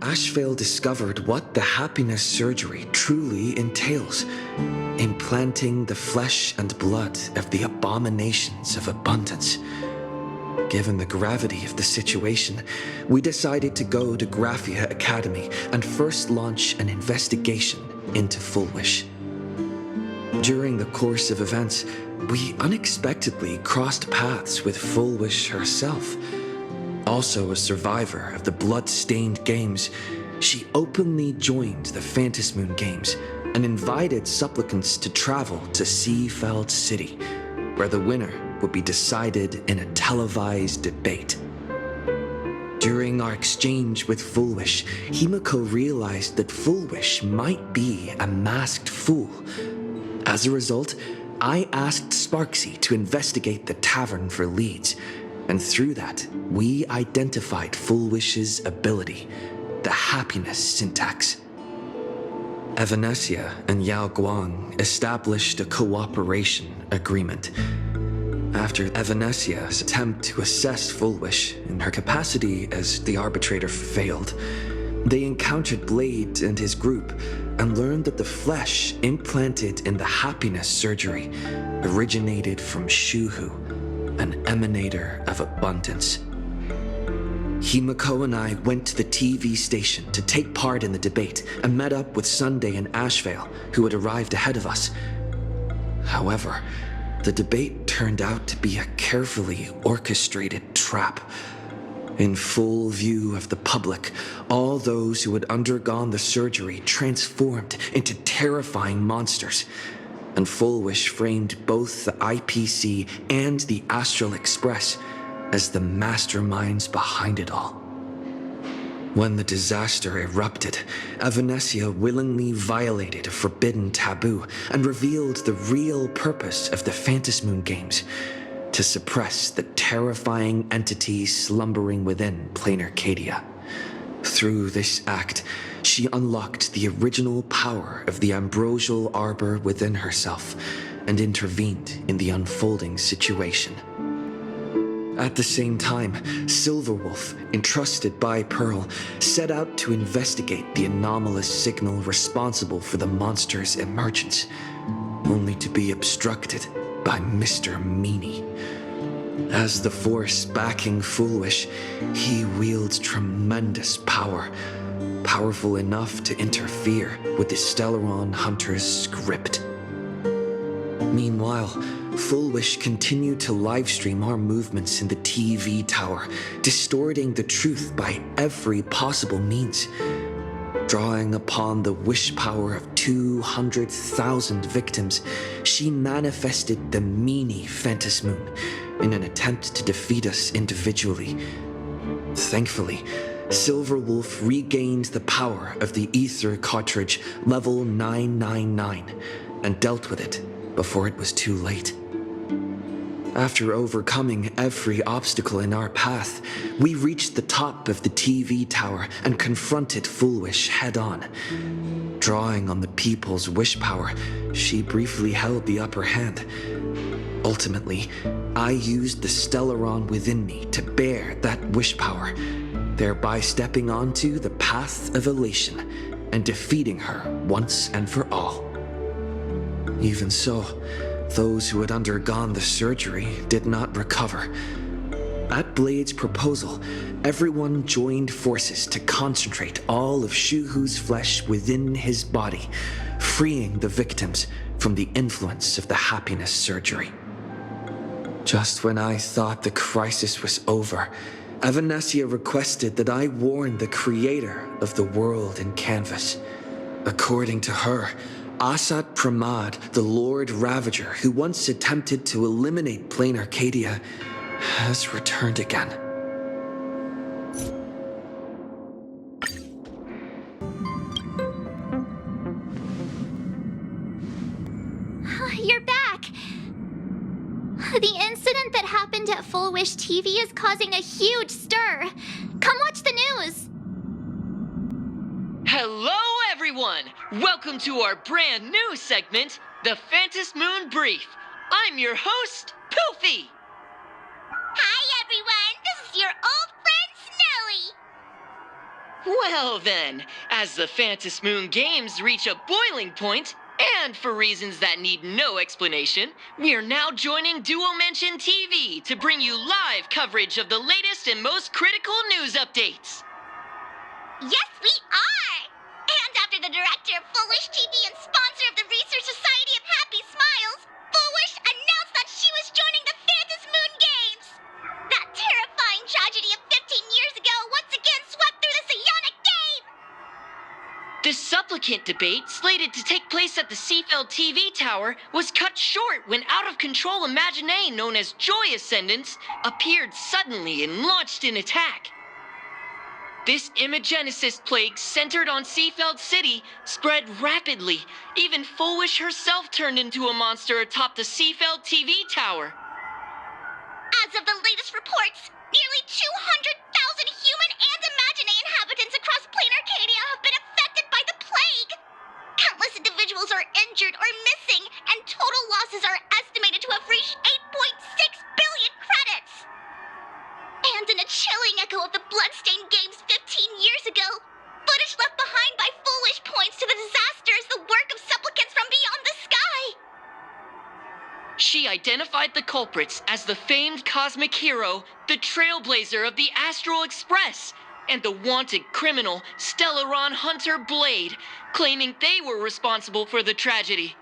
Ashvale discovered what the happiness surgery truly entails, implanting the flesh and blood of the abominations of abundance. Given the gravity of the situation, we decided to go to Graphia Academy and first launch an investigation into Full Wish. During the course of events, we unexpectedly crossed paths with Full Wish herself. Also a survivor of the blood-stained games, she openly joined the Phantasmoon Games and invited supplicants to travel to Seafeld City, where the winner would be decided in a televised debate. During our exchange with Full Wish, Himiko realized that Full Wish might be a masked fool. As a result, I asked Sparksy to investigate the tavern for leads, and through that, we identified Full Wish's ability, the happiness syntax. Evanesia and Yao Guang established a cooperation agreement. After Evanesia's attempt to assess Full Wish in her capacity as the arbitrator failed, they encountered Blade and his group and learned that the flesh implanted in the happiness surgery originated from Shuhu, an emanator of abundance. Himiko and I went to the TV station to take part in the debate and met up with Sunday and Ashvale, who had arrived ahead of us. However, the debate turned out to be a carefully orchestrated trap. In full view of the public, all those who had undergone the surgery transformed into terrifying monsters, and Full Wish framed both the IPC and the Astral Express as the masterminds behind it all. When the disaster erupted, Evanesia willingly violated a forbidden taboo and revealed the real purpose of the Phantasmoon Games: to suppress the terrifying entity slumbering within Plain Arcadia. Through this act, she unlocked the original power of the ambrosial arbor within herself and intervened in the unfolding situation. At the same time, Silverwolf, entrusted by Pearl, set out to investigate the anomalous signal responsible for the monster's emergence, only to be obstructed by Mr. Meanie. As the force backing Full Wish, he wields tremendous power, powerful enough to interfere with the Stellaron Hunter's script. Meanwhile, Full Wish continued to livestream our movements in the TV tower, distorting the truth by every possible means. Drawing upon the wish power of 200,000 victims, she manifested the Meanie Phantasmoon in an attempt to defeat us individually. Thankfully, Silverwolf regained the power of the Ether cartridge level 999 and dealt with it before it was too late. After overcoming every obstacle in our path, we reached the top of the TV tower and confronted Full Wish head-on. Drawing on the people's wish power, she briefly held the upper hand. Ultimately, I used the Stellaron within me to bear that wish power, thereby stepping onto the path of elation and defeating her once and for all. Even so, those who had undergone the surgery did not recover. At Blade's proposal, everyone joined forces to concentrate all of Shuhu's flesh within his body, freeing the victims from the influence of the happiness surgery. Just when I thought the crisis was over, Evanesia requested that I warn the creator of the world in canvas. According to her, Asat Pramad, the Lord Ravager who once attempted to eliminate Plain Arcadia, has returned again. You're back! The incident that happened at Full Wish TV is causing a huge stir. Come watch the news! Hello everyone! Welcome to our brand new segment, the Phantasmoon Brief. I'm your host, Poofy! Hi everyone, this is your old friend Well then, as the Phantom Moon Games reach a boiling point, and for reasons that need no explanation, we are now joining Duo Mention TV to bring you live coverage of the latest and most critical news updates. Yes, we are! And after the director of Foolish TV and sponsor of the Research Society of Happy Smiles, Foolish announced that she was joining the Phantom Moon Games! That terrifying tragedy of 15 years ago once again swept through the psionic game! The supplicant debate, slated to take place at the Seafeld TV tower, was cut short when out-of-control Imaginée known as Joy Ascendants appeared suddenly and launched an attack. This Imagenesis plague centered on Seafeld City spread rapidly. Even Foolish herself turned into a monster atop the Seafeld TV tower. As of the latest reports, nearly 200,000 human and Imaginée inhabitants across plain Arcadia have been affected by the plague. Countless individuals are injured or missing, and total losses are estimated to have reached 8.6 billion credits. And in a chilling echo of the bloodstained games 15 years ago, footage left behind by Foolish points to the disaster as the work of supplicants from beyond the sky. She identified the culprits as the famed cosmic hero, the trailblazer of the Astral Express, and the wanted criminal, Stellaron Hunter Blade, claiming they were responsible for the tragedy.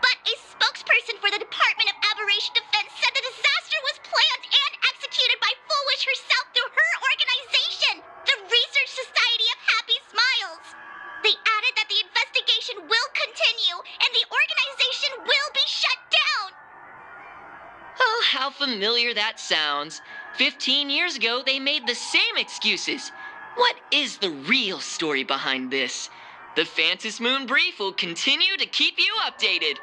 But a spokesperson for the Department of Aberration Defense said the disaster was planned and executed by Foolish herself through her organization, the Research Society of Happy Smiles. They added that the investigation will continue and the organization will be shut down. Oh, how familiar that sounds. 15 years ago, they made the same excuses. What is the real story behind this? The Phantom Moon Brief will continue to keep you updated.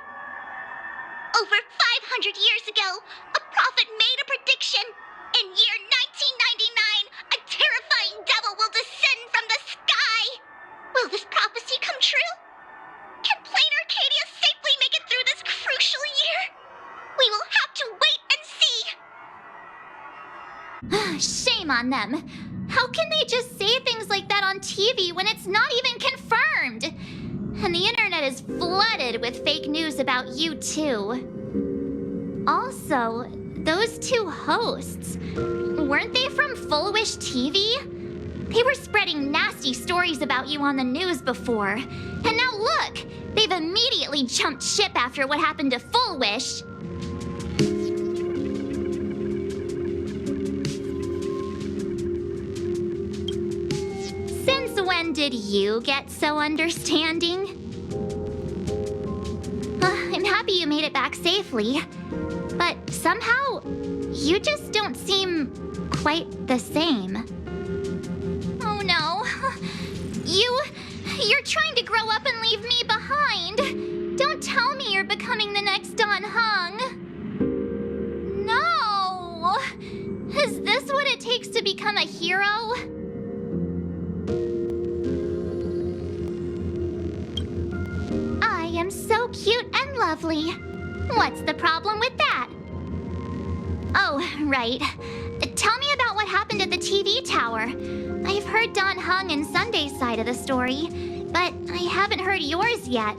Over 500 years ago, a prophet made a prediction. In year 1999, a terrifying devil will descend from the sky. Will this prophecy come true? Can plain Arcadia safely make it through this crucial year? We will have to wait and see. Shame on them. How can they just say things like that on TV when it's not even confirmed? And the internet is flooded with fake news about you too. Also, those two hosts, weren't they from Foolish TV? They were spreading nasty stories about you on the news before. And now look, they've immediately jumped ship after what happened to Foolish. Since when did you get so understanding? I'm happy you made it back safely, but somehow you just don't seem quite the same. Oh no. You're trying to grow up and leave me behind. Don't tell me you're becoming the next Don Hung. No. Is this what it takes to become a hero? I am so cute and lovely. What's the problem with that? Oh, right. Tell me about what happened at the TV tower. I've heard Don Hung and Sunday's side of the story, but I haven't heard yours yet.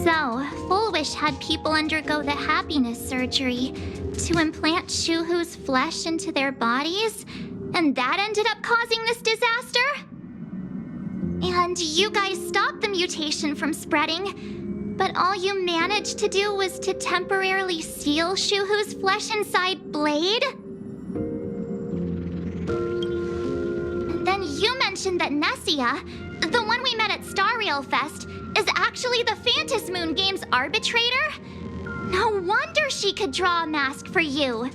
So, Foolish had people undergo the happiness surgery to implant Shuhu's flesh into their bodies, and that ended up causing this disaster? And you guys stopped the mutation from spreading, but all you managed to do was to temporarily seal Shuhu's flesh inside Blade? And then you mentioned that Nessia, the one we met at Star Rail Fest, is actually the Phantom Moon Games arbitrator? No wonder she could draw a mask for you.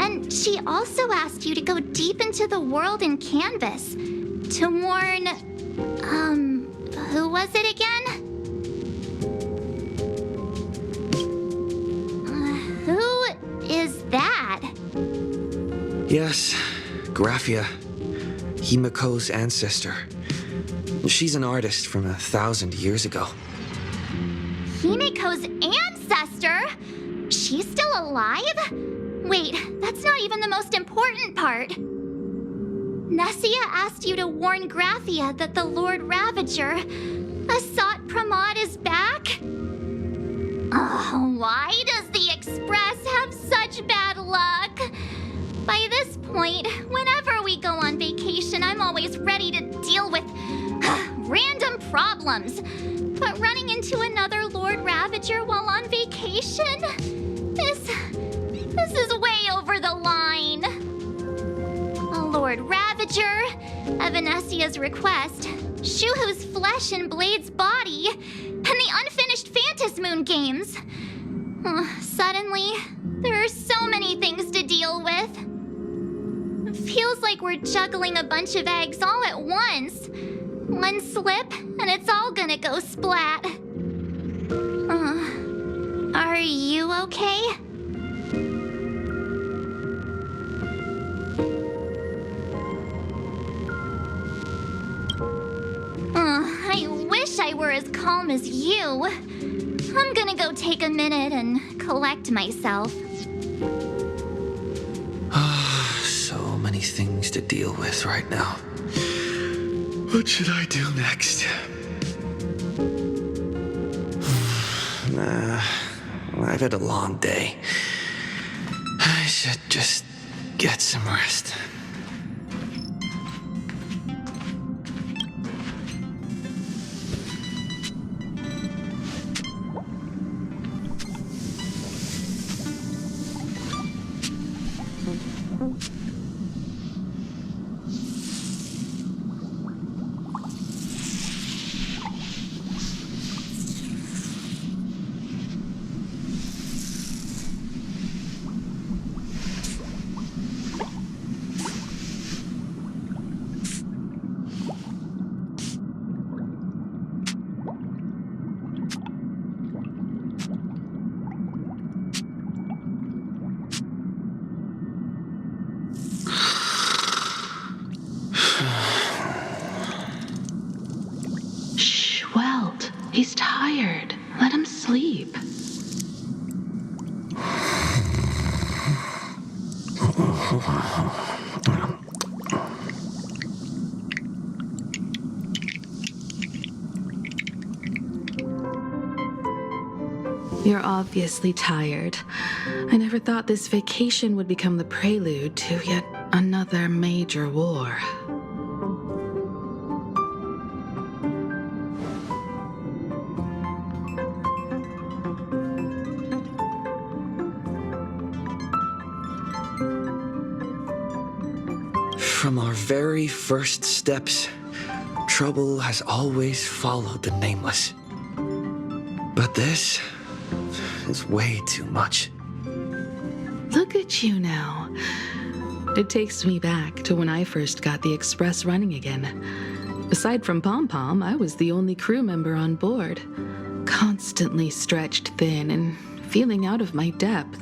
And she also asked you to go deep into the world in Canvas to warn, who was it again? Who is that? Yes, Graphia, Himiko's ancestor. She's an artist from 1,000 years ago. Himiko's ancestor? She alive? Wait, that's not even the most important part. Nessia asked you to warn Grathia that the Lord Ravager, Asat Pramod, is back? Why does the Express have such bad luck? By this point, whenever we go on vacation, I'm always ready to deal with random problems. But running into another Lord Ravager while on vacation? This is way over the line. A Lord Ravager, Evanesia's request, Shuhu's flesh and Blade's body, and the unfinished Phantasmoon games. Suddenly, there are so many things to deal with. It feels like we're juggling a bunch of eggs all at once. One slip, and it's all gonna go splat. Are you okay? I wish I were as calm as you. I'm gonna go take a minute and collect myself. So many things to deal with right now. What should I do next? I've had a long day. I should just get some rest. He's tired. Let him sleep. You're obviously tired. I never thought this vacation would become the prelude to yet another major war. From our very first steps, trouble has always followed the Nameless. But this is way too much. Look at you now. It takes me back to when I first got the Express running again. Aside from Pom Pom, I was the only crew member on board, constantly stretched thin and feeling out of my depth.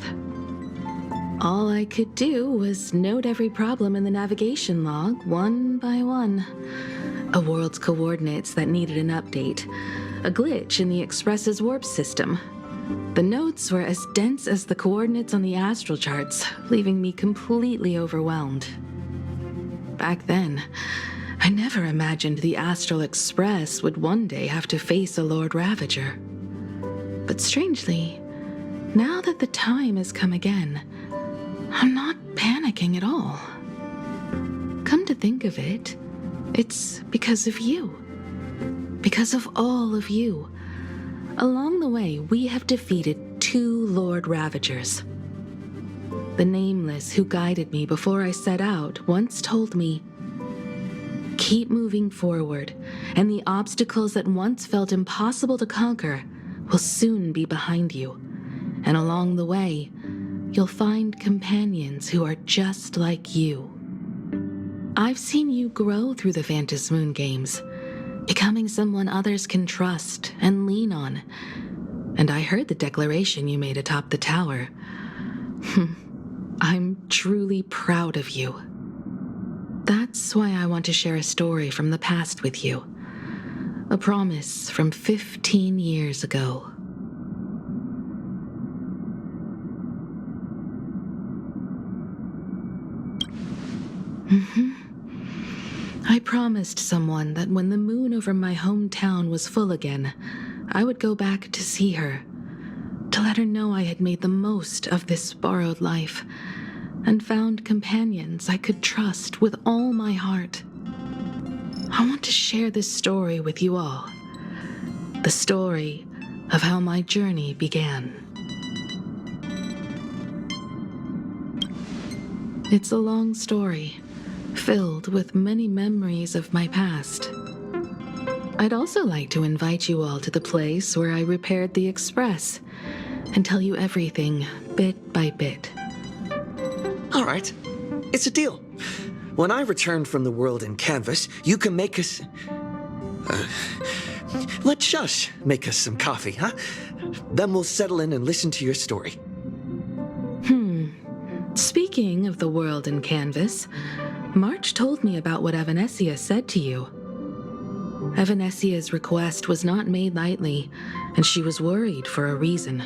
All I could do was note every problem in the navigation log, one by one. A world's coordinates that needed an update. A glitch in the Express's warp system. The notes were as dense as the coordinates on the astral charts, leaving me completely overwhelmed. Back then, I never imagined the Astral Express would one day have to face a Lord Ravager. But strangely, now that the time has come again, I'm not panicking at all. Come to think of it, it's because of you. Because of all of you. Along the way, we have defeated 2 Lord Ravagers. The Nameless who guided me before I set out once told me, "Keep moving forward, and the obstacles that once felt impossible to conquer will soon be behind you. And along the way, you'll find companions who are just like you." I've seen you grow through the Phantasmoon games, becoming someone others can trust and lean on. And I heard the declaration you made atop the tower. I'm truly proud of you. That's why I want to share a story from the past with you. A promise from 15 years ago. I promised someone that when the moon over my hometown was full again, I would go back to see her, to let her know I had made the most of this borrowed life and found companions I could trust with all my heart. I want to share this story with you all. The story of how my journey began. It's a long story, filled with many memories of my past. I'd also like to invite you all to the place where I repaired the Express and tell you everything bit by bit. All right, it's a deal. When I return from the world in canvas, you can make us... let Shush make us some coffee, huh? Then we'll settle in and listen to your story. Speaking of the world in canvas, March told me about what Evanescia said to you. Evanessia's request was not made lightly, and she was worried for a reason.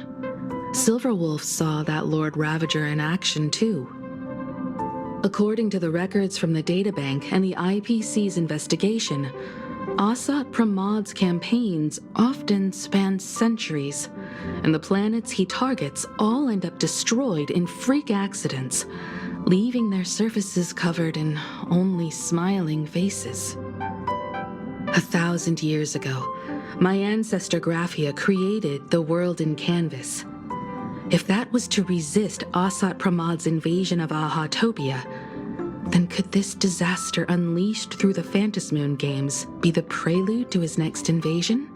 Silverwolf saw that Lord Ravager in action, too. According to the records from the databank and the IPC's investigation, Asat Pramad's campaigns often span centuries, and the planets he targets all end up destroyed in freak accidents, leaving their surfaces covered in only smiling faces. 1,000 years ago, my ancestor Graphia created the world in canvas. If that was to resist Asat Pramad's invasion of Ahatopia, then could this disaster unleashed through the Phantasmoon games be the prelude to his next invasion?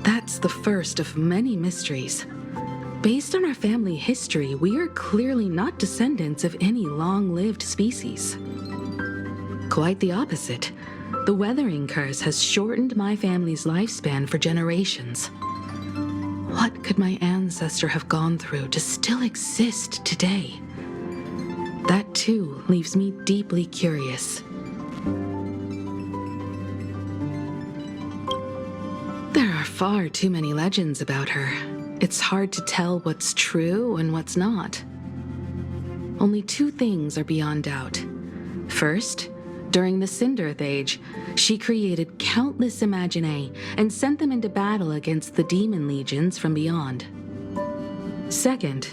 That's the first of many mysteries. Based on our family history, we are clearly not descendants of any long-lived species. Quite the opposite. The weathering curse has shortened my family's lifespan for generations. What could my ancestor have gone through to still exist today? That too leaves me deeply curious. There are far too many legends about her. It's hard to tell what's true and what's not. Only two things are beyond doubt. First, during the Cinderth Age, she created countless Imaginae and sent them into battle against the demon legions from beyond. Second,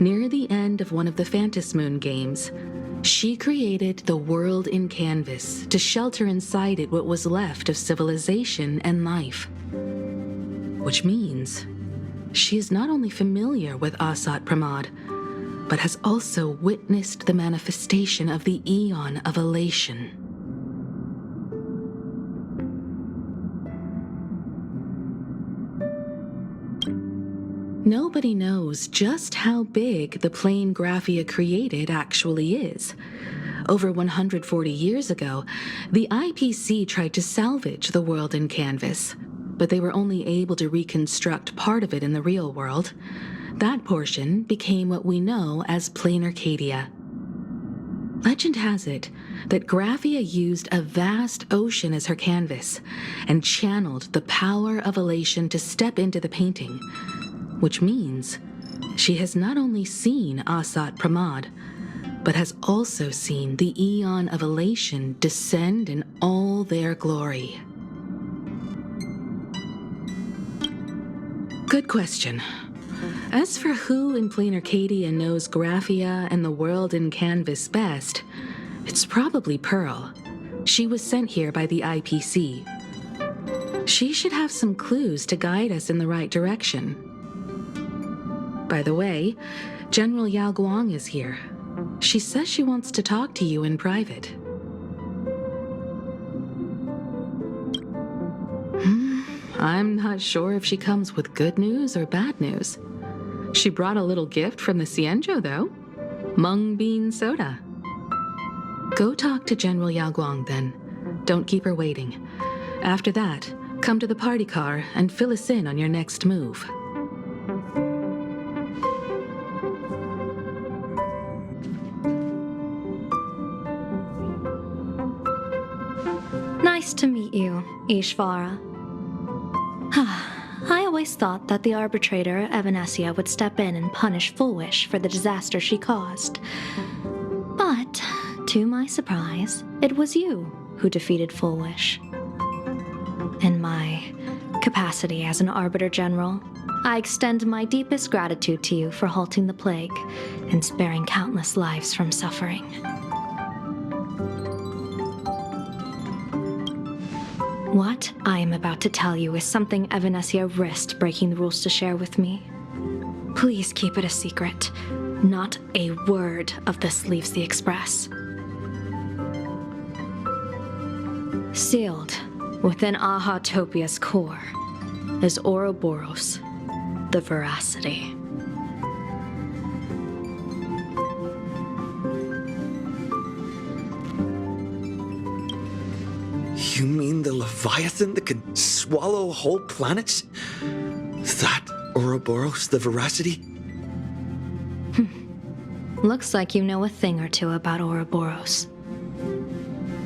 near the end of one of the Phantasmoon games, she created the world in canvas to shelter inside it what was left of civilization and life. Which means she is not only familiar with Asat Pramad, but has also witnessed the manifestation of the Aeon of Elation. Nobody knows just how big the plane Graphia created actually is. Over 140 years ago, the IPC tried to salvage the world in canvas, but they were only able to reconstruct part of it in the real world. That portion became what we know as Plain Arcadia. Legend has it that Graphia used a vast ocean as her canvas and channeled the power of elation to step into the painting, which means she has not only seen Asat Pramad, but has also seen the Aeon of Elation descend in all their glory. Good question. As for who in Plain Arcadia knows Graphia and the world in canvas best, it's probably Pearl. She was sent here by the IPC. She should have some clues to guide us in the right direction. By the way, General Yao Guang is here. She says she wants to talk to you in private. I'm not sure if she comes with good news or bad news. She brought a little gift from the Cienjo, though. Mung bean soda. Go talk to General Yao Guang, then. Don't keep her waiting. After that, come to the party car and fill us in on your next move. Nice to meet you, Ishvara. I always thought that the arbitrator, Evanescia, would step in and punish Foolish for the disaster she caused. But, to my surprise, it was you who defeated Foolish. In my capacity as an Arbiter General, I extend my deepest gratitude to you for halting the plague and sparing countless lives from suffering. What I am about to tell you is something Evanescia risked breaking the rules to share with me. Please keep it a secret. Not a word of this leaves the Express. Sealed within Ahatopia's core is Ouroboros, the Veracity. You mean the Leviathan that can swallow whole planets? That Ouroboros, the Veracity? Looks like you know a thing or two about Ouroboros.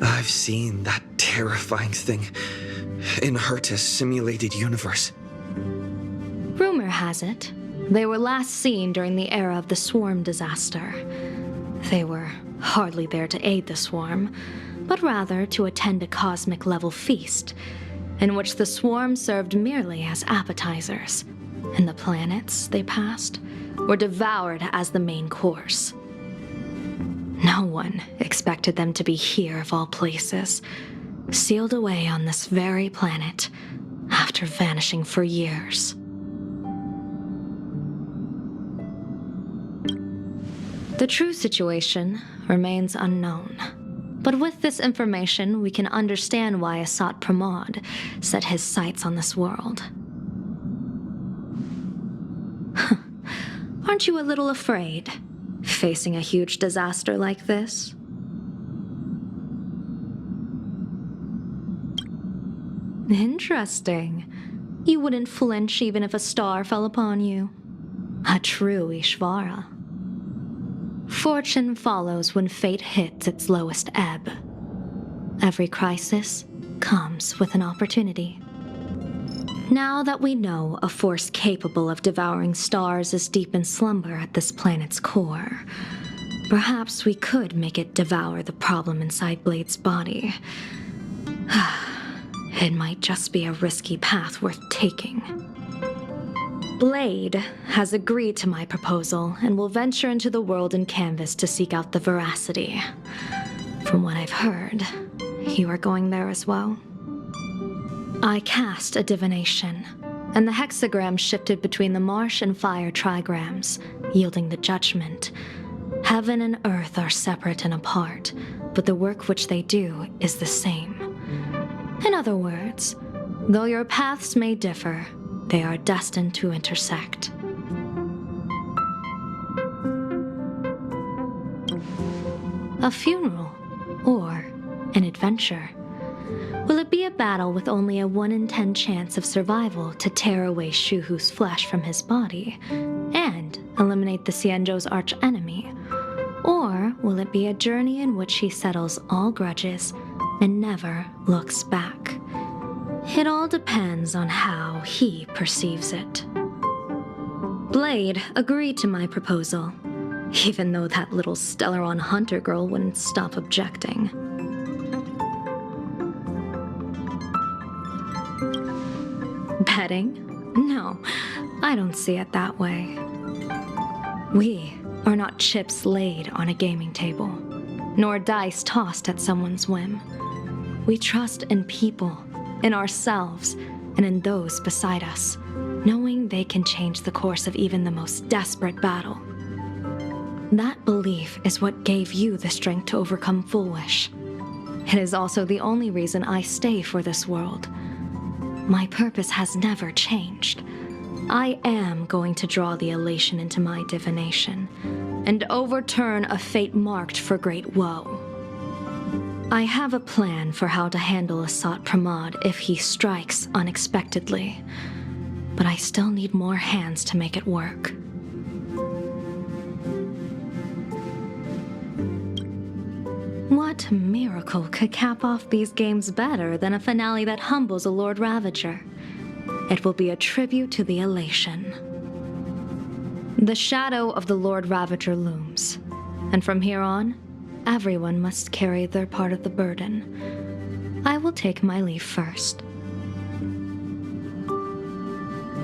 I've seen that terrifying thing in Herta's simulated universe. Rumor has it, they were last seen during the era of the Swarm disaster. They were hardly there to aid the Swarm, but rather to attend a cosmic-level feast, in which the Swarm served merely as appetizers, and the planets they passed were devoured as the main course. No one expected them to be here of all places, sealed away on this very planet after vanishing for years. The true situation remains unknown. But with this information, we can understand why Asat Pramod set his sights on this world. Aren't you a little afraid, facing a huge disaster like this? Interesting. You wouldn't flinch even if a star fell upon you. A true Ishvara. Fortune follows when fate hits its lowest ebb. Every crisis comes with an opportunity. Now that we know a force capable of devouring stars is deep in slumber at this planet's core, perhaps we could make it devour the problem inside Blade's body. It might just be a risky path worth taking. Blade has agreed to my proposal and will venture into the world in canvas to seek out the Veracity. From what I've heard, you are going there as well. I cast a divination, and the hexagram shifted between the marsh and fire trigrams, yielding the judgment. Heaven and earth are separate and apart, but the work which they do is the same. In other words, though your paths may differ, they are destined to intersect. A funeral, or an adventure. Will it be a battle with only a 1 in 10 chance of survival to tear away Shuhu's flesh from his body and eliminate the Xianzhou's arch-enemy? Or will it be a journey in which he settles all grudges and never looks back? It all depends on how he perceives it. Blade agreed to my proposal, even though that little Stellaron hunter girl wouldn't stop objecting. Betting? No, I don't see it that way. We are not chips laid on a gaming table, nor dice tossed at someone's whim. We trust in people, in ourselves, and in those beside us, knowing they can change the course of even the most desperate battle. That belief is what gave you the strength to overcome Foolish. It is also the only reason I stay for this world. My purpose has never changed. I am going to draw the elation into my divination, and overturn a fate marked for great woe. I have a plan for how to handle Asat Pramod if he strikes unexpectedly, but I still need more hands to make it work. What miracle could cap off these games better than a finale that humbles a Lord Ravager? it will be a tribute to the elation. The shadow of the Lord Ravager looms, and from here on, everyone must carry their part of the burden. I will take my leave first.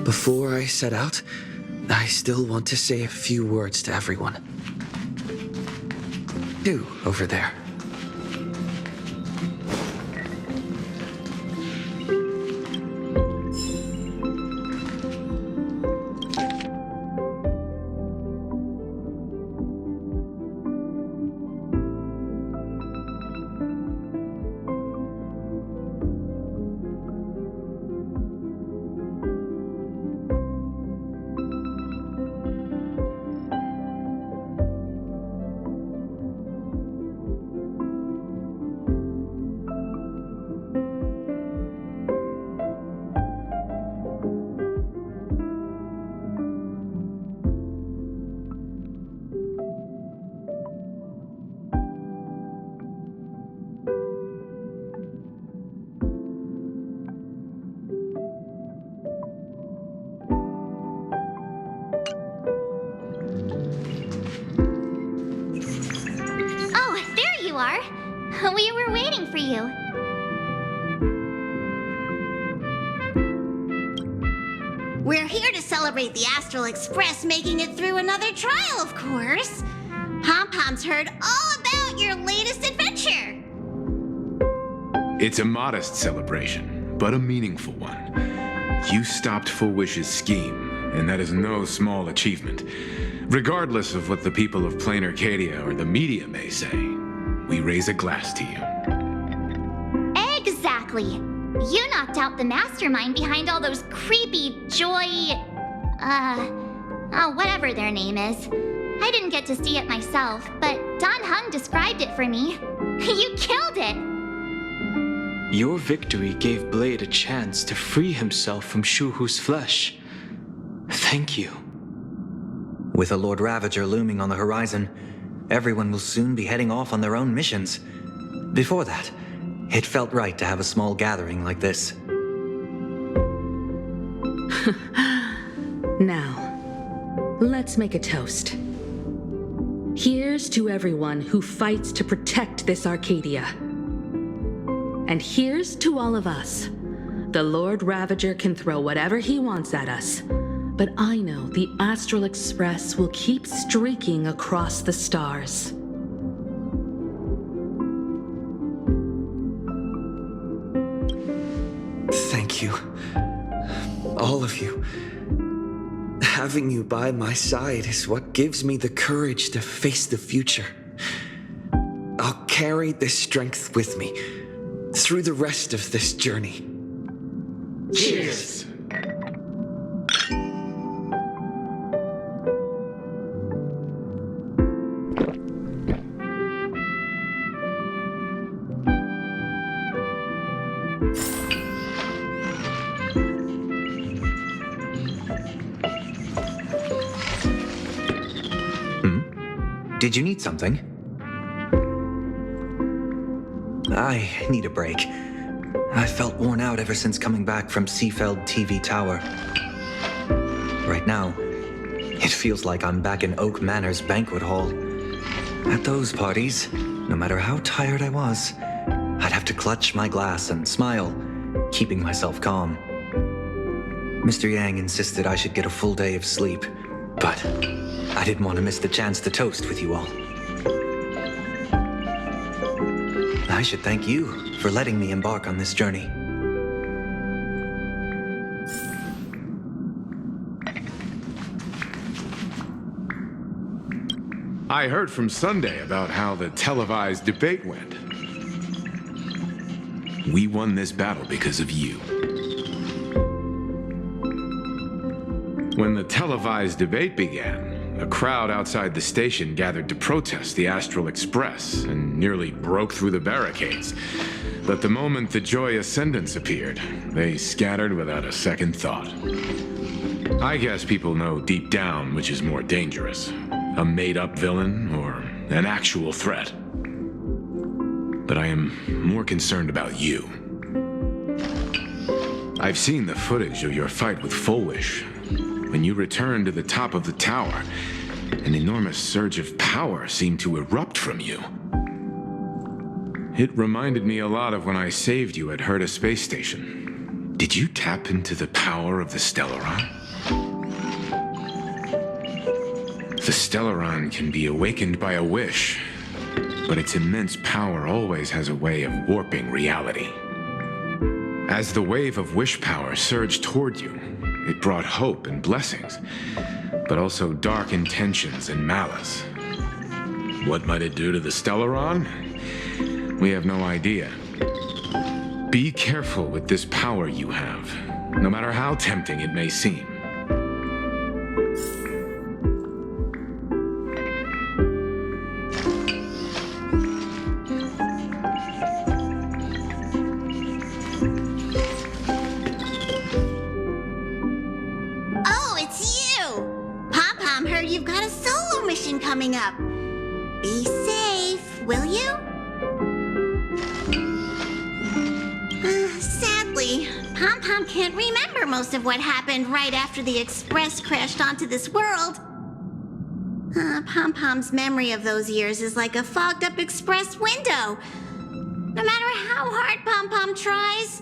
Before I set out, I still want to say a few words to everyone. You, over there. We were waiting for you. We're here to celebrate the Astral Express making it through another trial, of course. Pom-Pom's heard all about your latest adventure. It's a modest celebration, but a meaningful one. You stopped Full Wish's scheme, and that is no small achievement. Regardless of what the people of Plain Arcadia or the media may say, we raise a glass to you. Exactly. You knocked out the mastermind behind all those creepy whatever their name is. I didn't get to see it myself, but Don Hung described it for me. You killed it! Your victory gave Blade a chance to free himself from Shuhu's flesh. Thank you. With a Lord Ravager looming on the horizon, everyone will soon be heading off on their own missions. Before that, it felt right to have a small gathering like this. Now, let's make a toast. Here's to everyone who fights to protect this Arcadia. And here's to all of us. The Lord Ravager can throw whatever he wants at us, but I know the Astral Express will keep streaking across the stars. Thank you. All of you. Having you by my side is what gives me the courage to face the future. I'll carry this strength with me through the rest of this journey. Cheers! Did you need something? I need a break. I felt worn out ever since coming back from Seafeld TV Tower. Right now, it feels like I'm back in Oak Manor's banquet hall. At those parties, no matter how tired I was, I'd have to clutch my glass and smile, keeping myself calm. Mr. Yang insisted I should get a full day of sleep, but I didn't want to miss the chance to toast with you all. I should thank you for letting me embark on this journey. I heard from Sunday about how the televised debate went. We won this battle because of you. When the televised debate began, a crowd outside the station gathered to protest the Astral Express and nearly broke through the barricades. But the moment the Joy Ascendants appeared, they scattered without a second thought. I guess people know deep down which is more dangerous, a made-up villain or an actual threat. But I am more concerned about you. I've seen the footage of your fight with Fulwish. When you returned to the top of the tower, an enormous surge of power seemed to erupt from you. It reminded me a lot of when I saved you at Herta Space Station. Did you tap into the power of the Stellaron? The Stellaron can be awakened by a wish, but its immense power always has a way of warping reality. As the wave of wish power surged toward you, it brought hope and blessings, but also dark intentions and malice. What might it do to the Stellaron? We have no idea. Be careful with this power you have, no matter how tempting it may seem. Oh, it's you! Pom-Pom heard you've got a solo mission coming up. Be safe, will you? Sadly, Pom-Pom can't remember most of what happened right after the Express crashed onto this world. Pom-Pom's memory of those years is like a fogged-up Express window. No matter how hard Pom-Pom tries,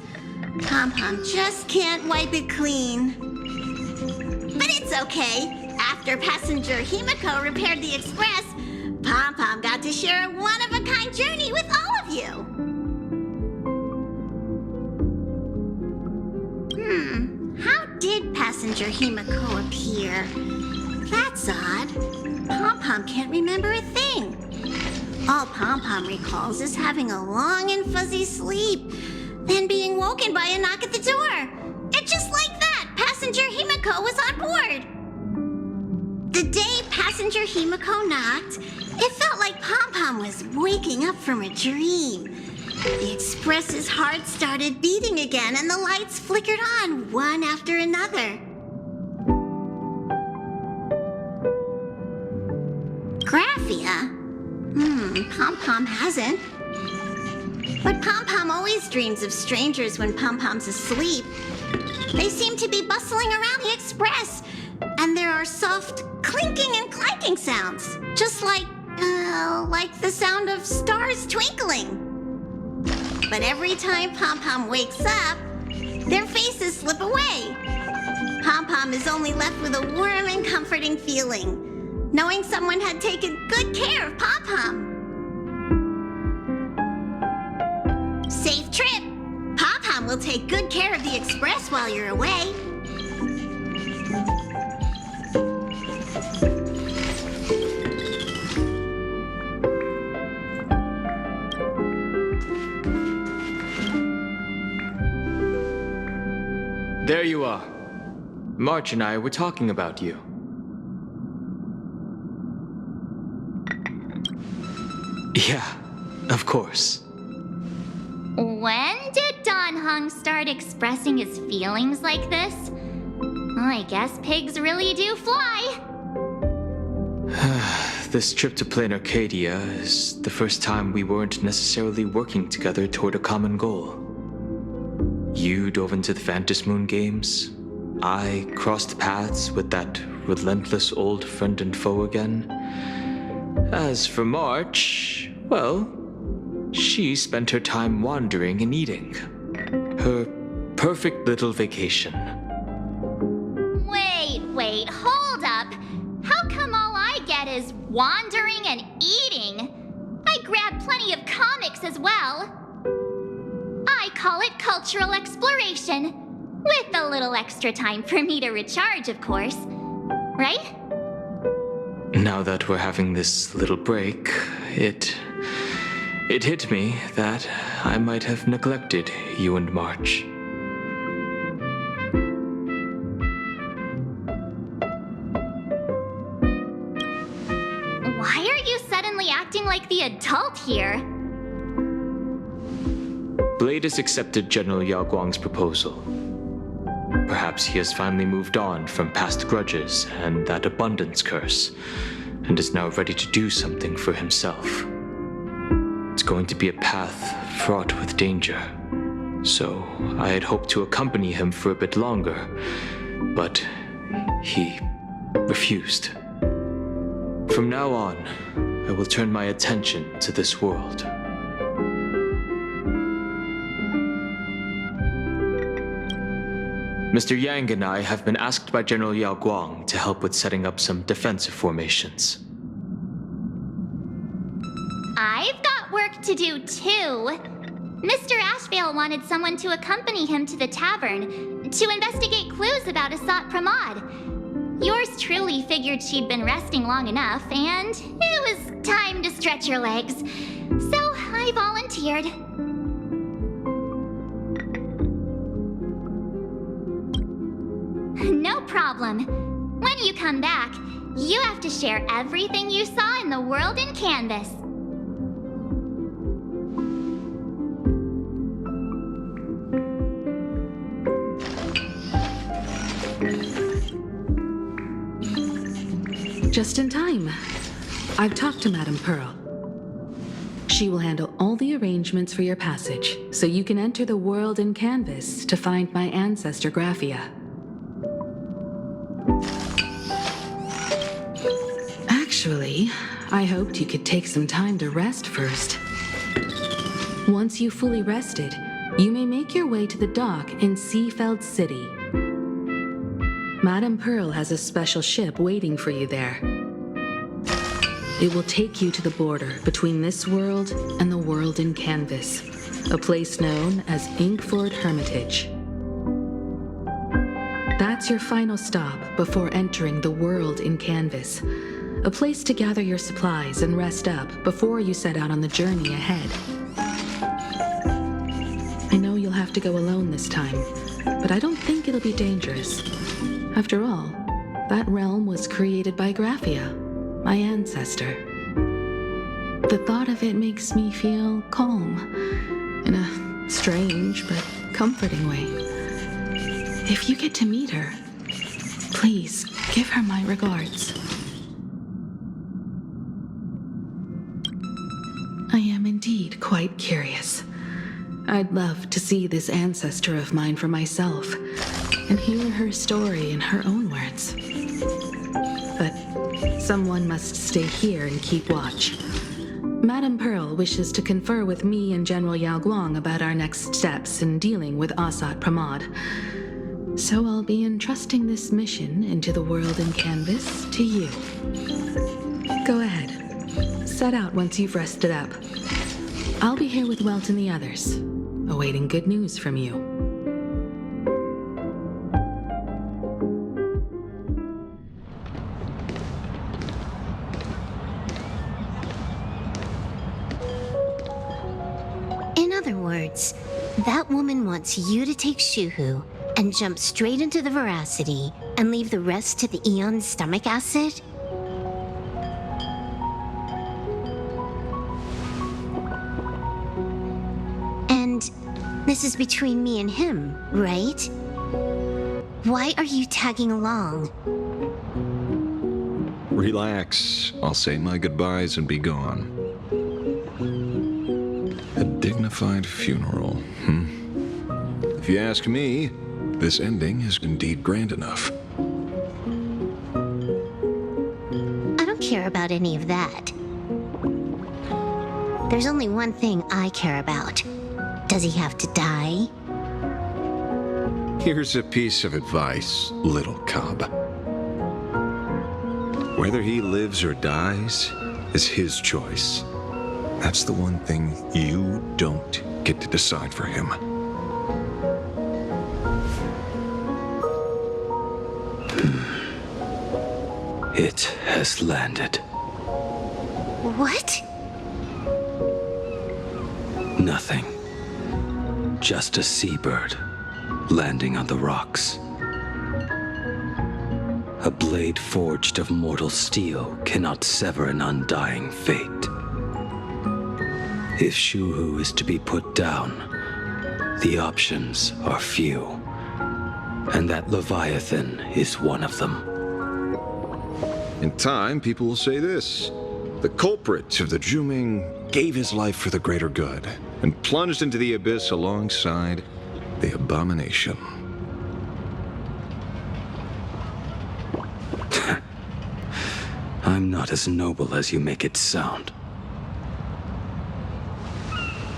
Pom-Pom just can't wipe it clean. But it's okay. After passenger Himiko repaired the Express, Pom-Pom got to share a one-of-a-kind journey with all of you. How did passenger Himiko appear? That's odd. Pom-Pom can't remember a thing. All Pom-Pom recalls is having a long and fuzzy sleep, then being woken by a knock at the door. And just like that, passenger Himiko was on board. The day passenger Himiko knocked, it felt like Pom-Pom was waking up from a dream. The Express's heart started beating again, and the lights flickered on one after another. Graphia? Pom-Pom hasn't. But Pom-Pom always dreams of strangers when Pom-Pom's asleep. They seem to be bustling around the Express, and there are soft clinking and clanking sounds, just like the sound of stars twinkling. But every time Pom-Pom wakes up, their faces slip away. Pom-Pom is only left with a warm and comforting feeling, knowing someone had taken good care of Pom-Pom. Safe trip! Pom-Pom will take good care of the Express while you're away. There you are. March and I were talking about you. Yeah, of course. When did Don Hung start expressing his feelings like this? I guess pigs really do fly. This trip to Plain Arcadia is the first time we weren't necessarily working together toward a common goal. You dove into the Phantom Moon games. I crossed paths with that relentless old friend and foe again. As for March, well, she spent her time wandering and eating. Her perfect little vacation. Wait, hold up. How come all I get is wandering and eating? I grabbed plenty of comics as well. I call it cultural exploration, with a little extra time for me to recharge, of course. Right? Now that we're having this little break, it hit me that I might have neglected you and March. Why are you suddenly acting like the adult here? Blade has accepted General Yao Guang's proposal. Perhaps he has finally moved on from past grudges and that abundance curse, and is now ready to do something for himself. It's going to be a path fraught with danger, so I had hoped to accompany him for a bit longer, but he refused. From now on, I will turn my attention to this world. Mr. Yang and I have been asked by General Yao Guang to help with setting up some defensive formations. I've got work to do too. Mr. Ashvale wanted someone to accompany him to the tavern to investigate clues about Asat Pramod. Yours truly figured she'd been resting long enough, and it was time to stretch your legs. So I volunteered. No problem. When you come back, you have to share everything you saw in the world in Canvas. Just in time. I've talked to Madame Pearl. She will handle all the arrangements for your passage, so you can enter the world in Canvas to find my ancestor Graphia. Actually, I hoped you could take some time to rest first. Once you've fully rested, you may make your way to the dock in Seafeld City. Madame Pearl has a special ship waiting for you there. It will take you to the border between this world and the world in Canvas, a place known as Inkford Hermitage. That's your final stop before entering the world in Canvas, a place to gather your supplies and rest up before you set out on the journey ahead. I know you'll have to go alone this time, but I don't think it'll be dangerous. After all, that realm was created by Graphia, my ancestor. The thought of it makes me feel calm, in a strange but comforting way. If you get to meet her, please give her my regards. I am indeed quite curious. I'd love to see this ancestor of mine for myself and hear her story in her own words. But someone must stay here and keep watch. Madame Pearl wishes to confer with me and General Yao Guang about our next steps in dealing with Asat Pramod. So I'll be entrusting this mission into the world in Canvas to you. Go ahead. Set out once you've rested up. I'll be here with Welt and the others, awaiting good news from you. In other words, that woman wants you to take Shuhu and jump straight into the Veracity and leave the rest to the Eon stomach acid? And this is between me and him, right? Why are you tagging along? Relax. I'll say my goodbyes and be gone. A dignified funeral, If you ask me, this ending is indeed grand enough. I don't care about any of that. There's only one thing I care about. Does he have to die? Here's a piece of advice, little cub. Whether he lives or dies is his choice. That's the one thing you don't get to decide for him. It has landed. What? Nothing. Just a seabird landing on the rocks. A blade forged of mortal steel cannot sever an undying fate. If Shuhu is to be put down, the options are few, and that Leviathan is one of them. In time, people will say this. The culprit of the Juming gave his life for the greater good. and plunged into the abyss alongside the abomination. I'm not as noble as you make it sound.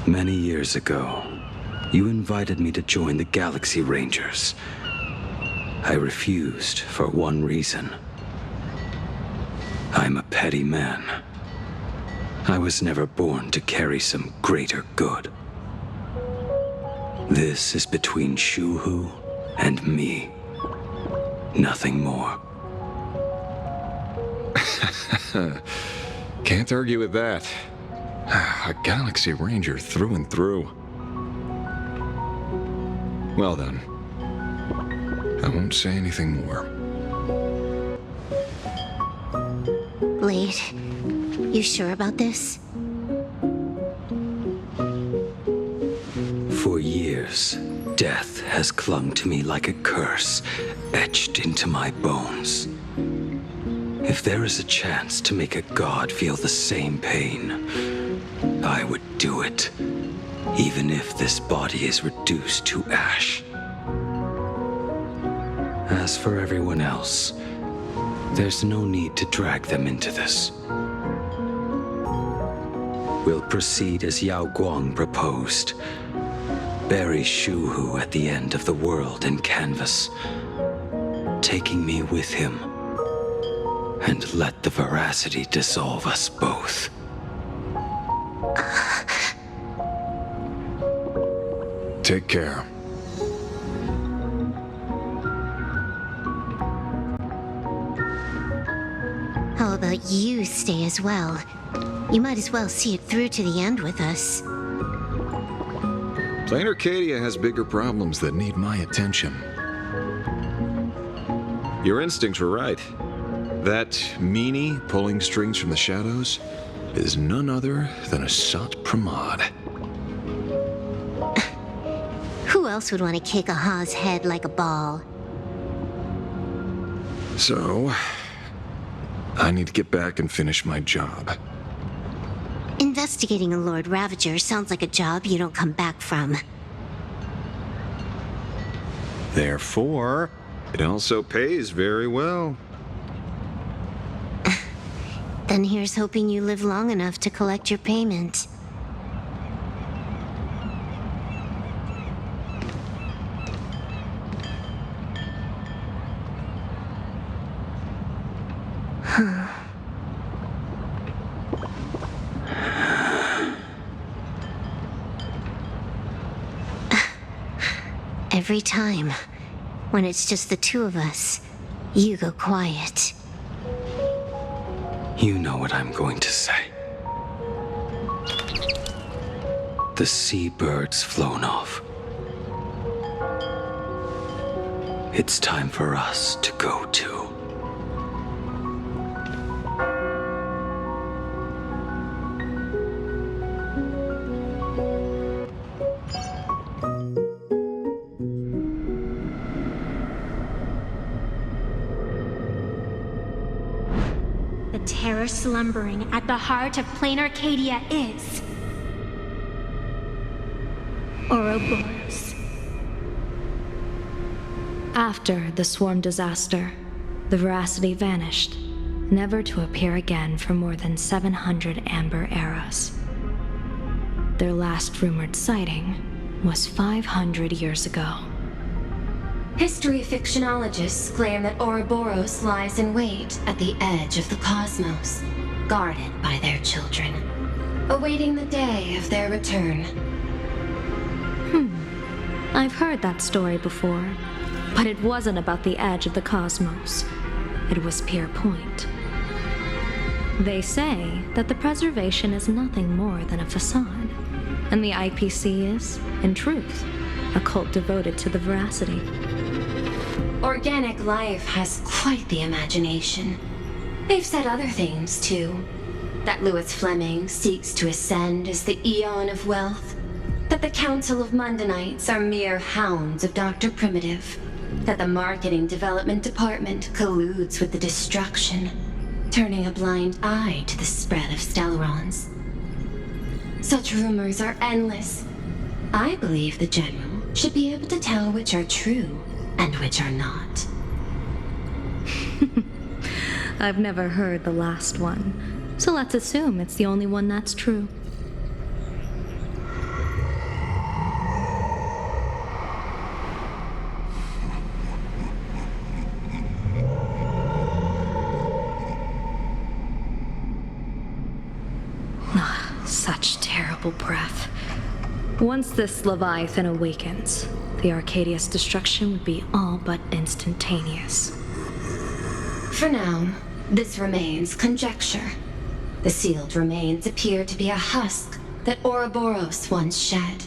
Many years ago, you invited me to join the Galaxy Rangers. I refused for one reason. I'm a petty man. I was never born to carry some greater good. This is between Shuhu and me. Nothing more. Can't argue with that. A Galaxy Ranger through and through. Well then, I won't say anything more. Blade, you sure about this? For years, death has clung to me like a curse, etched into my bones. If there is a chance to make a god feel the same pain, I would do it, even if this body is reduced to ash. As for everyone else, there's no need to drag them into this. We'll proceed as Yao Guang proposed. Bury Shuhu at the end of the world in canvas, taking me with him, and let the veracity dissolve us both. Take care. How about you stay as well? You might as well see it through to the end with us. Plain Arcadia has bigger problems that need my attention. Your instincts were right. That meanie pulling strings from the shadows is none other than Asat Pramod. Who else would want to kick a Ha's head like a ball? So, I need to get back and finish my job. Investigating a Lord Ravager sounds like a job you don't come back from. Therefore, it also pays very well. Then here's hoping you live long enough to collect your payment. Every time, when it's just the two of us, you go quiet. You know what I'm going to say. The seabird's flown off. It's time for us to go too. The terror slumbering at the heart of plain Arcadia is Ouroboros. After the swarm disaster, the veracity vanished, never to appear again for more than 700 amber eras. Their last rumored sighting was 500 years ago. History fictionologists claim that Ouroboros lies in wait at the edge of the cosmos, guarded by their children, awaiting the day of their return. I've heard that story before, but it wasn't about the edge of the cosmos. It was Pier Point. They say that the preservation is nothing more than a facade, and the IPC is, in truth, a cult devoted to the veracity. Organic life has quite the imagination. They've said other things, too. That Louis Fleming seeks to ascend as the Eon of Wealth. That the Council of Mundanites are mere hounds of Dr. Primitive. That the Marketing Development Department colludes with the destruction, turning a blind eye to the spread of Stellarons. Such rumors are endless. I believe the General should be able to tell which are true and which are not. I've never heard the last one, so let's assume it's the only one that's true. Such terrible breath. Once this Leviathan awakens, the Arcadia's destruction would be all but instantaneous. For now, this remains conjecture. The sealed remains appear to be a husk that Ouroboros once shed.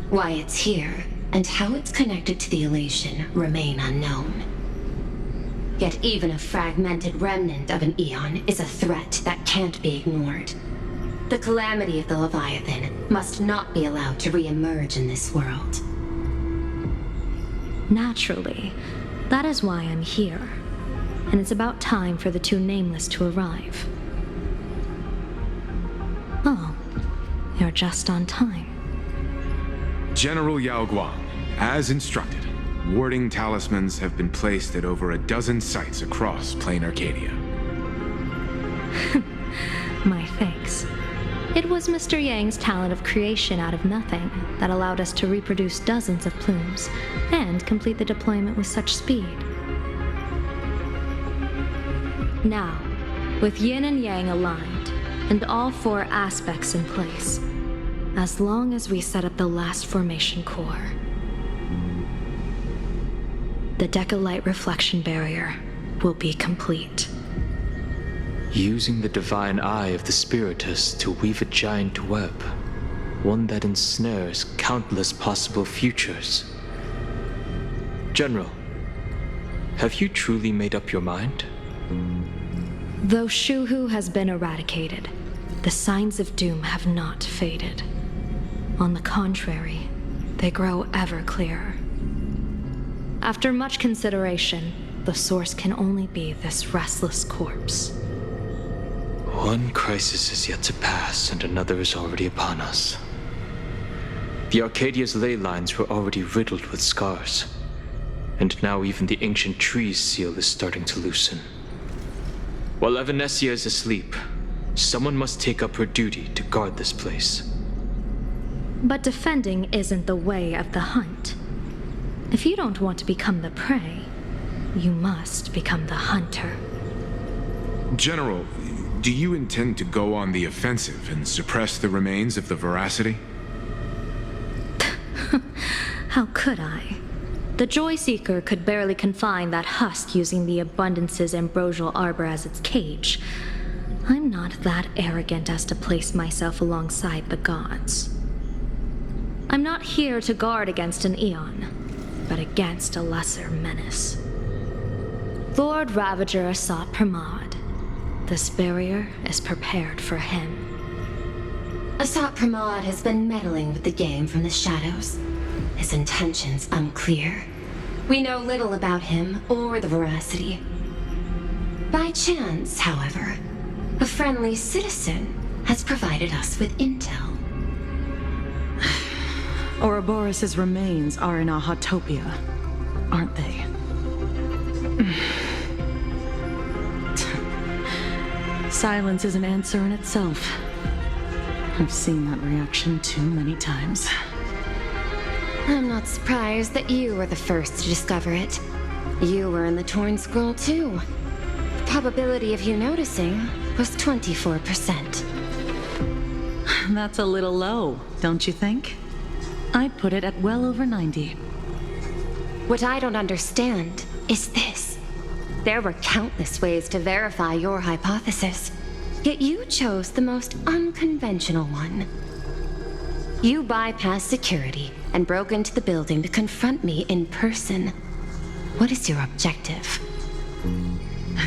Why it's here, and how it's connected to the elation, remain unknown. Yet even a fragmented remnant of an Eon is a threat that can't be ignored. The calamity of the Leviathan must not be allowed to re-emerge in this world. Naturally, that is why I'm here. And it's about time for the two Nameless to arrive. Oh, you're just on time. General Yao Guang, as instructed, warding talismans have been placed at over a dozen sites across Plain Arcadia. My thanks. It was Mr. Yang's talent of creation out of nothing that allowed us to reproduce dozens of plumes and complete the deployment with such speed. Now, with yin and yang aligned, and all four aspects in place, as long as we set up the last formation core, the Decalight reflection barrier will be complete. Using the divine eye of the Spiritus to weave a giant web, one that ensnares countless possible futures. General, have you truly made up your mind? Though Shuhu has been eradicated, the signs of doom have not faded. On the contrary, they grow ever clearer. After much consideration, the source can only be this restless corpse. One crisis is yet to pass, and another is already upon us. The Arcadia's ley lines were already riddled with scars, and now even the ancient tree's seal is starting to loosen. While Evanesia is asleep, someone must take up her duty to guard this place. But defending isn't the way of the hunt. If you don't want to become the prey, you must become the hunter. General, do you intend to go on the offensive and suppress the remains of the Veracity? How could I? The Joy Seeker could barely confine that husk using the Abundance's ambrosial arbor as its cage. I'm not that arrogant as to place myself alongside the gods. I'm not here to guard against an Eon, but against a lesser menace. Lord Ravager Asat Pramod. This barrier is prepared for him. Asat Pramod has been meddling with the game from the shadows. His intentions unclear. We know little about him or the Veracity. By chance, however, a friendly citizen has provided us with intel. Ouroboros' remains are in Ahatopia, aren't they? Silence is an answer in itself. I've seen that reaction too many times. I'm not surprised that you were the first to discover it. You were in the Torn Scroll too. The probability of you noticing was 24%. That's a little low, don't you think? I'd put it at well over 90. What I don't understand is this. There were countless ways to verify your hypothesis, yet you chose the most unconventional one. You bypassed security and broke into the building to confront me in person. What is your objective?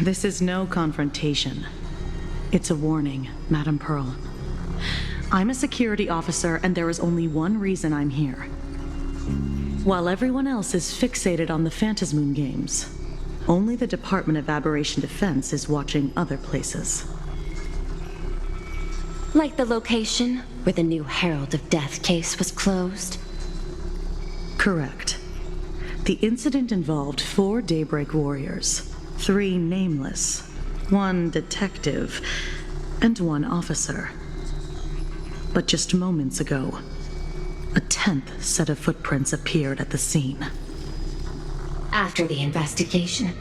This is no confrontation. It's a warning, Madam Pearl. I'm a security officer, and there is only one reason I'm here. While everyone else is fixated on the Phantasmoon games, only the Department of Aberration Defense is watching other places. Like the location where the new Herald of Death case was closed? Correct. The incident involved 4 Daybreak warriors, 3 nameless, 1 detective, and 1 officer. But just moments ago, a 10th set of footprints appeared at the scene. After the investigation,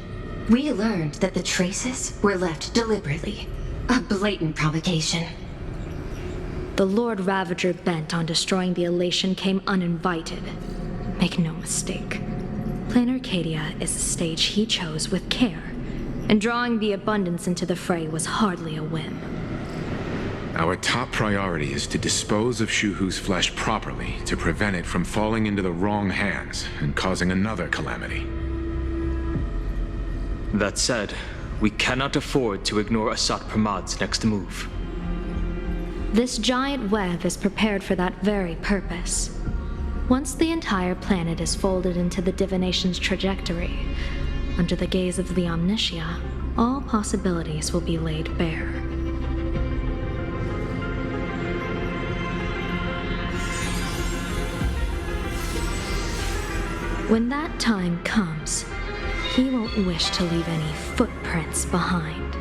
we learned that the traces were left deliberately. A blatant provocation. The Lord Ravager bent on destroying the Elation came uninvited. Make no mistake. Planar Arcadia is a stage he chose with care, and drawing the Abundance into the fray was hardly a whim. Our top priority is to dispose of Shuhu's flesh properly to prevent it from falling into the wrong hands and causing another calamity. That said, we cannot afford to ignore Asat Pramad's next move. This giant web is prepared for that very purpose. Once the entire planet is folded into the divination's trajectory, under the gaze of the Omnitia, all possibilities will be laid bare. When that time comes, he won't wish to leave any footprints behind.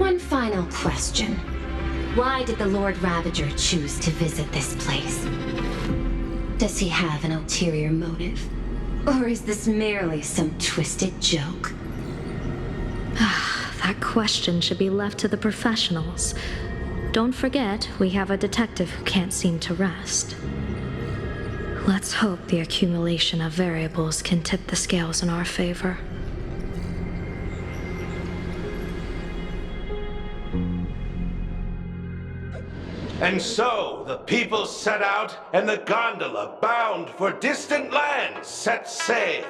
One final question. Why did the Lord Ravager choose to visit this place? Does he have an ulterior motive? Or is this merely some twisted joke? That question should be left to the professionals. Don't forget, we have a detective who can't seem to rest. Let's hope the accumulation of variables can tip the scales in our favor. And so the people set out, and the gondola, bound for distant lands, set sail.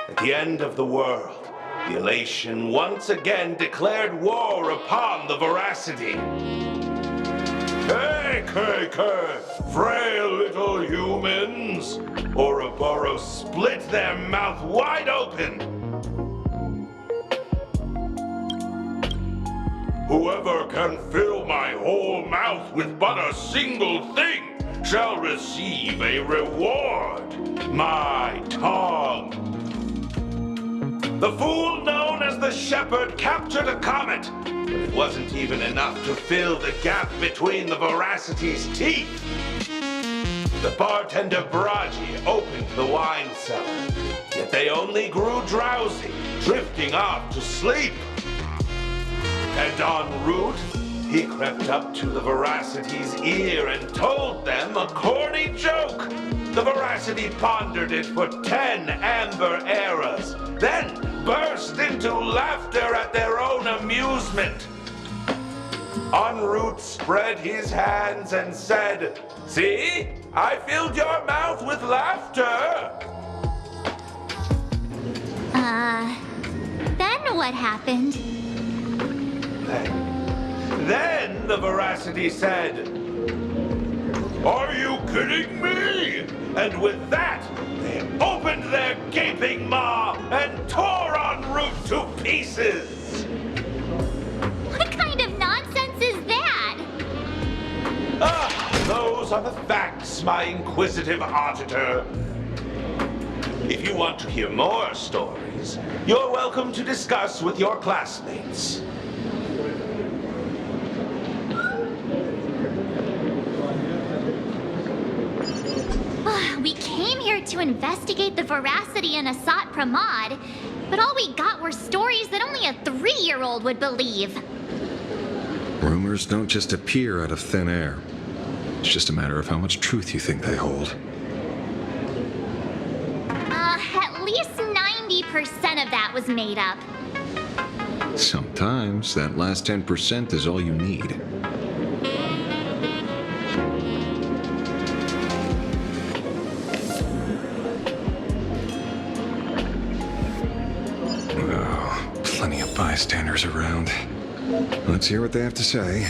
At the end of the world, the Elation once again declared war upon the Veracity. Hey, frail little humans! Ouroboros split their mouth wide open! Whoever can fill my whole mouth with but a single thing shall receive a reward, my tongue. The fool known as the Shepherd captured a comet, but it wasn't even enough to fill the gap between the Veracity's teeth. The bartender Braji opened the wine cellar, yet they only grew drowsy, drifting off to sleep. And en route, he crept up to the Veracity's ear and told them a corny joke. The Veracity pondered it for 10 amber eras, then burst into laughter at their own amusement. En route spread his hands and said, "See, I filled your mouth with laughter." Then what happened? Then the Veracity said, "Are you kidding me?" And with that, they opened their gaping maw and tore en route to pieces. What kind of nonsense is that? Those are the facts, my inquisitive auditor. If you want to hear more stories, you're welcome to discuss with your classmates. We came here to investigate the Veracity and Asat Pramad, but all we got were stories that only a 3-year-old would believe. Rumors don't just appear out of thin air. It's just a matter of how much truth you think they hold. At least 90% of that was made up. Sometimes that last 10% is all you need. Plenty of bystanders around. Let's hear what they have to say.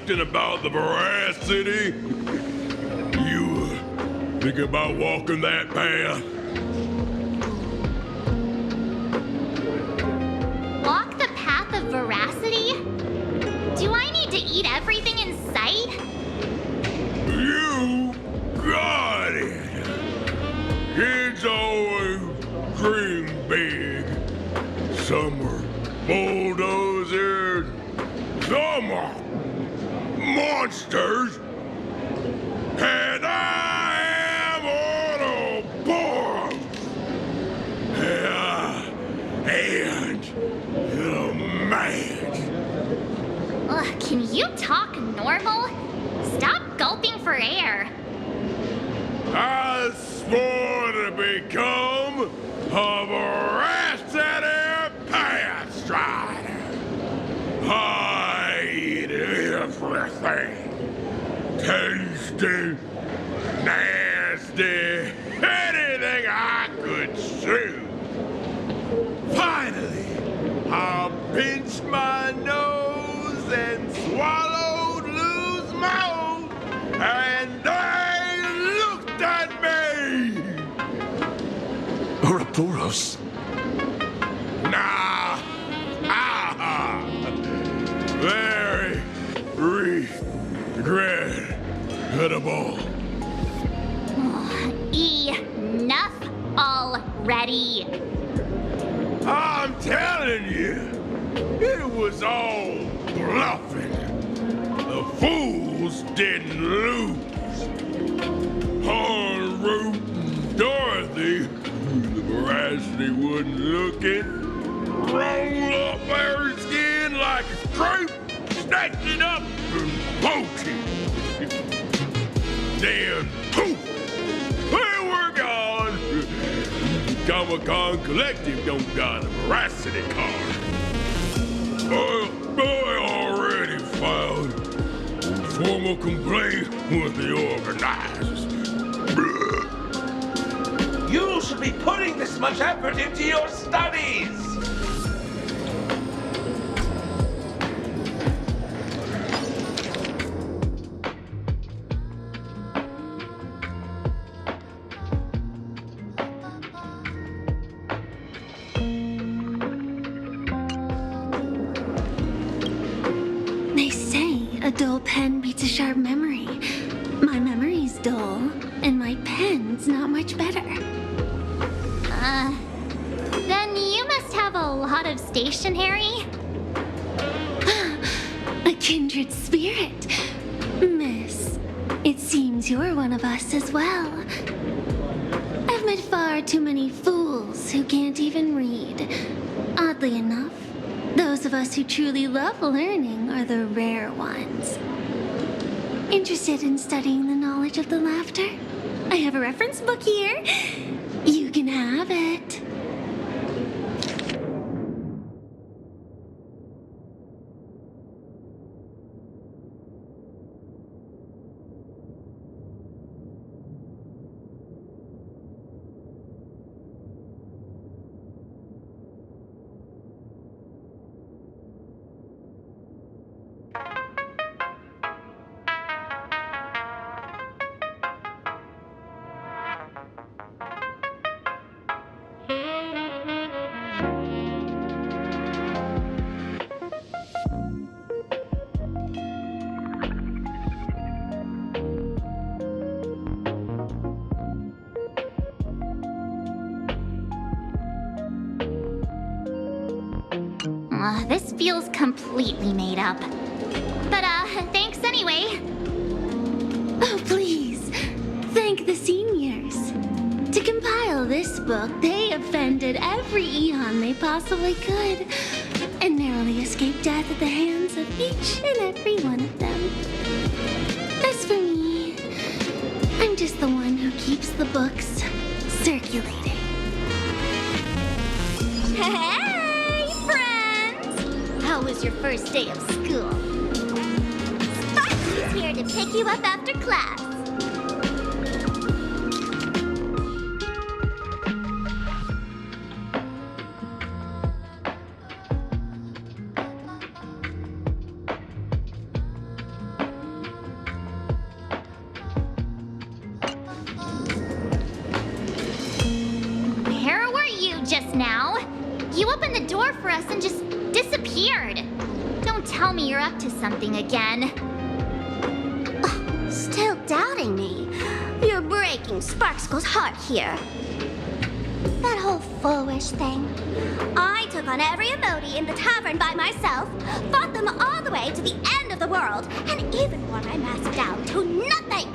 something about the veracity? You think about walking that path? Walk the path of veracity? Do I need to eat everything in sight? You got it. Kids always dream big. Some are bulldozers, some are monsters, and I am Autobots. And the man. Ugh, can you talk normal? Stop gulping for air. I swore to become a veracity path strider. I eat everything. Tasty, nasty, anything I could chew. Finally, I pinched my nose and swallowed loose mouth, and they looked at me. Ouroboros. Nah. Very regrettable. Enough already. I'm telling you, it was all bluffing. The fools didn't lose. En route, Dorothy, the veracity wasn't looking, rolled up her skin like a crepe, snatched it up and poked it. Then, poof, they were gone. Comic-Con Collective don't got a veracity card. I already filed a formal complaint with the organizers. You should be putting this much effort into your studies! They say a dull pen beats a sharp memory. My memory's dull, and my pen's not much better. Then you must have a lot of stationery. A kindred spirit. Miss, it seems you're one of us as well. I've met far too many fools who can't even read. Oddly enough, those of us who truly love learning are the rare ones. Interested in studying the knowledge of the laughter? I have a reference book here. You can have it. This feels completely made up. But, thanks anyway. Oh, please. Thank the seniors. To compile this book, they offended every Eon they possibly could, and narrowly escaped death at the hands of each and every one of them. As for me, I'm just the one who keeps the books circulating. Hey, friends! How was your first day of school? Sparky's here to pick you up after class. opened the door for us and just disappeared. Don't tell me you're up to something again. Still doubting me? You're breaking Sparkskull's heart here. That whole foolish thing. I took on every emoji in the tavern by myself, fought them all the way to the end of the world, and even wore my mask down to nothing.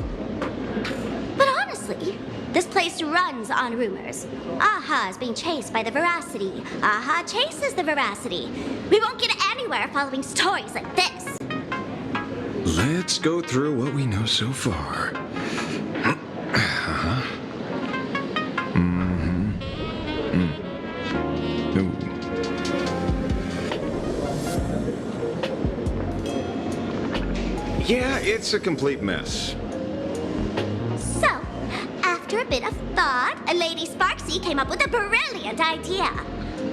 But honestly, this place runs on rumors. Aha is being chased by the Veracity. Aha chases the Veracity. We won't get anywhere following stories like this. Let's go through what we know so far. Yeah, it's a complete mess. So, after a bit of thought, Lady Sparksy came up with a brilliant idea.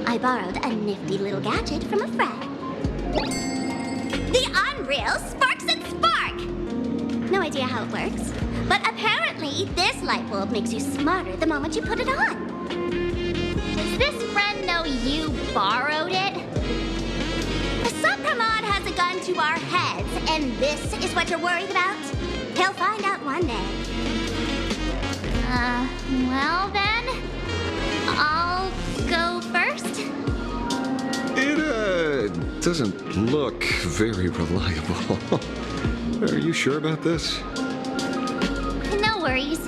I borrowed a nifty little gadget from a friend. The Unreal Sparks and Spark! No idea how it works, but apparently this light bulb makes you smarter the moment you put it on. Does this friend know you borrowed it? The Supramod has a gun to our heads, and this is what you're worried about? He'll find out one day. Well then, I'll go first. It doesn't look very reliable. Are you sure about this? No worries.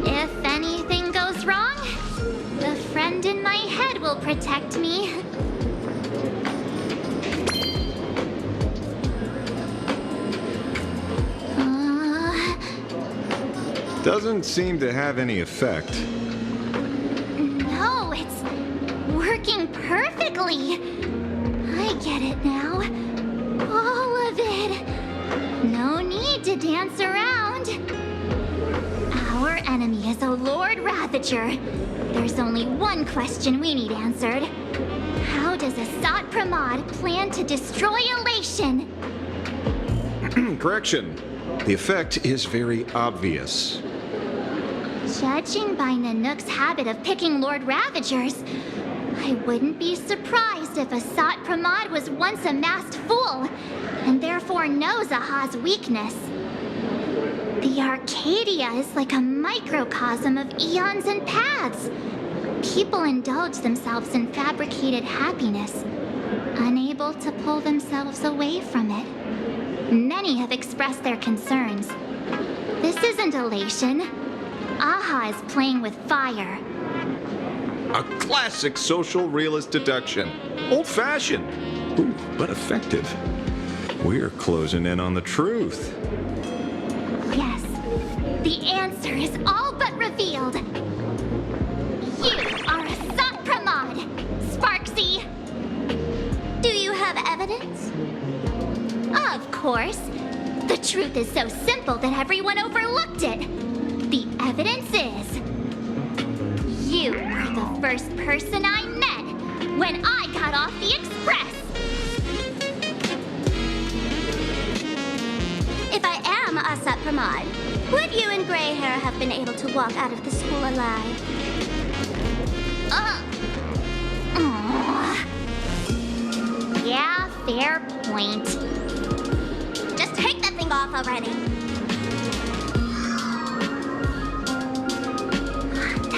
If anything goes wrong, the friend in my head will protect me. Doesn't seem to have any effect. No, it's working perfectly. I get it now. All of it. No need to dance around. Our enemy is a Lord Ravager. There's only one question we need answered. How does Asat Pramod plan to destroy Elation? Correction. The effect is very obvious. Judging by Nanook's habit of picking Lord Ravagers, I wouldn't be surprised if Asat Pramod was once a masked fool, and therefore knows Aha's weakness. The Arcadia is like a microcosm of eons and paths. People indulge themselves in fabricated happiness, unable to pull themselves away from it. Many have expressed their concerns. This isn't elation. Aha is playing with fire. A classic social realist deduction. Old-fashioned. Ooh, but effective. We're closing in on the truth. Yes, the answer is all but revealed. You are Asat Pramod, Sparksy. Do you have evidence? Of course. The truth is so simple that everyone overlooked it. The evidence is... you were the first person I met when I got off the Express. If I am Asat Pramod, would you and Grey Hair have been able to walk out of the school alive? Yeah, fair point. Just take that thing off already.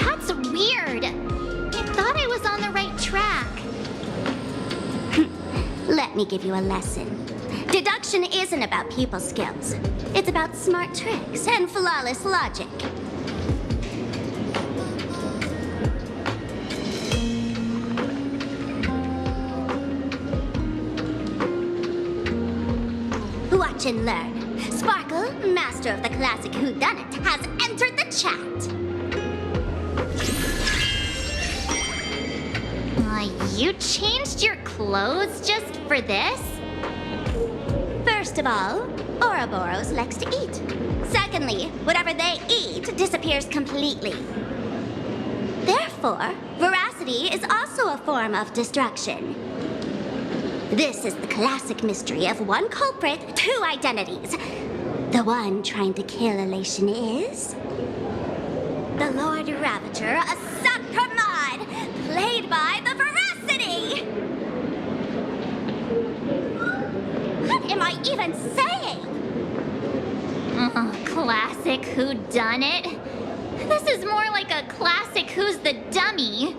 That's weird. I thought I was on the right track. Let me give you a lesson. Deduction isn't about people skills. It's about smart tricks and flawless logic. Watch and learn. Sparkle, master of the classic whodunit, has entered the chat. You changed your clothes just for this? First of all, Ouroboros likes to eat. Secondly, whatever they eat disappears completely. Therefore, veracity is also a form of destruction. This is the classic mystery of one culprit, two identities. The one trying to kill Elation is... the Lord Ravager, Asat Pramod, played by the Veracity! even saying? Classic whodunit. This is more like a classic Who's the Dummy.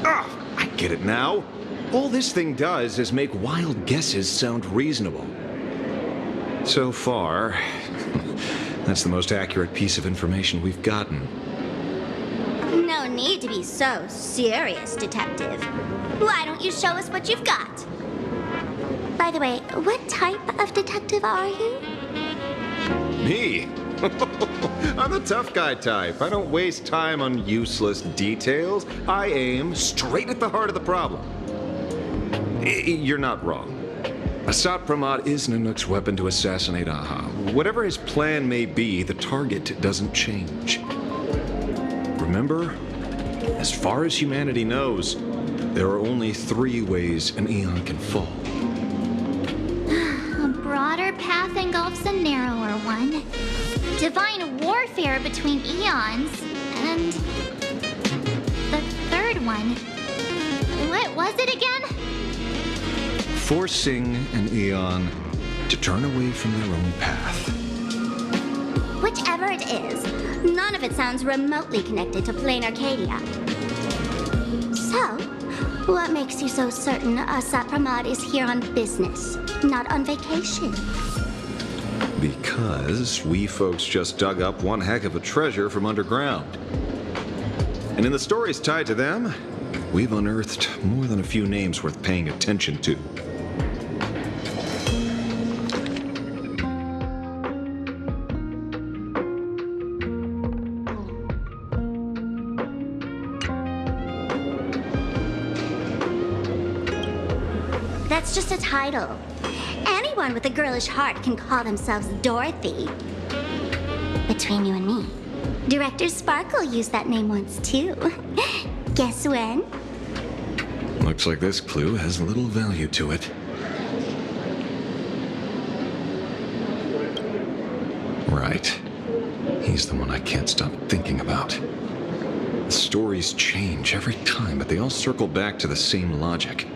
I get it now. All this thing does is make wild guesses sound reasonable. So far, that's the most accurate piece of information we've gotten. No need to be so serious, Detective. Why don't you show us what you've got? By the way, what type of detective are you? Me? I'm the tough guy type. I don't waste time on useless details. I aim straight at the heart of the problem. You're not wrong. Asat Pramod is Nanook's weapon to assassinate Aha. Whatever his plan may be, the target doesn't change. Remember, as far as humanity knows, there are only 3 ways an Eon can fall. A broader path engulfs a narrower one. Divine warfare between eons, and the third one. What was it again? Forcing an Eon to turn away from their own path. Whichever it is, none of it sounds remotely connected to Plain Arcadia. So, what makes you so certain Asat Pramod is here on business, not on vacation? Because we folks just dug up one heck of a treasure from underground. And in the stories tied to them, we've unearthed more than a few names worth paying attention to. That's just a title. Anyone with a girlish heart can call themselves Dorothy. Between you and me, Director Sparkle used that name once too. Guess when? Looks like this clue has little value to it. Right. He's the one I can't stop thinking about. The stories change every time, but they all circle back to the same logic.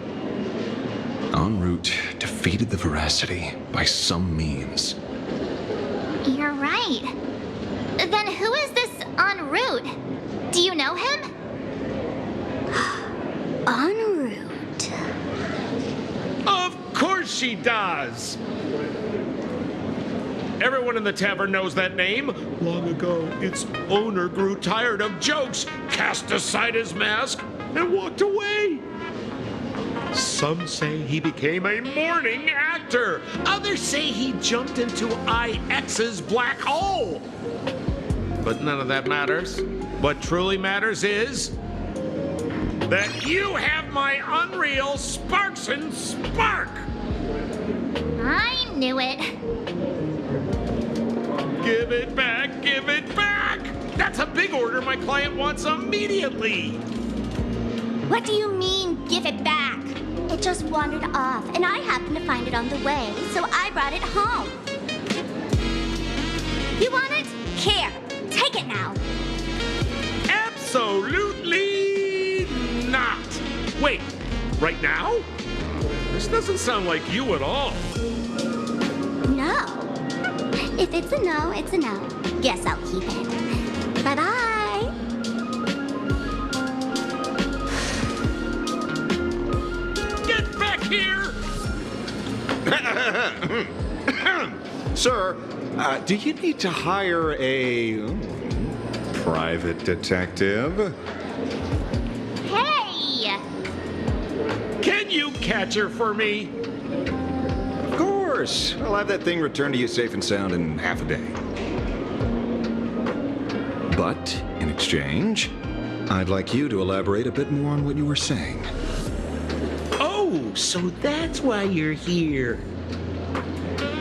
En route, defeated the veracity by some means. You're right. Then who is this en route? Do you know him? En route. Of course she does! Everyone in the tavern knows that name. Long ago, its owner grew tired of jokes, cast aside his mask, and walked away. Some say he became a morning actor. Others say he jumped into IX's black hole. But none of that matters. What truly matters is that you have my unreal Sparks and Spark. I knew it. Give it back, give it back. That's a big order my client wants immediately. What do you mean, give it back? It just wandered off, and I happened to find it on the way, so I brought it home. You want it? Here, take it now. Absolutely not. Wait, right now? This doesn't sound like you at all. No. If it's a no, it's a no. Guess I'll keep it. Bye-bye. Here. Sir, do you need to hire a private detective? Hey! Can you catch her for me? Of course. I'll have that thing returned to you safe and sound in half a day. But, in exchange, I'd like you to elaborate a bit more on what you were saying. So that's why you're here.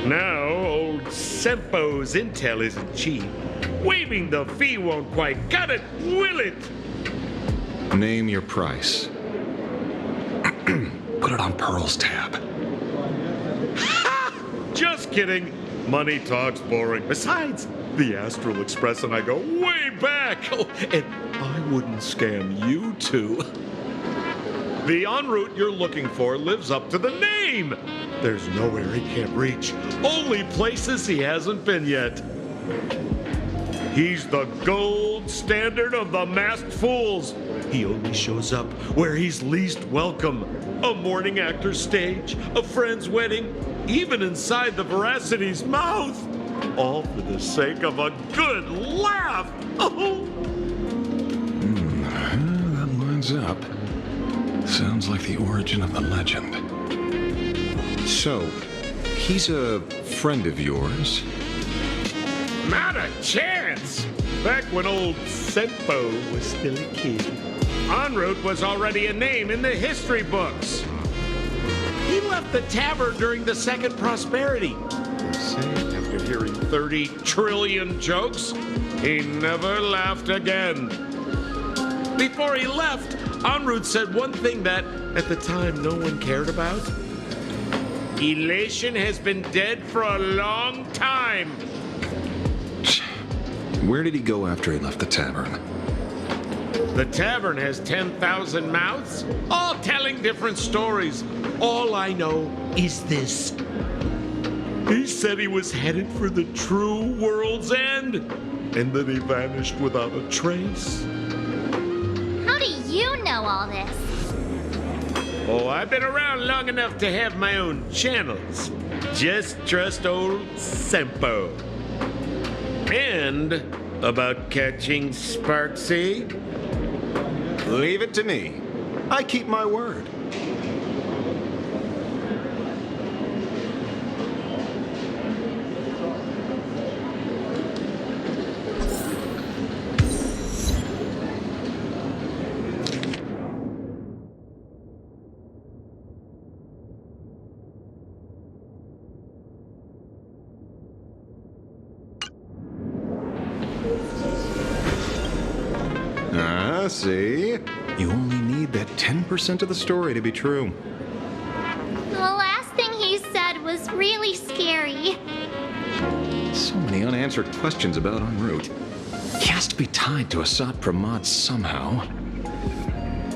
Now, old Sempo's intel isn't cheap. Waiving the fee won't quite cut it, will it? Name your price. Put it on Pearl's tab. Ha! Just kidding. Money talk's boring. Besides, the Astral Express and I go way back. Oh, and I wouldn't scam you two. The en route you're looking for lives up to the name. There's nowhere he can't reach, only places he hasn't been yet. He's the gold standard of the masked fools. He only shows up where he's least welcome. A morning actor's stage, a friend's wedding, even inside the Veracity's mouth. All for the sake of a good laugh. Oh. That lines up. Sounds like the origin of the legend. So, he's a friend of yours? Not a chance! Back when old Senpo was still a kid, en route was already a name in the history books. He left the tavern during the Second Prosperity. They say after hearing 30 trillion jokes, he never laughed again. Before he left, en route said one thing that, at the time, no one cared about. Elation has been dead for a long time. Where did he go after he left the tavern? The tavern has 10,000 mouths, all telling different stories. All I know is this. He said he was headed for the true world's end, and then he vanished without a trace. How do you know all this? Oh, I've been around long enough to have my own channels. Just trust old Senpo. And about catching Sparksy? Leave it to me. I keep my word. See? You only need that 10% of the story to be true. The last thing he said was really scary. So many unanswered questions about en route. He has to be tied to Asat Pramod somehow.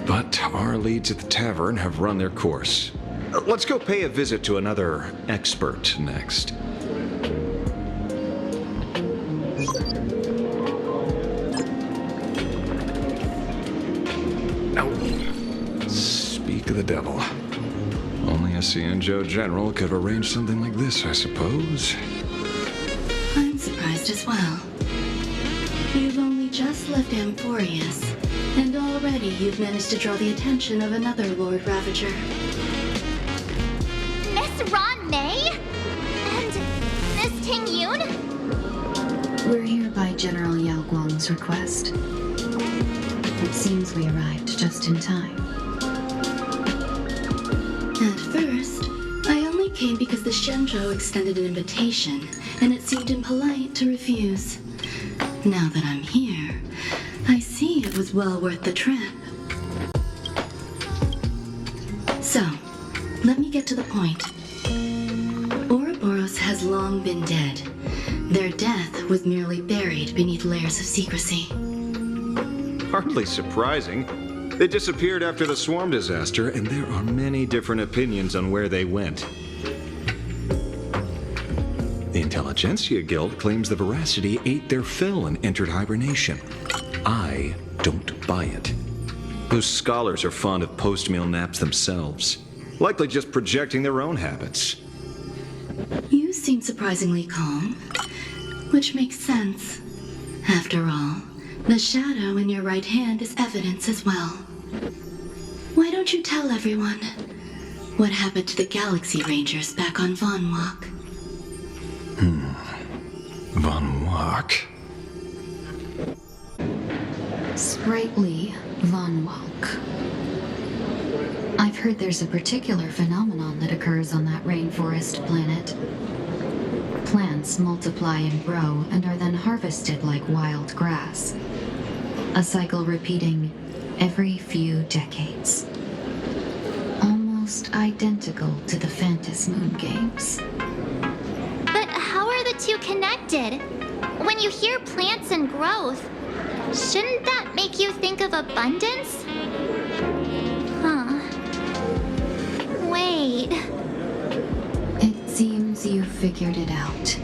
But our leads at the tavern have run their course. Let's go pay a visit to another expert next. Speak of the devil. Only a Cienjo general could have arranged something like this, I suppose. I'm surprised as well. You've only just left Amphorius, and already you've managed to draw the attention of another Lord Ravager. Miss Ron May? And Miss Ting Yoon? We're here by General Yao Guang's request. It seems we arrived just in time. At first, I only came because the Shenzhou extended an invitation, and it seemed impolite to refuse. Now that I'm here, I see it was well worth the trip. So, let me get to the point. Ouroboros has long been dead. Their death was merely buried beneath layers of secrecy. Hardly surprising. They disappeared after the swarm disaster, and there are many different opinions on where they went. The Intelligentsia Guild claims the Veracity ate their fill and entered hibernation. I don't buy it. Those scholars are fond of post-meal naps themselves, likely just projecting their own habits. You seem surprisingly calm, which makes sense. After all, the shadow in your right hand is evidence as well. Why don't you tell everyone what happened to the Galaxy Rangers back on Von Walk? Von Walk? Sprightly Von Walk. I've heard there's a particular phenomenon that occurs on that rainforest planet. Plants multiply and grow and are then harvested like wild grass. A cycle repeating every few decades. Almost identical to the Phantasmoon games. But how are the two connected? When you hear plants and growth, shouldn't that make you think of abundance? Huh. figured it out.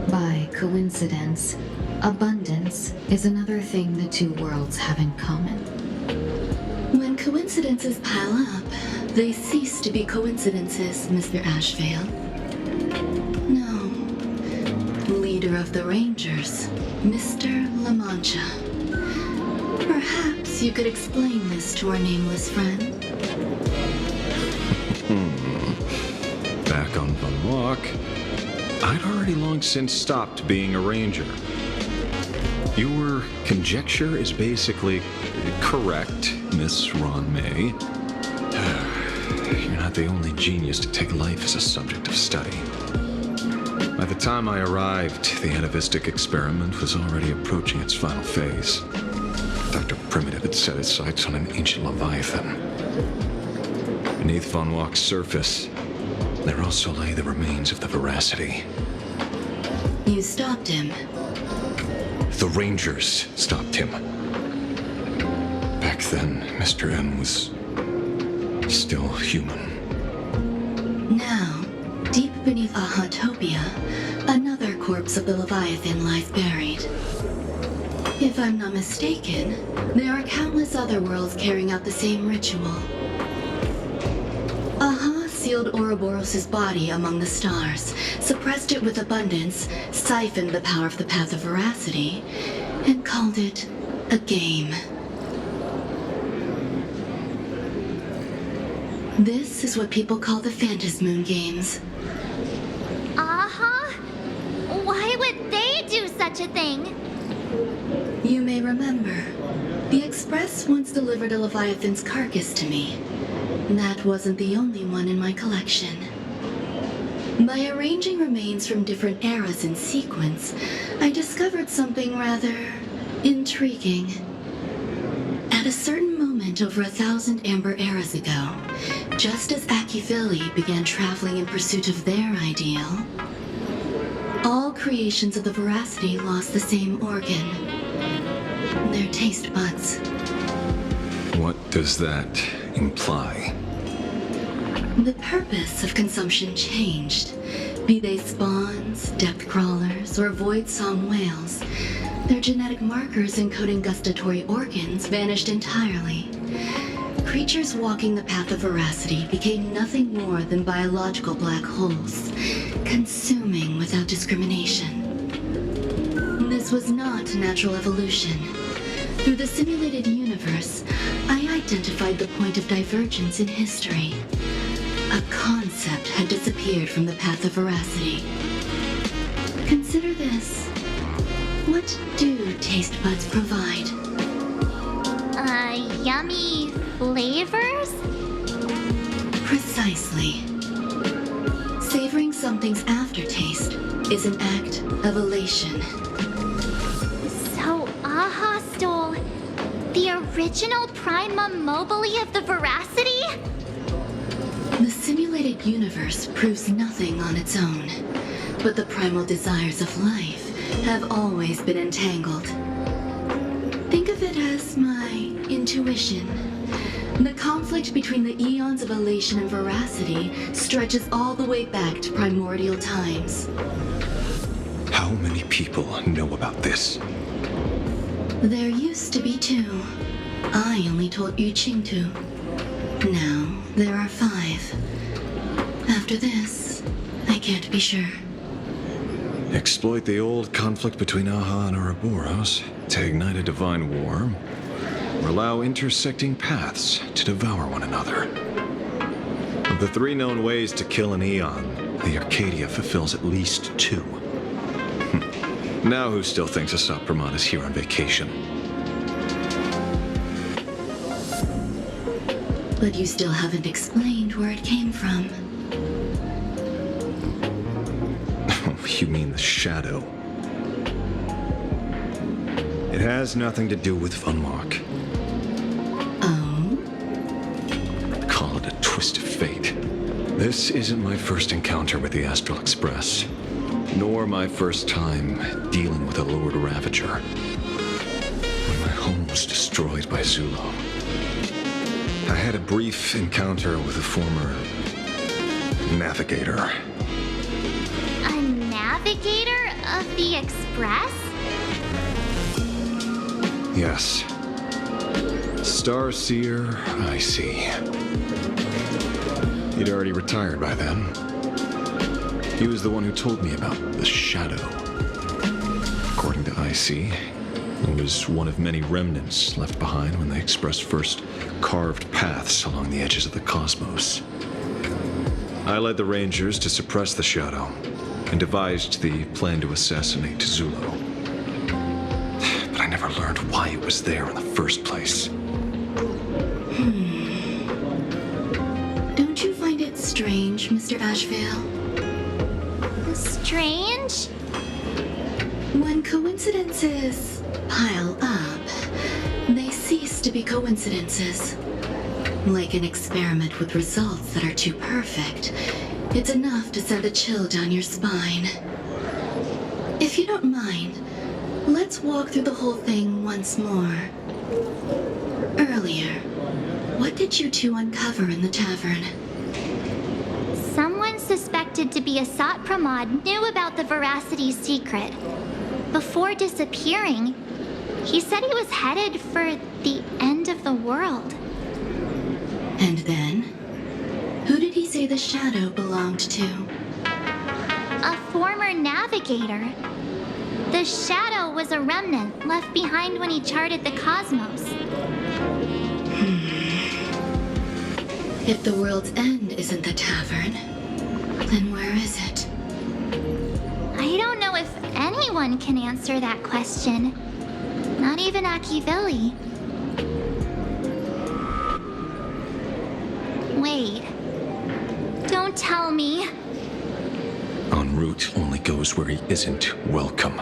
By coincidence, abundance is another thing the two worlds have in common. When coincidences pile up, they cease to be coincidences, Mr. Ashvale. No. Leader of the Rangers, Mr. La Mancha. Perhaps you could explain this to our nameless friend. Back on Von Walk, I'd already long since stopped being a ranger. Your conjecture is basically correct, Miss Ron May. You're not the only genius to take life as a subject of study. By the time I arrived, the atavistic experiment was already approaching its final phase. Dr. Primitive had set his sights on an ancient leviathan. Beneath Von Walk's surface, there also lay the remains of the Veracity. You stopped him. The Rangers stopped him. Back then, Mr. N was still human. Now, deep beneath Ahatopia, another corpse of the Leviathan lies buried. If I'm not mistaken, there are countless other worlds carrying out the same ritual. Aha sealed Ouroboros' body among the stars, suppressed it with abundance, siphoned the power of the Path of Veracity, and called it a game. This is what people call the Phantasmoon Games. Uh-huh. Why would they do such a thing? You may remember, the Express once delivered a Leviathan's carcass to me. That wasn't the only one in my collection. By arranging remains from different eras in sequence, I discovered something rather intriguing. At a certain moment over 1,000 Amber eras ago, just as Akifili began traveling in pursuit of their ideal, all creations of the Veracity lost the same organ. Their taste buds. What does that imply? The purpose of consumption changed. Be they spawns, depth crawlers, or void song whales, their genetic markers encoding gustatory organs vanished entirely. Creatures walking the path of Veracity became nothing more than biological black holes, consuming without discrimination. This was not natural evolution. Through the simulated universe, I identified the point of divergence in history. A concept had disappeared from the path of Veracity. Consider this. What do taste buds provide? Yummy flavors? Precisely. Savoring something's aftertaste is an act of elation. So Aha stole the original Primum Mobile of the Veracity? The simulated universe proves nothing on its own, but the primal desires of life have always been entangled. Think of it as my intuition. The conflict between the eons of elation and veracity stretches all the way back to primordial times. How many people know about this? There used to be 2. I only told Yu Qingtu. Now there are 5. After this, I can't be sure. Exploit the old conflict between Aha and Ouroboros to ignite a divine war, or allow intersecting paths to devour one another. Of the 3 known ways to kill an eon, the Arcadia fulfills at least 2. Now who still thinks Asap Pramod is here on vacation? But you still haven't explained where it came from. You mean the shadow? It has nothing to do with Funwalk. Oh? Call it a twist of fate. This isn't my first encounter with the Astral Express, nor my first time dealing with a Lord Ravager. When my home was destroyed by Zulo, I had a brief encounter with a former navigator. navigator of the Express? Yes. Starseer, I see. He'd already retired by then. He was the one who told me about the Shadow. According to IC, it was one of many remnants left behind when the Express first carved paths along the edges of the cosmos. I led the Rangers to suppress the Shadow and devised the plan to assassinate Zulu. But I never learned why it was there in the first place. Don't you find it strange, Mr. Ashvale? Strange? When coincidences pile up, they cease to be coincidences. Like an experiment with results that are too perfect, it's enough to send a chill down your spine. If you don't mind, let's walk through the whole thing once more. Earlier, what did you two uncover in the tavern? Someone suspected to be a Sat Pramod knew about the Veracity secret. Before disappearing, he said he was headed for the end of the world. And then? Who did he say the Shadow belonged to? A former navigator. The Shadow was a remnant left behind when he charted the cosmos. If the world's end isn't the tavern, then where is it? I don't know if anyone can answer that question. Not even Akivilli. Wait. Don't tell me. En route only goes where he isn't welcome.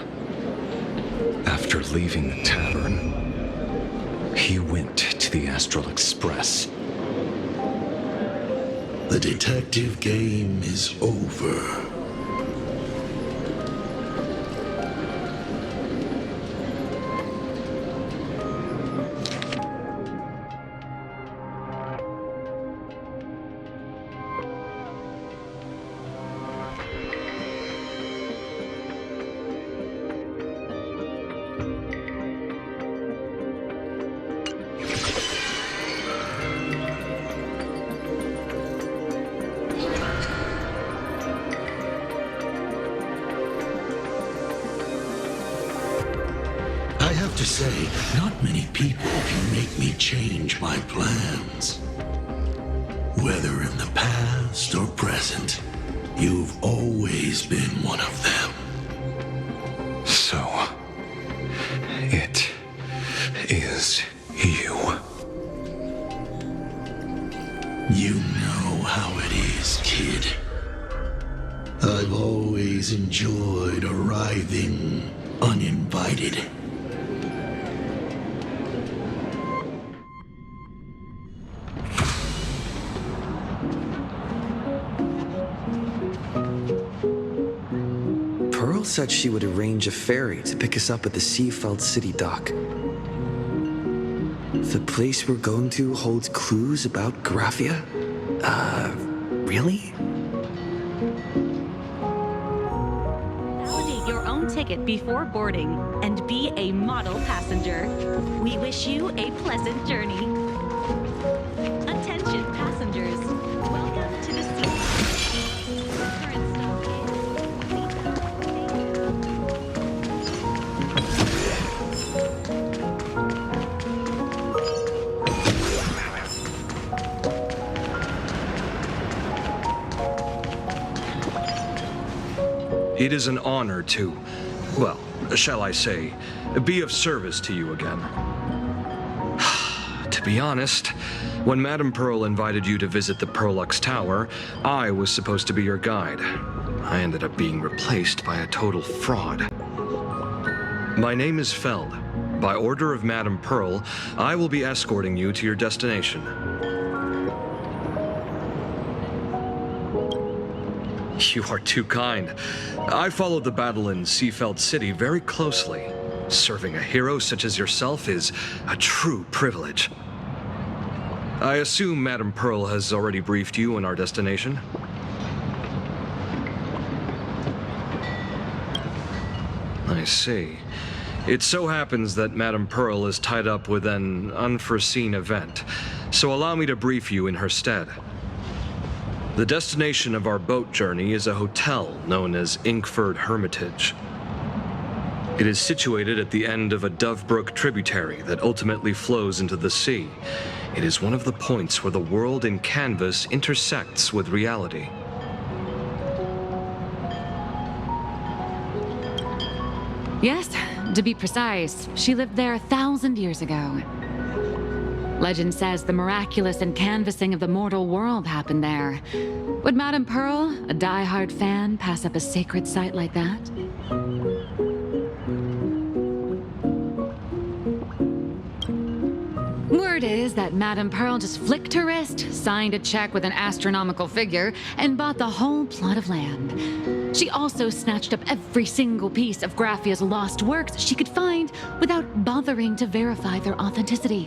After leaving the tavern, he went to the Astral Express. The detective game is over. To say, not many people can make me change my plans. Whether in the past or present, you've always been one of them. So, it is you. You know how it is, kid. I've always enjoyed arriving uninvited. Said she would arrange a ferry to pick us up at the Seafeld City dock. The place we're going to holds clues about Graphia? Really? Validate your own ticket before boarding and be a model passenger. We wish you a pleasant journey. Attention passengers, welcome to the Seafeld. Current stop It is an honor to, well, shall I say, be of service to you again. To be honest, when Madame Pearl invited you to visit the Perlux Tower, I was supposed to be your guide. I ended up being replaced by a total fraud. My name is Feld. By order of Madame Pearl, I will be escorting you to your destination. You are too kind. I followed the battle in Seafeld City very closely. Serving a hero such as yourself is a true privilege. I assume Madame Pearl has already briefed you on our destination? see. It so happens that Madame Pearl is tied up with an unforeseen event, so allow me to brief you in her stead. The destination of our boat journey is a hotel known as Inkford Hermitage. It is situated at the end of a Dovebrook tributary that ultimately flows into the sea. It is one of the points where the world in canvas intersects with reality. Yes, to be precise, she lived there 1,000 years ago. Legend says the miraculous encanvassing of the mortal world happened there. Would Madame Pearl, a die-hard fan, pass up a sacred site like that? Word is that Madame Pearl just flicked her wrist, signed a check with an astronomical figure, and bought the whole plot of land. She also snatched up every single piece of Graffia's lost works she could find without bothering to verify their authenticity.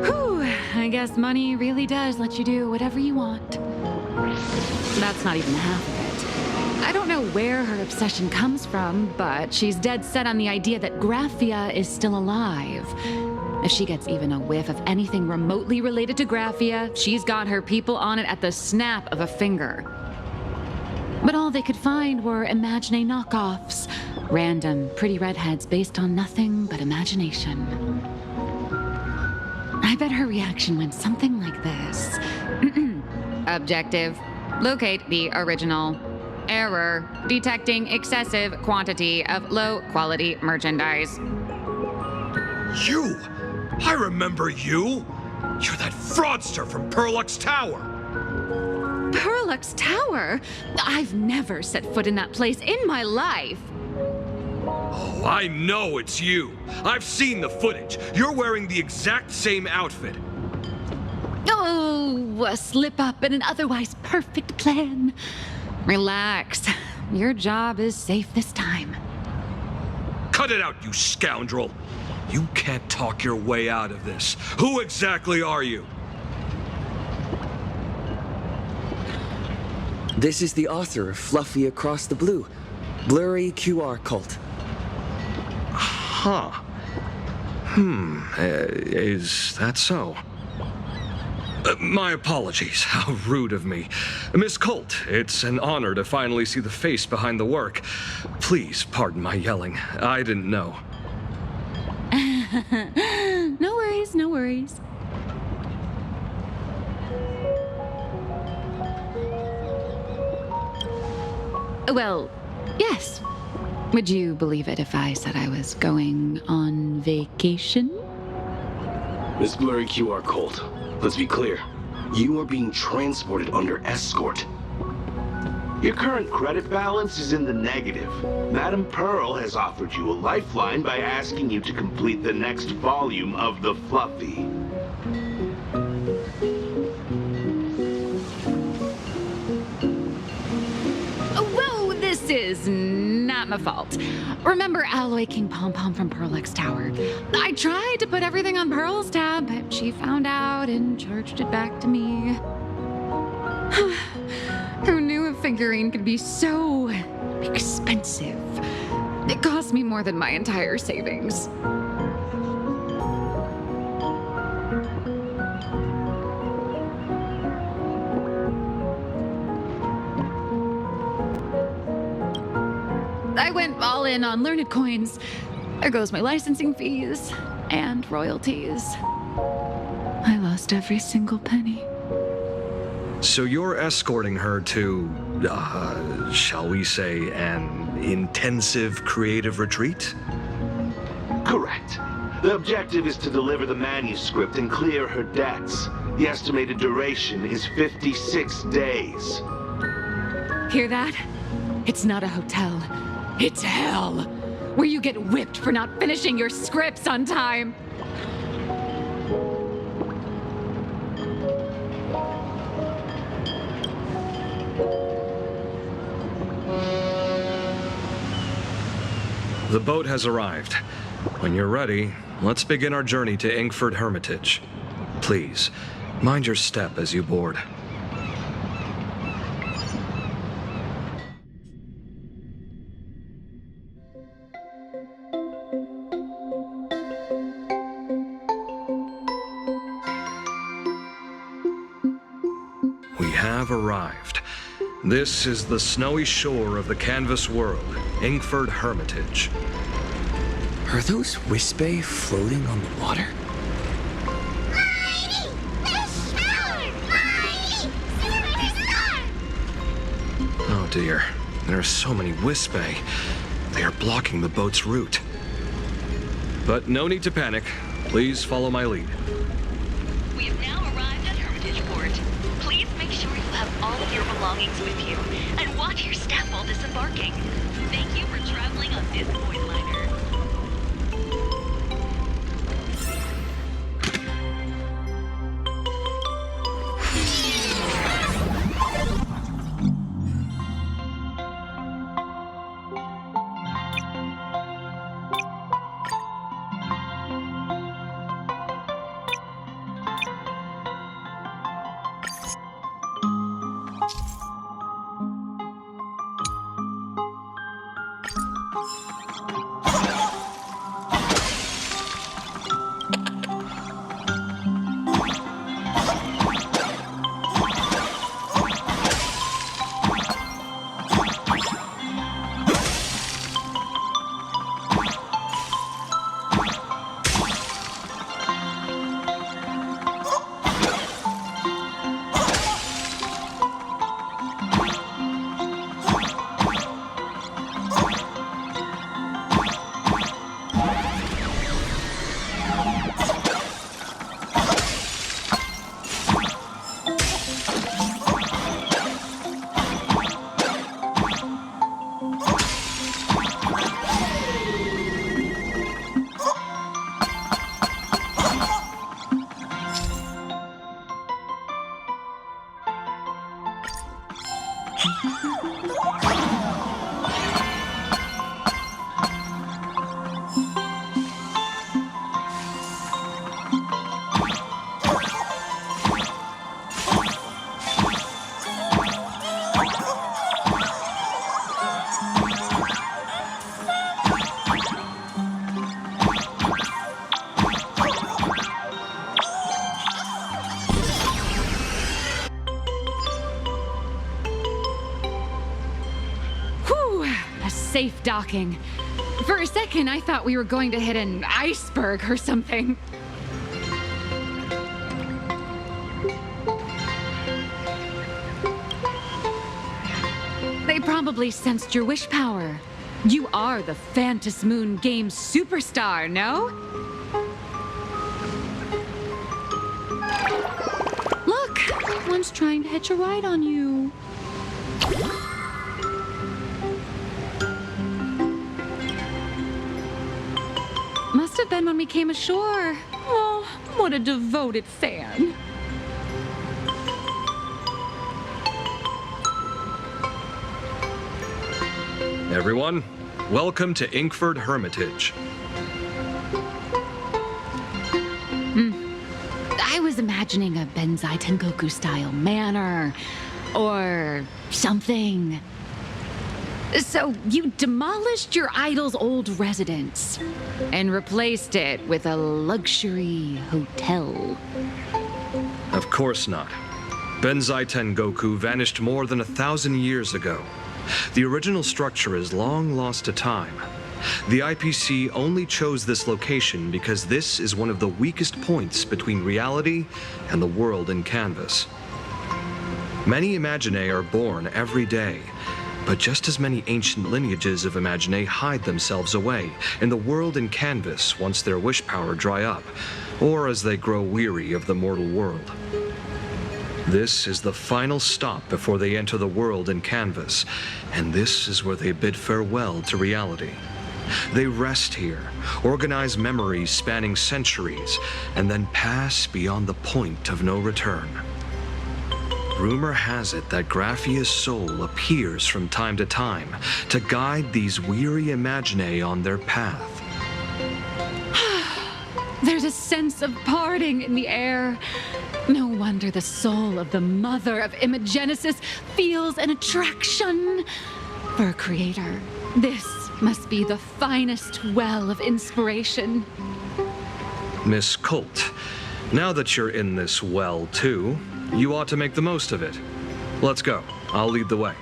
Whew, I guess money really does let you do whatever you want. That's not even half of it. I don't know where her obsession comes from, but she's dead set on the idea that Graffia is still alive. If she gets even a whiff of anything remotely related to Graffia, she's got her people on it at the snap of a finger. But all they could find were Imagine knockoffs, random, pretty redheads based on nothing but imagination. I bet her reaction went something like this. Objective. Locate the original. Error. Detecting excessive quantity of low-quality merchandise. You! I remember you! You're that fraudster from Perlux Tower! Perlux Tower? I've never set foot in that place in my life. Oh, I know it's you. I've seen the footage. You're wearing the exact same outfit. Oh, a slip-up in an otherwise perfect plan. Relax. Your job is safe this time. Cut it out, you scoundrel! You can't talk your way out of this. Who exactly are you? This is the author of Fluffy Across the Blue, Blurry QR Cult. Huh. Is that so? My apologies. How rude of me. Miss Colt, it's an honor to finally see the face behind the work. Please pardon my yelling. I didn't know. No worries, no worries. Well, yes. Would you believe it if I said I was going on vacation? Miss Blurry QR Colt, let's be clear. You are being transported under escort. Your current credit balance is in the negative. Madame Pearl has offered you a lifeline by asking you to complete the next volume of the Fluffy. Whoa, this is not my fault. Remember Alloy King Pom Pom from Perlux Tower? I tried to put everything on Pearl's tab, but she found out and charged it back to me. Who knew a figurine could be so expensive? It cost me more than my entire savings. I went all in on learned coins. There goes my licensing fees and royalties. I lost every single penny. So you're escorting her to, shall we say, an intensive creative retreat? Correct. The objective is to deliver the manuscript and clear her debts. The estimated duration is 56 days. Hear that? It's not a hotel. It's hell, where you get whipped for not finishing your scripts on time. The boat has arrived. When you're ready, let's begin our journey to Inkford Hermitage. Please, mind your step as you board. have arrived. This is the snowy shore of the canvas world, Inkford Hermitage. Are those Wispe floating on the water? Oh dear, there are so many Wispe. They are blocking the boat's route. But no need to panic. Please follow my lead. We have now arrived at Hermitage Port. Please make sure you have all of your belongings with you, and watch your step while disembarking. Thank you for traveling on this void liner. Safe docking. For a second, I thought we were going to hit an iceberg or something. They probably sensed your wish power. You are the Phantasm Moon Games superstar, no? Look, one's trying to hitch a ride on you. Must have been when we came ashore. Oh, what a devoted fan. Everyone, welcome to Inkford Hermitage. I was imagining a Benzai Tengoku style manor or something. So you demolished your idol's old residence and replaced it with a luxury hotel. Of course not. Benzai Tengoku vanished more than 1,000 years ago. The original structure is long lost to time. The IPC only chose this location because this is one of the weakest points between reality and the world in canvas. Many Imaginae are born every day, but just as many ancient lineages of Imaginae hide themselves away in the world in canvas once their wish power dry up, or as they grow weary of the mortal world. This is the final stop before they enter the world in canvas, and this is where they bid farewell to reality. They rest here, organize memories spanning centuries, and then pass beyond the point of no return. Rumor has it that Graphia's soul appears from time to time to guide these weary Imaginae on their path. There's a sense of parting in the air. No wonder the soul of the mother of Imagenesis feels an attraction for a creator. This must be the finest well of inspiration. Miss Colt, now that you're in this well too, you ought to make the most of it. Let's go. I'll lead the way.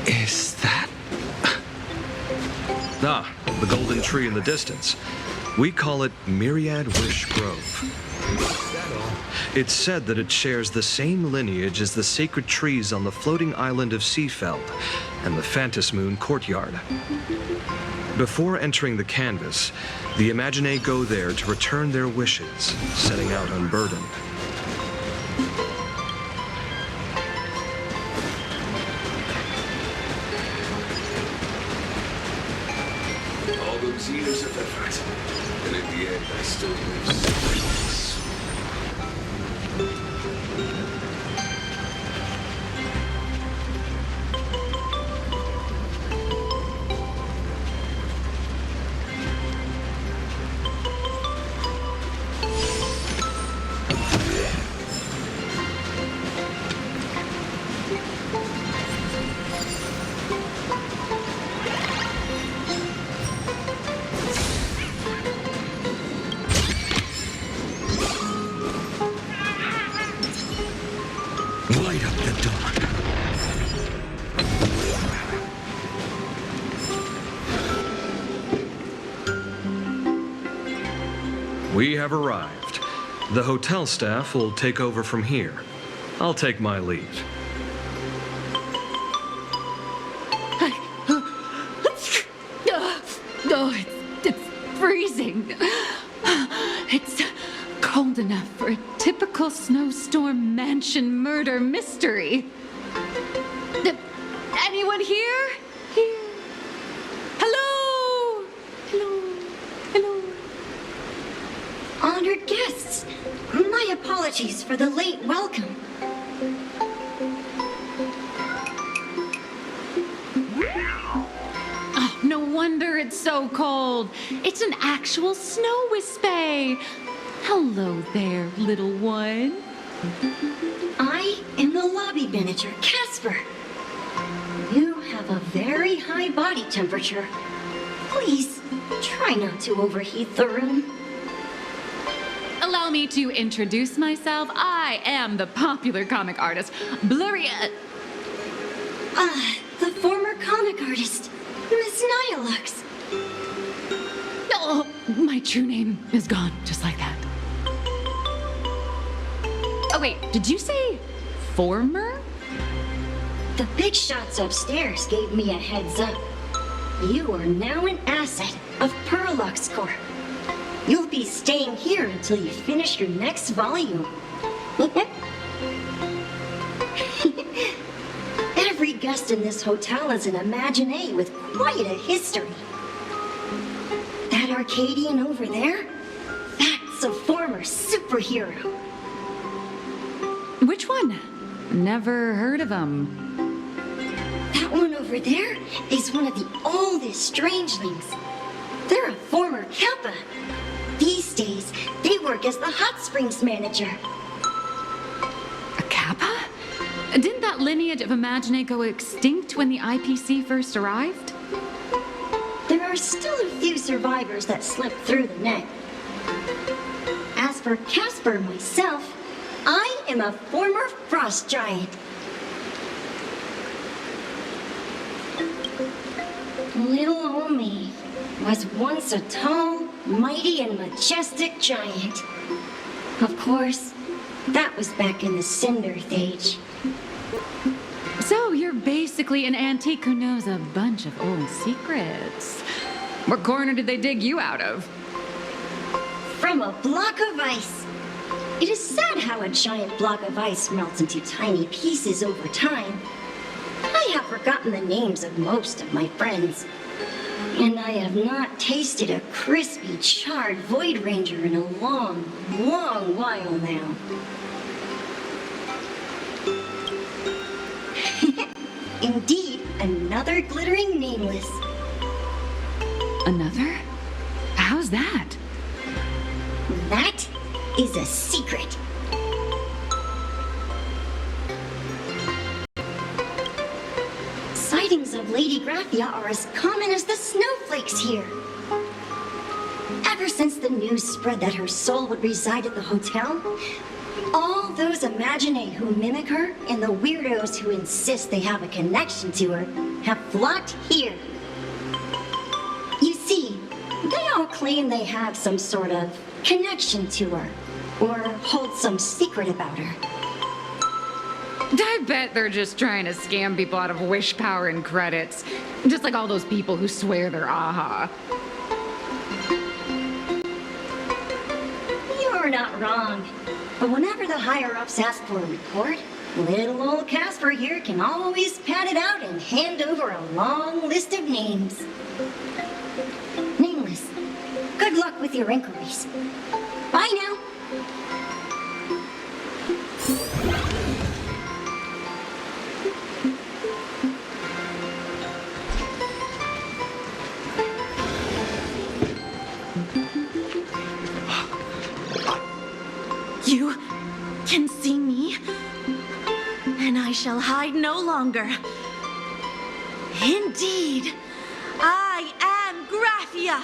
Is that... Ah, the golden tree in the distance. We call it Myriad Wish Grove. It's said that it shares the same lineage as the sacred trees on the floating island of Seafeld and the Phantasmoon courtyard. Before entering the canvas, the Imaginae go there to return their wishes, setting out unburdened. All those years of effort, and in the end I still live. Light up the dawn. We have arrived. The hotel staff will take over from here. I'll take my leave. Oh, it's freezing. It's cold enough for a typical snowstorm mansion murder mystery. Anyone here? Here? Hello? Hello? Hello? Honored guests, my apologies for the late welcome. Oh, no wonder it's so cold. It's an actual snow wispy. Hello there, little one. I am the lobby manager, Casper. You have a very high body temperature. Please, try not to overheat the room. Allow me to introduce myself. I am the popular comic artist, Blurria. The former comic artist, Miss Nihilux. Oh, my true name is gone, just like that. Oh, wait, did you say former? The big shots upstairs gave me a heads up. You are now an asset of Perlux Corp. You'll be staying here until you finish your next volume. Every guest in this hotel is an Imaginae with quite a history. That Arcadian over there? That's a former superhero. Which one? Never heard of him. That one over there is one of the oldest strangelings. They're a former Kappa. These days, they work as the hot springs manager. A Kappa? Didn't that lineage of Imaginae go extinct when the IPC first arrived? There are still a few survivors that slip through the net. As for Casper myself, I am a former frost giant. Little old me was once a tall, mighty, and majestic giant. Of course, that was back in the Cinder Age. So you're basically an antique who knows a bunch of old secrets. What corner did they dig you out of? from a block of ice. It is sad how a giant block of ice melts into tiny pieces over time. I have forgotten the names of most of my friends. And I have not tasted a crispy, charred Void Ranger in a long, long while now. Indeed, another glittering nameless. Another? How's that? That is a secret. Sightings of Lady Graphia are as common as the snowflakes here. Ever since the news spread that her soul would reside at the hotel, all those Imaginae who mimic her and the weirdos who insist they have a connection to her have flocked here. You see, they all claim they have some sort of connection to her, or hold some secret about her. I bet they're just trying to scam people out of wish power and credits. Just like all those people who swear they're AHA. You're not wrong. But whenever the higher-ups ask for a report, little old Casper here can always pad it out and hand over a long list of names. Nameless, good luck with your inquiries. Bye now. You can see me, and I shall hide no longer. Indeed, I am Graphia,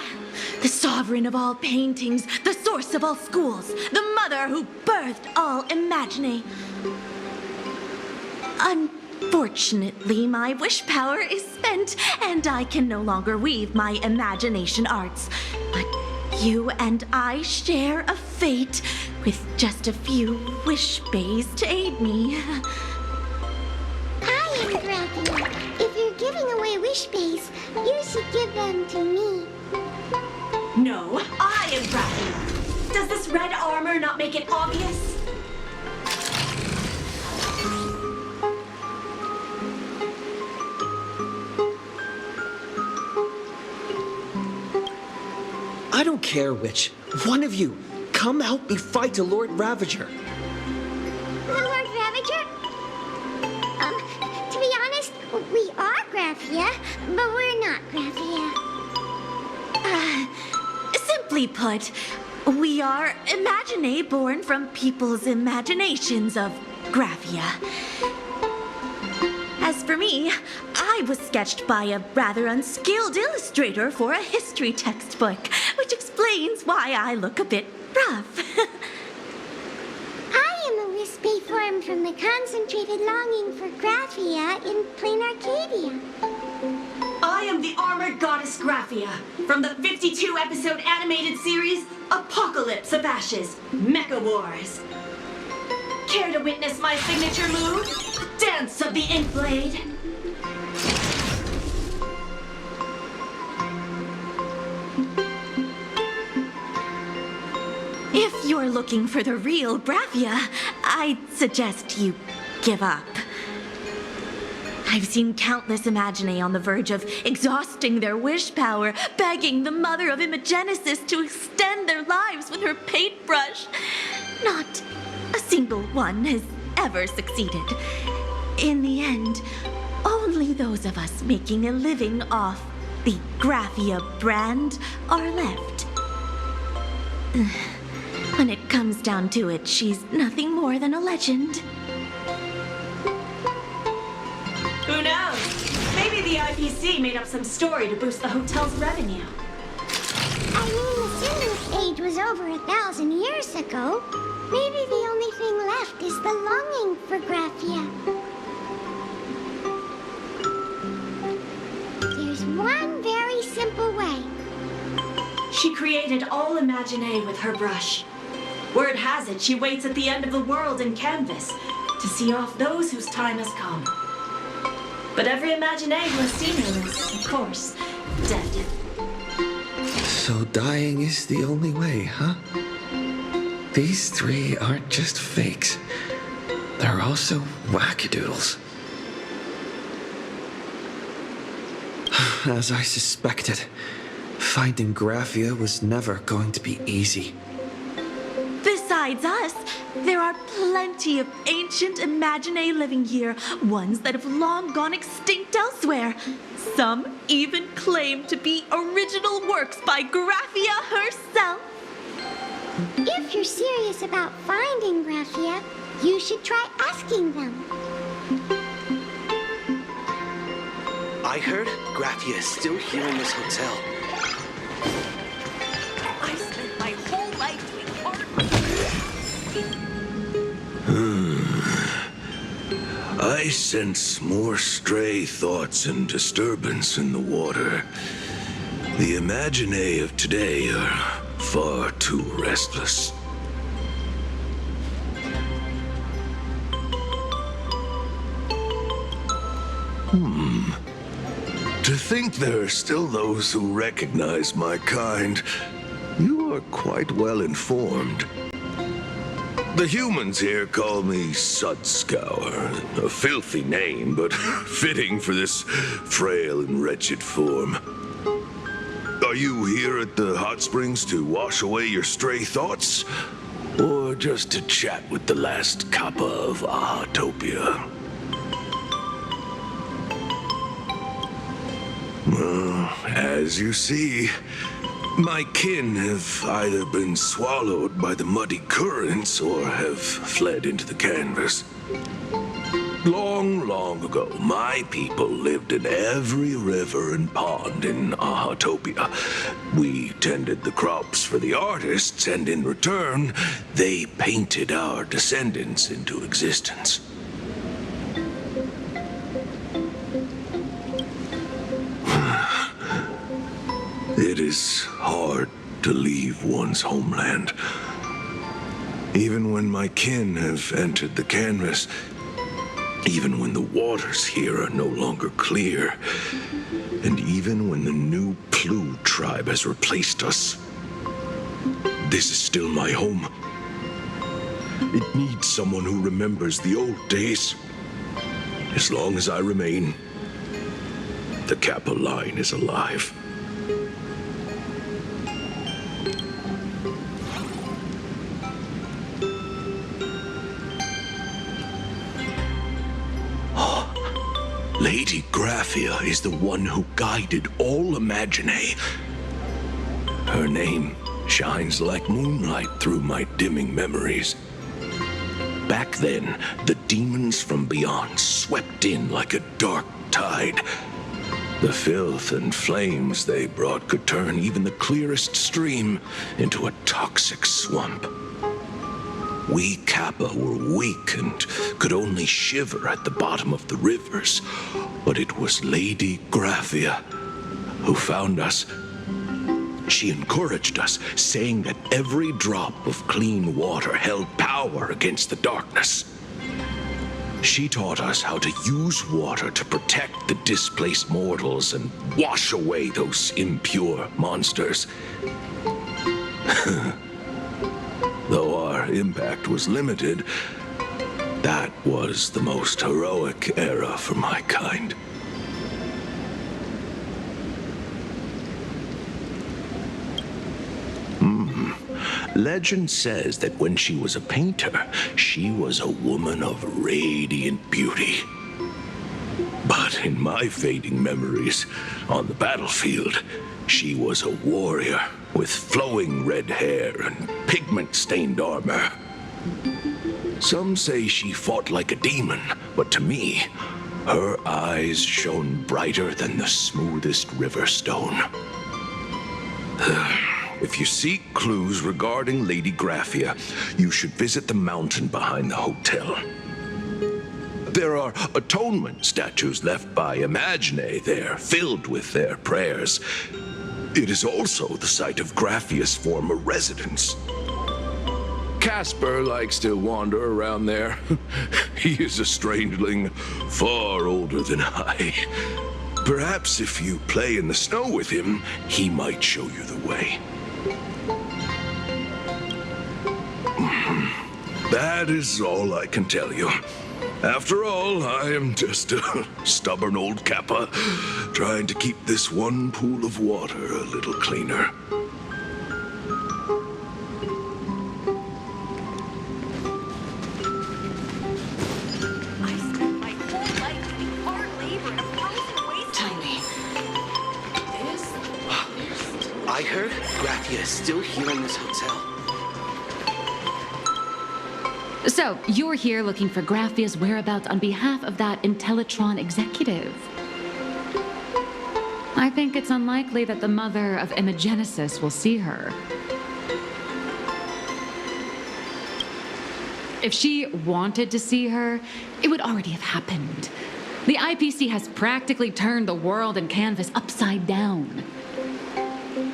the sovereign of all paintings, the source of all schools, the mother who birthed all Imaginae. Unfortunately, my wish power is spent, and I can no longer weave my imagination arts. But you and I share a fate, with just a few wish bays to aid me. I am Graphia. If you're giving away wish bays, you should give them to me. No, I am Graphia. Does this red armor not make it obvious? I don't care which. One of you, come help me fight the Lord Ravager. The Lord Ravager? To be honest, we are Graphia, but we're not Graphia. Simply put, we are Imaginae born from people's imaginations of Graphia. As for me, I was sketched by a rather unskilled illustrator for a history textbook, which explains why I look a bit rough. I am a wispy form from the concentrated longing for Graphia in plain Arcadia. I am the armored goddess Graphia from the 52-episode animated series Apocalypse of Ashes, Mecha Wars. Care to witness my signature move? Dance of the Ink Blade. If you're looking for the real Graphia, I'd suggest you give up. I've seen countless Imaginae on the verge of exhausting their wish power, begging the mother of Imagenesis to extend their lives with her paintbrush. Not a single one has ever succeeded. In the end, only those of us making a living off the Graphia brand are left. When it comes down to it, she's nothing more than a legend. Who knows? Maybe the IPC made up some story to boost the hotel's revenue. I mean, the Sinless Age was over 1,000 years ago. Maybe the only thing left is the longing for Graphia. There's one very simple way. She created all Imaginae with her brush. Word has it, she waits at the end of the world in canvas to see off those whose time has come. But every Imaginae who has seen her is, of course, dead. So dying is the only way, huh? these three aren't just fakes. They're also wackadoodles. As I suspected, finding Graphia was never going to be easy. Besides us, there are plenty of ancient Imaginae living here, ones that have long gone extinct elsewhere. Some even claim to be original works by Graphia herself. If you're serious about finding Graphia, you should try asking them. I heard Graphia is still here in this hotel. I spent my whole life doing art. I sense more stray thoughts and disturbance in the water. The Imaginae of today are far too restless. To think there are still those who recognize my kind. You are quite well informed. The humans here call me Sudscour, a filthy name, but fitting for this frail and wretched form. Are you here at the hot springs to wash away your stray thoughts? Or just to chat with the last kappa of Ahatopia? Well, as you see, my kin have either been swallowed by the muddy currents or have fled into the canvas. Long, long ago, my people lived in every river and pond in Ahatopia. We tended the crops for the artists, and in return, they painted our descendants into existence. It is hard to leave one's homeland. Even when my kin have entered the canvas, even when the waters here are no longer clear, and even when the new Plu tribe has replaced us, this is still my home. It needs someone who remembers the old days. As long as I remain, the Kappa line is alive. Lady Graphia is the one who guided all Imaginae. Her name shines like moonlight through my dimming memories. Back then, the demons from beyond swept in like a dark tide. The filth and flames they brought could turn even the clearest stream into a toxic swamp. We Kappa were weak and could only shiver at the bottom of the rivers, but it was Lady Graphia who found us. She encouraged us, saying that every drop of clean water held power against the darkness. She taught us how to use water to protect the displaced mortals and wash away those impure monsters. Though our impact was limited, that was the most heroic era for my kind. Legend says that when she was a painter, she was a woman of radiant beauty. But in my fading memories, on the battlefield, she was a warrior with flowing red hair and pigment-stained armor. Some say she fought like a demon, but to me, her eyes shone brighter than the smoothest river stone. If you seek clues regarding Lady Graphia, you should visit the mountain behind the hotel. There are atonement statues left by Imaginae there, filled with their prayers. It is also the site of Graphia's former residence. Casper likes to wander around there. He is a strangeling far older than I. Perhaps if you play in the snow with him, he might show you the way. That is all I can tell you. After all, I am just a stubborn old Kappa, trying to keep this one pool of water a little cleaner. I heard Graphia is still here in this hotel. So, you're here looking for Graphia's whereabouts on behalf of that Intellitron executive. I think it's unlikely that the mother of Imogenesis will see her. If she wanted to see her, it would already have happened. The IPC has practically turned the world and canvas upside down.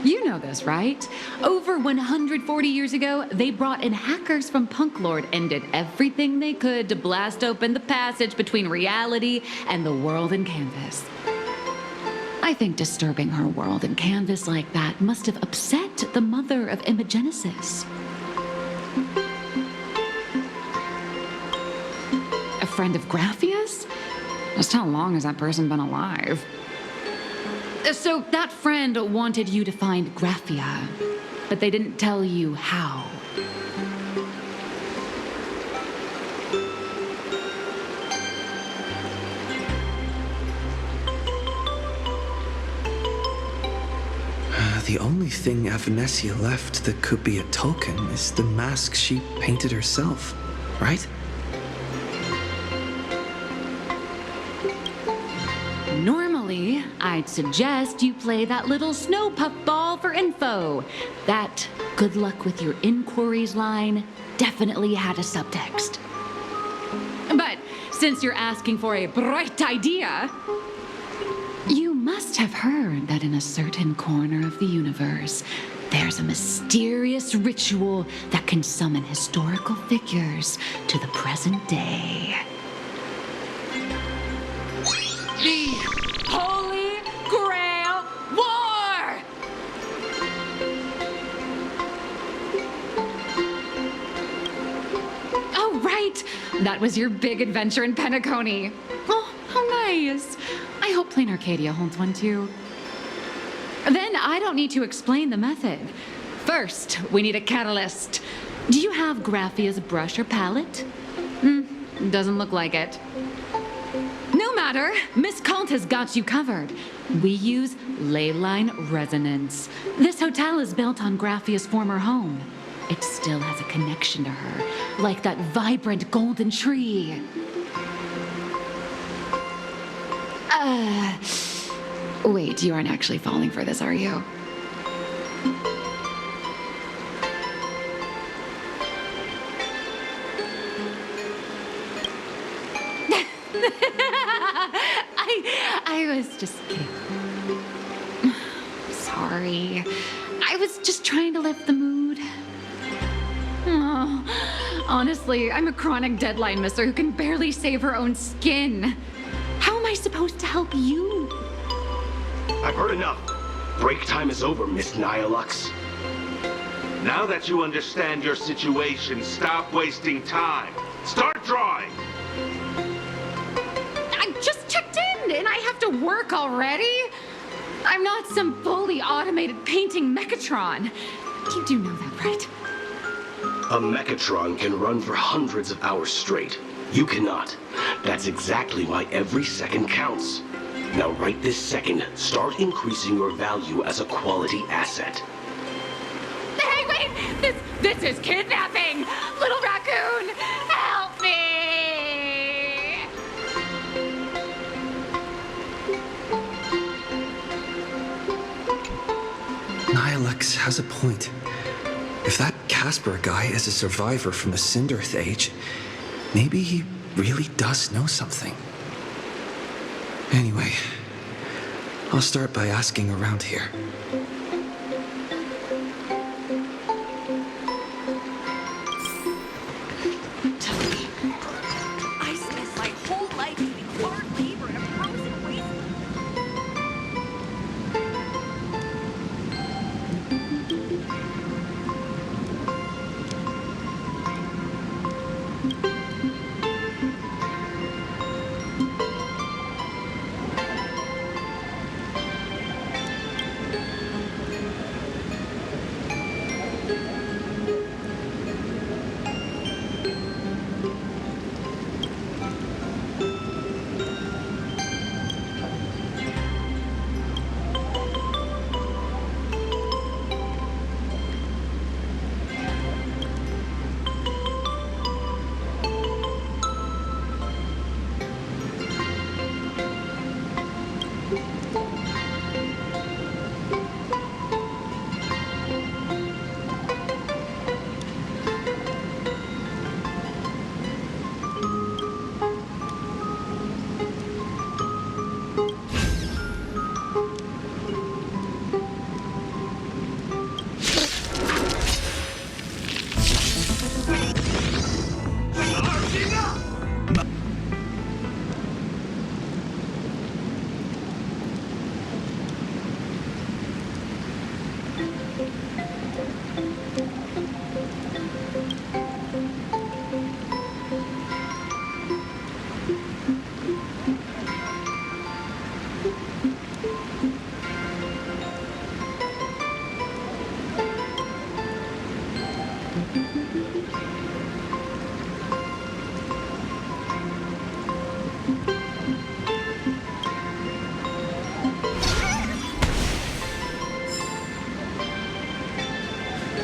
You know this, right? Over 140 years ago, they brought in hackers from Punklord and did everything they could to blast open the passage between reality and the world in canvas. I think disturbing her world in canvas like that must have upset the mother of Imogenesis. A friend of Graphia's? Just how long has that person been alive? So that friend wanted you to find Graphia, but they didn't tell you how. The only thing Avanesia left that could be a token is the mask she painted herself, right? Normally, I'd suggest you play that little snow puff ball for info. That good luck with your inquiries line definitely had a subtext. But since you're asking for a bright idea, you must have heard that in a certain corner of the universe, there's a mysterious ritual that can summon historical figures to the present day. The Holy Grail War! Oh, right! That was your big adventure in Penacony. Oh, how nice. I hope Plain Arcadia holds one too. Then I don't need to explain the method. First, we need a catalyst. Do you have Graphia's brush or palette? Doesn't look like it. No matter, Miss Kalt has got you covered. We use ley line resonance. This hotel is built on Graphia's former home. It still has a connection to her, like that vibrant golden tree. Wait, you aren't actually falling for this, are you? I was just kidding. Sorry. I was just trying to lift the mood. Oh, honestly, I'm a chronic deadline misser who can barely save her own skin. How am I supposed to help you? I've heard enough. Break time is over, Miss Nihilux. Now that you understand your situation, stop wasting time. Start drawing! I just checked in, and I have to work already? I'm not some fully automated painting Mechatron. You do know that, right? A Mechatron can run for hundreds of hours straight. You cannot. That's exactly why every second counts. Now right this second, start increasing your value as a quality asset. Hey, wait! This is kidnapping! Little raccoon, help me! Nihilux has a point. If that Casper guy is a survivor from the Cinderth Age, maybe he really does know something. Anyway, I'll start by asking around here. I spent my whole life doing hard labor in a frozen wasteland.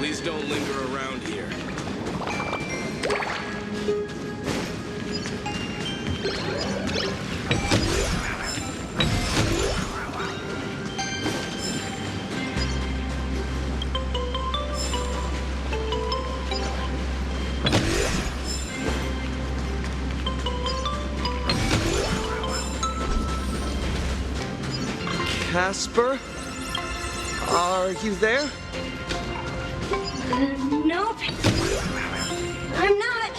Please don't linger around here. Casper? Are you there? Nope. I'm not.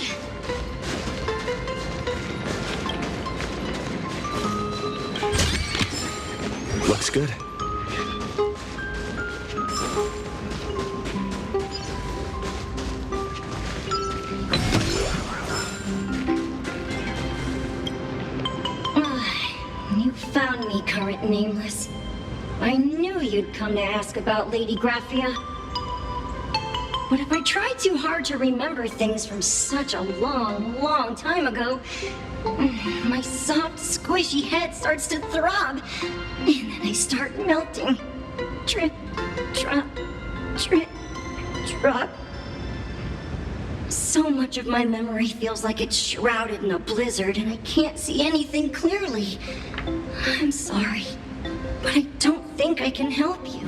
Looks good. You found me, current nameless. I knew you'd come to ask about Lady Graphia. But if I try too hard to remember things from such a long, long time ago, my soft, squishy head starts to throb, and then I start melting. Drip, drop, drip, drop. So much of my memory feels like it's shrouded in a blizzard, and I can't see anything clearly. I'm sorry, but I don't think I can help you.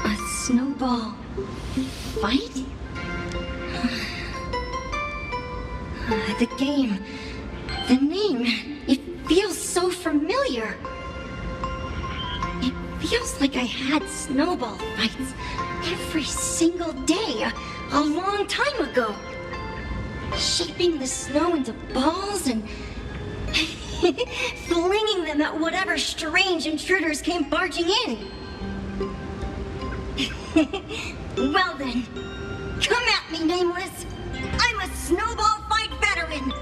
A snowball fight? The game, the name, it feels so familiar. It feels like I had snowball fights every single day a long time ago. Shaping the snow into balls and flinging them at whatever strange intruders came barging in. Well then, come at me, Nameless. I'm a snowball fight veteran.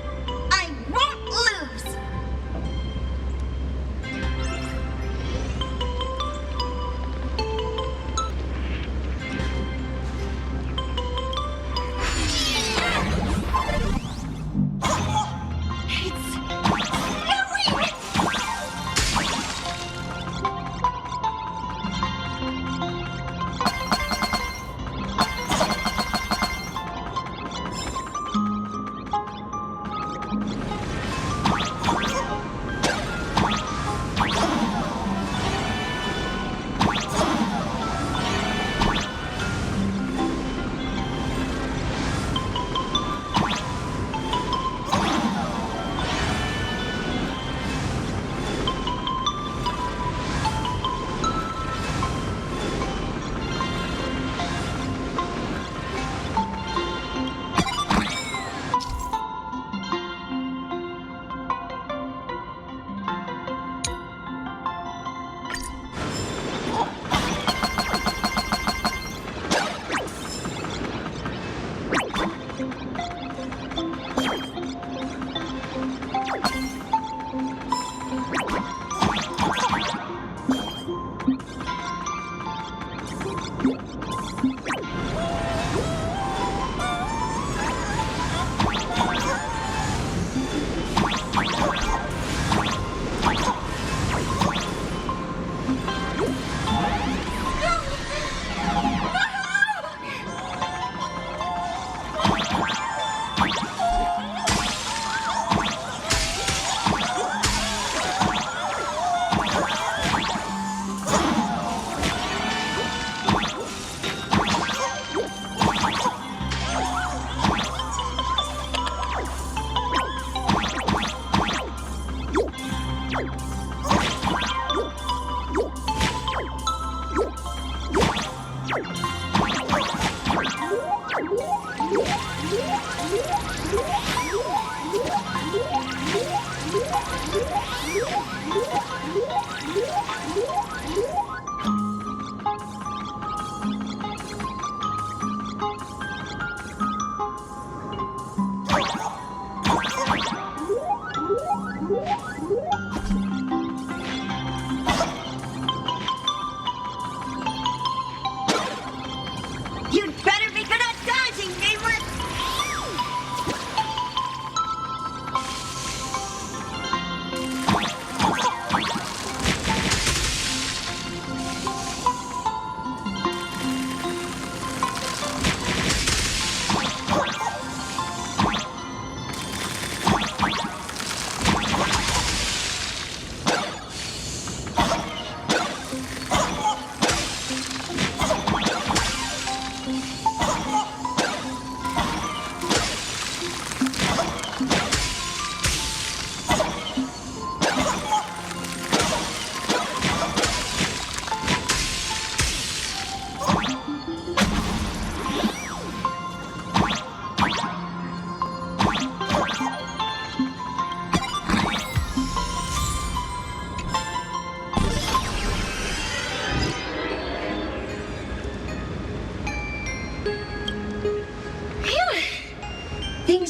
I won't lose.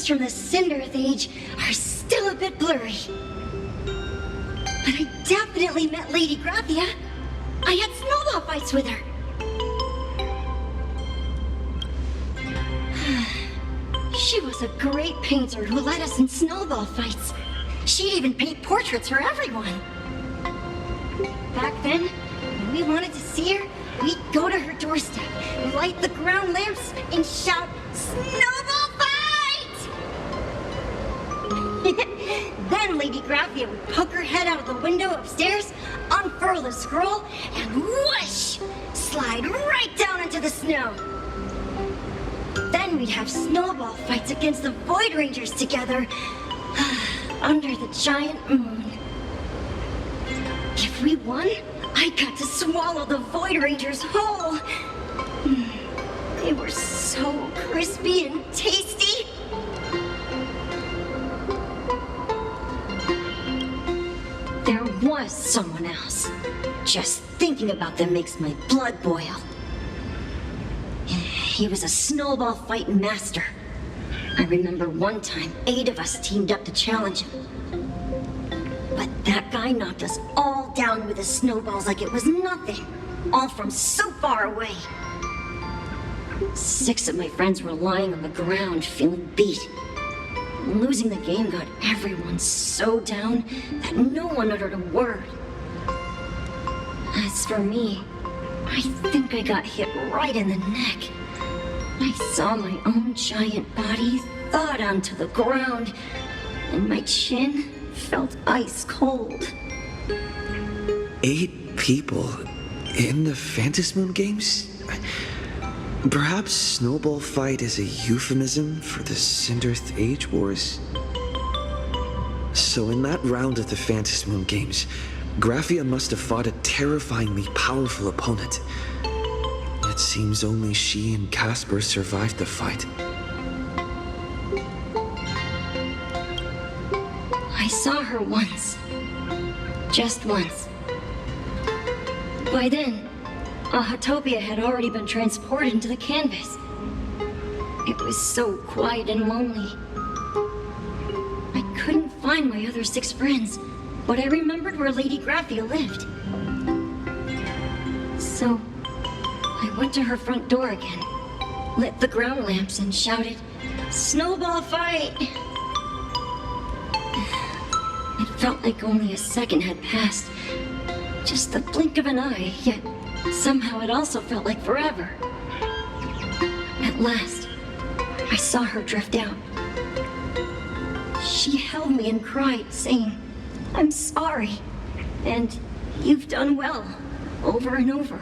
things from the Cinderth Age are still a bit blurry. But I definitely met Lady Graphia. I had snowball fights with her. She was a great painter who led us in snowball fights. She'd even paint portraits for everyone. Back then, when we wanted to see her, we'd go to her doorstep, light the ground lamps, and shout, "Snowball fight!" Then Lady Graphia would poke her head out of the window upstairs, unfurl the scroll, and whoosh! Slide right down into the snow. Then we'd have snowball fights against the Void Rangers together, under the giant moon. If we won, I got to swallow the Void Rangers whole. They were so crispy and tasty. There was someone else. Just thinking about them makes my blood boil. He was a snowball fight master. I remember one time 8 of us teamed up to challenge him. But that guy knocked us all down with his snowballs like it was nothing. All from so far away. 6 of my friends were lying on the ground feeling beat. Losing the game got everyone so down that no one uttered a word. As for me, I think I got hit right in the neck. I saw my own giant body thawed onto the ground, and my chin felt ice cold. 8 people in the Phantasmoon games? Perhaps Snowball Fight is a euphemism for the Cinderth Age Wars? So in that round of the Phantasmoon games, Graphia must have fought a terrifyingly powerful opponent. It seems only she and Casper survived the fight. I saw her once. Just once. By then, Ahatopia had already been transported into the canvas. It was so quiet and lonely. I couldn't find my other 6 friends, but I remembered where Lady Graphia lived. So, I went to her front door again, lit the ground lamps, and shouted, "Snowball fight!" It felt like only a second had passed. Just the blink of an eye, yet somehow it also felt like forever. At last, I saw her drift out. She held me and cried, saying, "I'm sorry, and you've done well," over and over.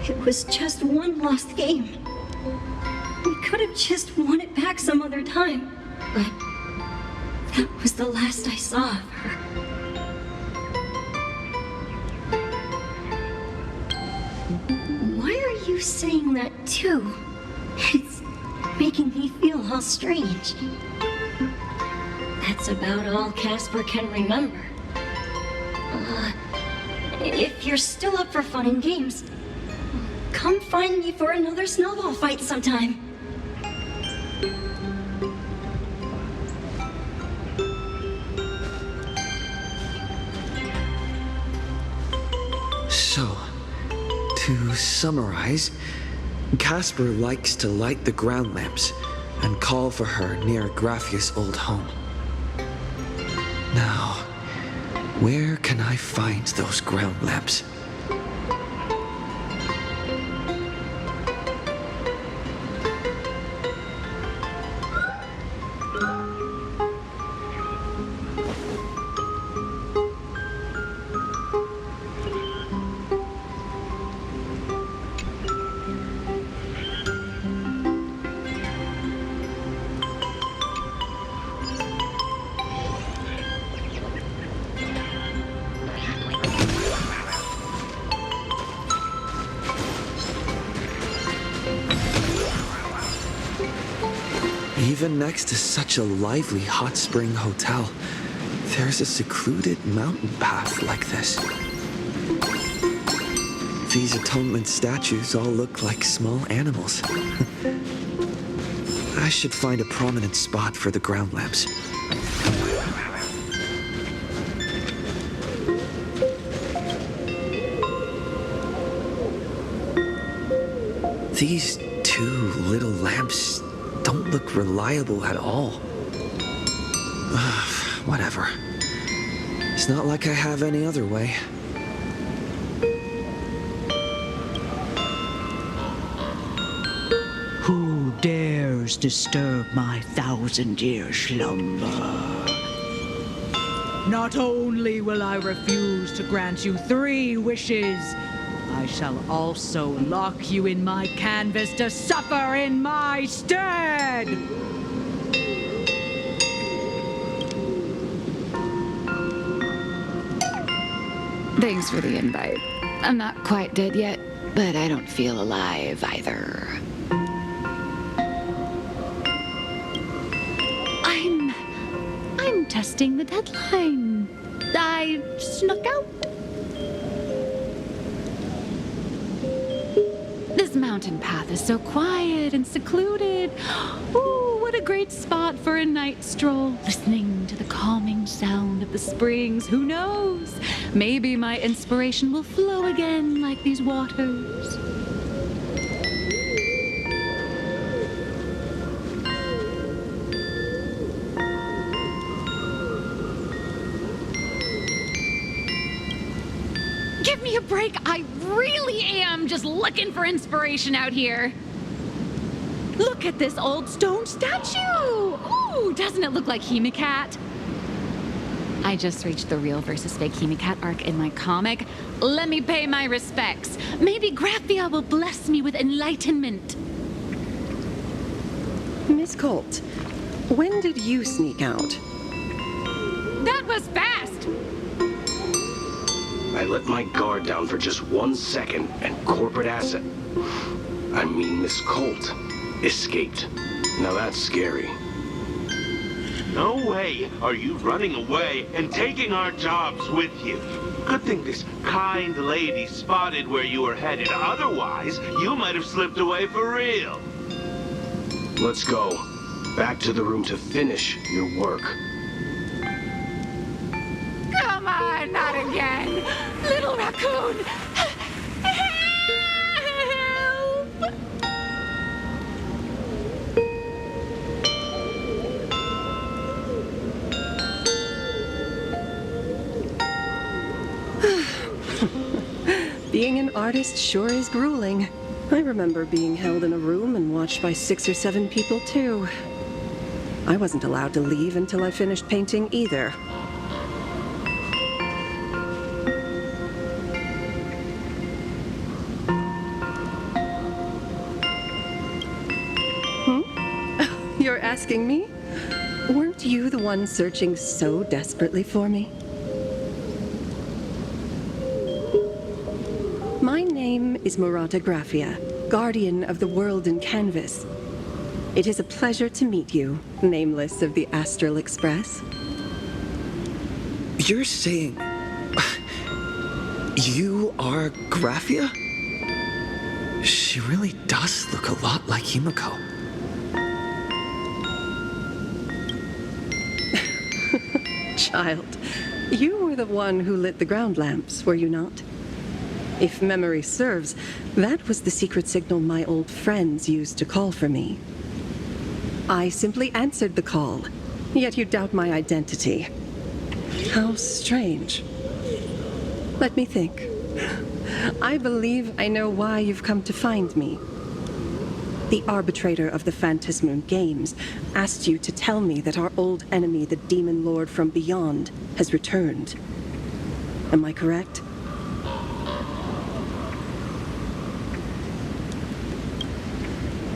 It was just one lost game. We could have just won it back some other time, but that was the last I saw of her. Why are you saying that too? It's making me feel all strange. That's about all Casper can remember. If you're still up for fun and games, come find me for another snowball fight sometime. So, to summarize, Casper likes to light the ground lamps and call for her near Graphia's old home. Now, where can I find those ground lamps? Even next to such a lively hot spring hotel, there's a secluded mountain path like this. These atonement statues all look like small animals. I should find a prominent spot for the ground lamps. These two little lamps don't look reliable at all. Whatever. It's not like I have any other way. Who dares disturb my 1,000-year slumber? Not only will I refuse to grant you 3 wishes, I shall also lock you in my canvas to suffer in my stead! Thanks for the invite. I'm not quite dead yet, but I don't feel alive either. I'm testing the deadline. I snuck out. This mountain path is so quiet and secluded. Ooh, what a great spot for a night stroll, listening to the calming sound of the springs. Who knows? Maybe my inspiration will flow again like these waters. Give me a break. I really am just looking for inspiration out here. Look at this old stone statue. Ooh, doesn't it look like Hemicat? I just reached the real versus fake Hemicat arc in my comic. Let me pay my respects. Maybe Graphia will bless me with enlightenment. Miss Colt, when did you sneak out? That was fast! I let my guard down for just 1 second, and corporate asset, I mean Miss Colt, escaped. Now that's scary. No way are you running away and taking our jobs with you. Good thing this kind lady spotted where you were headed. Otherwise, you might have slipped away for real. Let's go. Back to the room to finish your work. Come on, not again! Little raccoon! Help! Being an artist sure is grueling. I remember being held in a room and watched by 6 or 7 people, too. I wasn't allowed to leave until I finished painting either. You're asking me? Weren't you the one searching so desperately for me? My name is Murata Graphia, guardian of the world in canvas. It is a pleasure to meet you, nameless of the Astral Express. You're saying... you are Graphia? She really does look a lot like Himiko. Child, you were the one who lit the ground lamps, were you not? If memory serves, that was the secret signal my old friends used to call for me. I simply answered the call, yet you doubt my identity. How strange. Let me think. I believe I know why you've come to find me. The arbitrator of the Phantasmoon Games asked you to tell me that our old enemy, the Demon Lord from Beyond, has returned. Am I correct?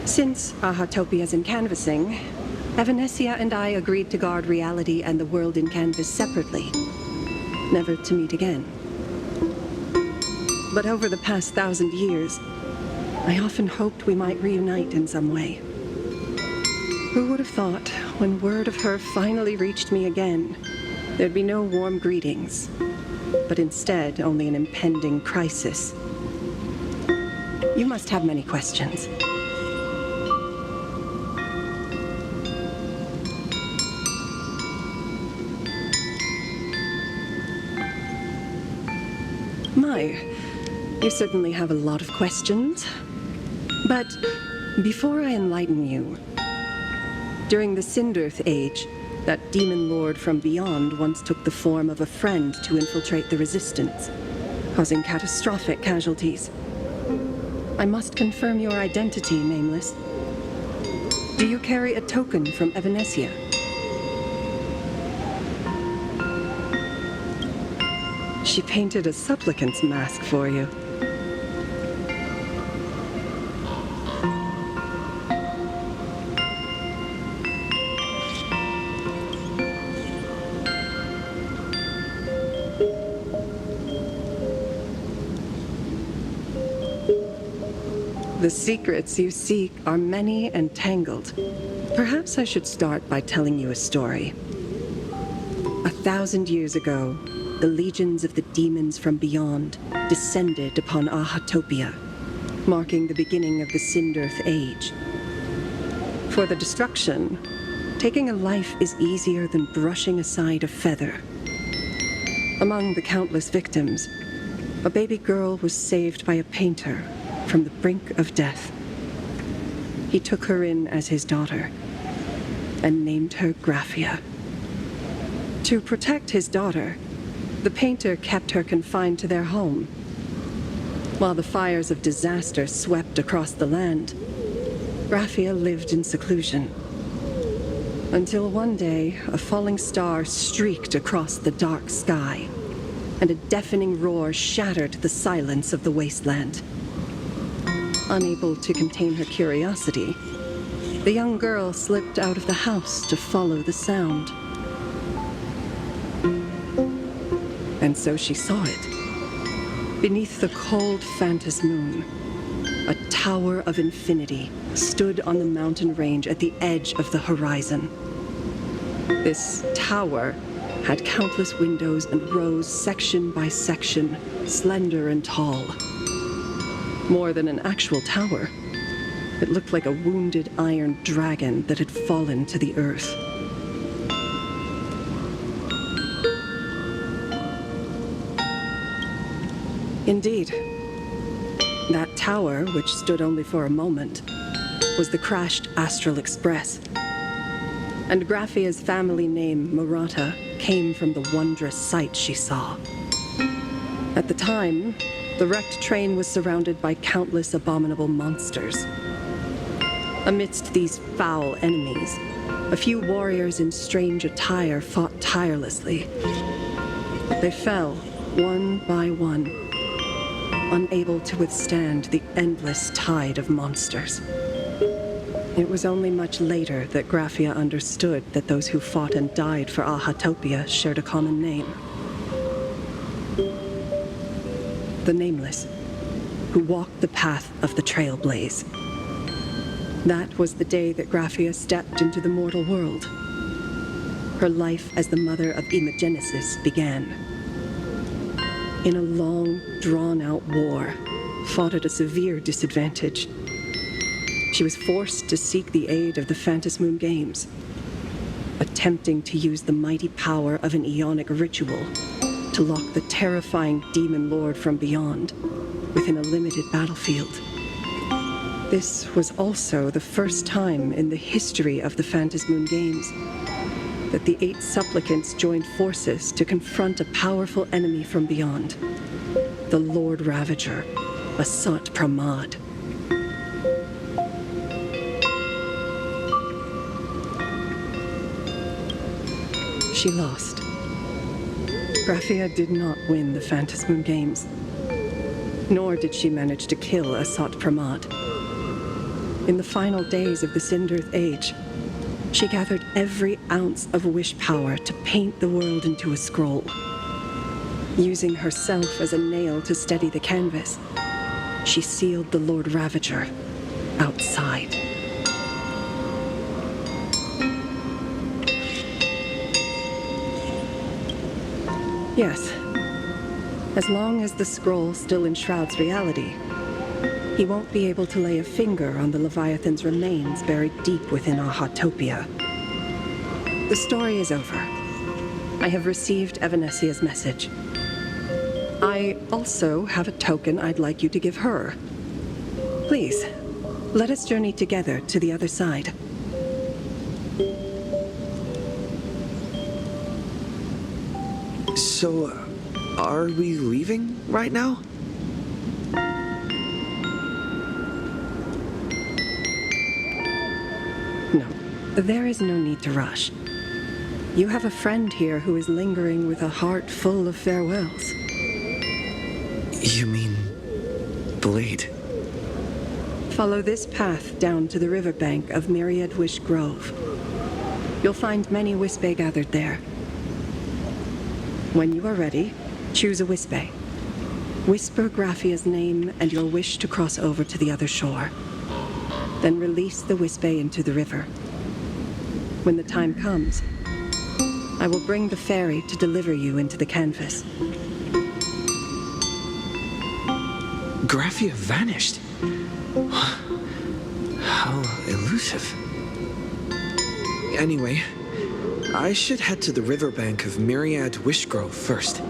Since Ahatopia's in canvassing, Evanescia and I agreed to guard reality and the world in canvas separately, never to meet again. But over the past 1,000 years, I often hoped we might reunite in some way. Who would have thought, when word of her finally reached me again, there'd be no warm greetings, but instead only an impending crisis. You must have many questions. my. You certainly have a lot of questions. But before I enlighten you, during the Cinderth Age, that demon lord from beyond once took the form of a friend to infiltrate the Resistance, causing catastrophic casualties. I must confirm your identity, Nameless. Do you carry a token from Evanesia? She painted a supplicant's mask for you. The secrets you seek are many and tangled. Perhaps I should start by telling you a story. 1,000 years ago, the legions of the demons from beyond descended upon Ahatopia, marking the beginning of the Cinderth Age. For the destruction, taking a life is easier than brushing aside a feather. Among the countless victims, a baby girl was saved by a painter from the brink of death. He took her in as his daughter and named her Graphia. To protect his daughter, the painter kept her confined to their home. While the fires of disaster swept across the land, Graphia lived in seclusion. Until one day, a falling star streaked across the dark sky, and a deafening roar shattered the silence of the wasteland. Unable to contain her curiosity, the young girl slipped out of the house to follow the sound. And so she saw it. Beneath the cold Phantas moon, a tower of infinity stood on the mountain range at the edge of the horizon. This tower had countless windows and rose section by section, slender and tall. More than an actual tower, it looked like a wounded iron dragon that had fallen to the earth. Indeed, that tower, which stood only for a moment, was the crashed Astral Express. And Graphia's family name, Murata, came from the wondrous sight she saw. At the time, the wrecked train was surrounded by countless abominable monsters. Amidst these foul enemies, a few warriors in strange attire fought tirelessly. But they fell, one by one, unable to withstand the endless tide of monsters. It was only much later that Graphia understood that those who fought and died for Ahatopia shared a common name. The Nameless, who walked the path of the Trailblaze. That was the day that Graphia stepped into the mortal world. Her life as the mother of Imogenesis began. In a long, drawn-out war, fought at a severe disadvantage. She was forced to seek the aid of the Phantas Moon Games, attempting to use the mighty power of an Ionic ritual to lock the terrifying demon lord from beyond within a limited battlefield. This was also the first time in the history of the Phantas Moon Games that the 8 supplicants joined forces to confront a powerful enemy from beyond, the Lord Ravager, Asat Pramad. She lost. Graphia did not win the Phantas Moon Games, nor did she manage to kill Asat Pramad. In the final days of the Cinderth Age, she gathered every ounce of wish power to paint the world into a scroll. Using herself as a nail to steady the canvas, she sealed the Lord Ravager outside. Yes. As long as the scroll still enshrouds reality, he won't be able to lay a finger on the Leviathan's remains buried deep within Ahatopia. The story is over. I have received Evanesia's message. I also have a token I'd like you to give her. Please, let us journey together to the other side. So, are we leaving right now? No, there is no need to rush. You have a friend here who is lingering with a heart full of farewells. You mean... Blade? Follow this path down to the riverbank of Myriad Wish Grove. You'll find many Wispe gathered there. When you are ready, choose a Wispe. Whisper Graphia's name and your wish to cross over to the other shore. Then release the Wispe into the river. When the time comes, I will bring the ferry to deliver you into the canvas. Graphia vanished. How elusive. Anyway, I should head to the riverbank of Myriad Wishgrove first.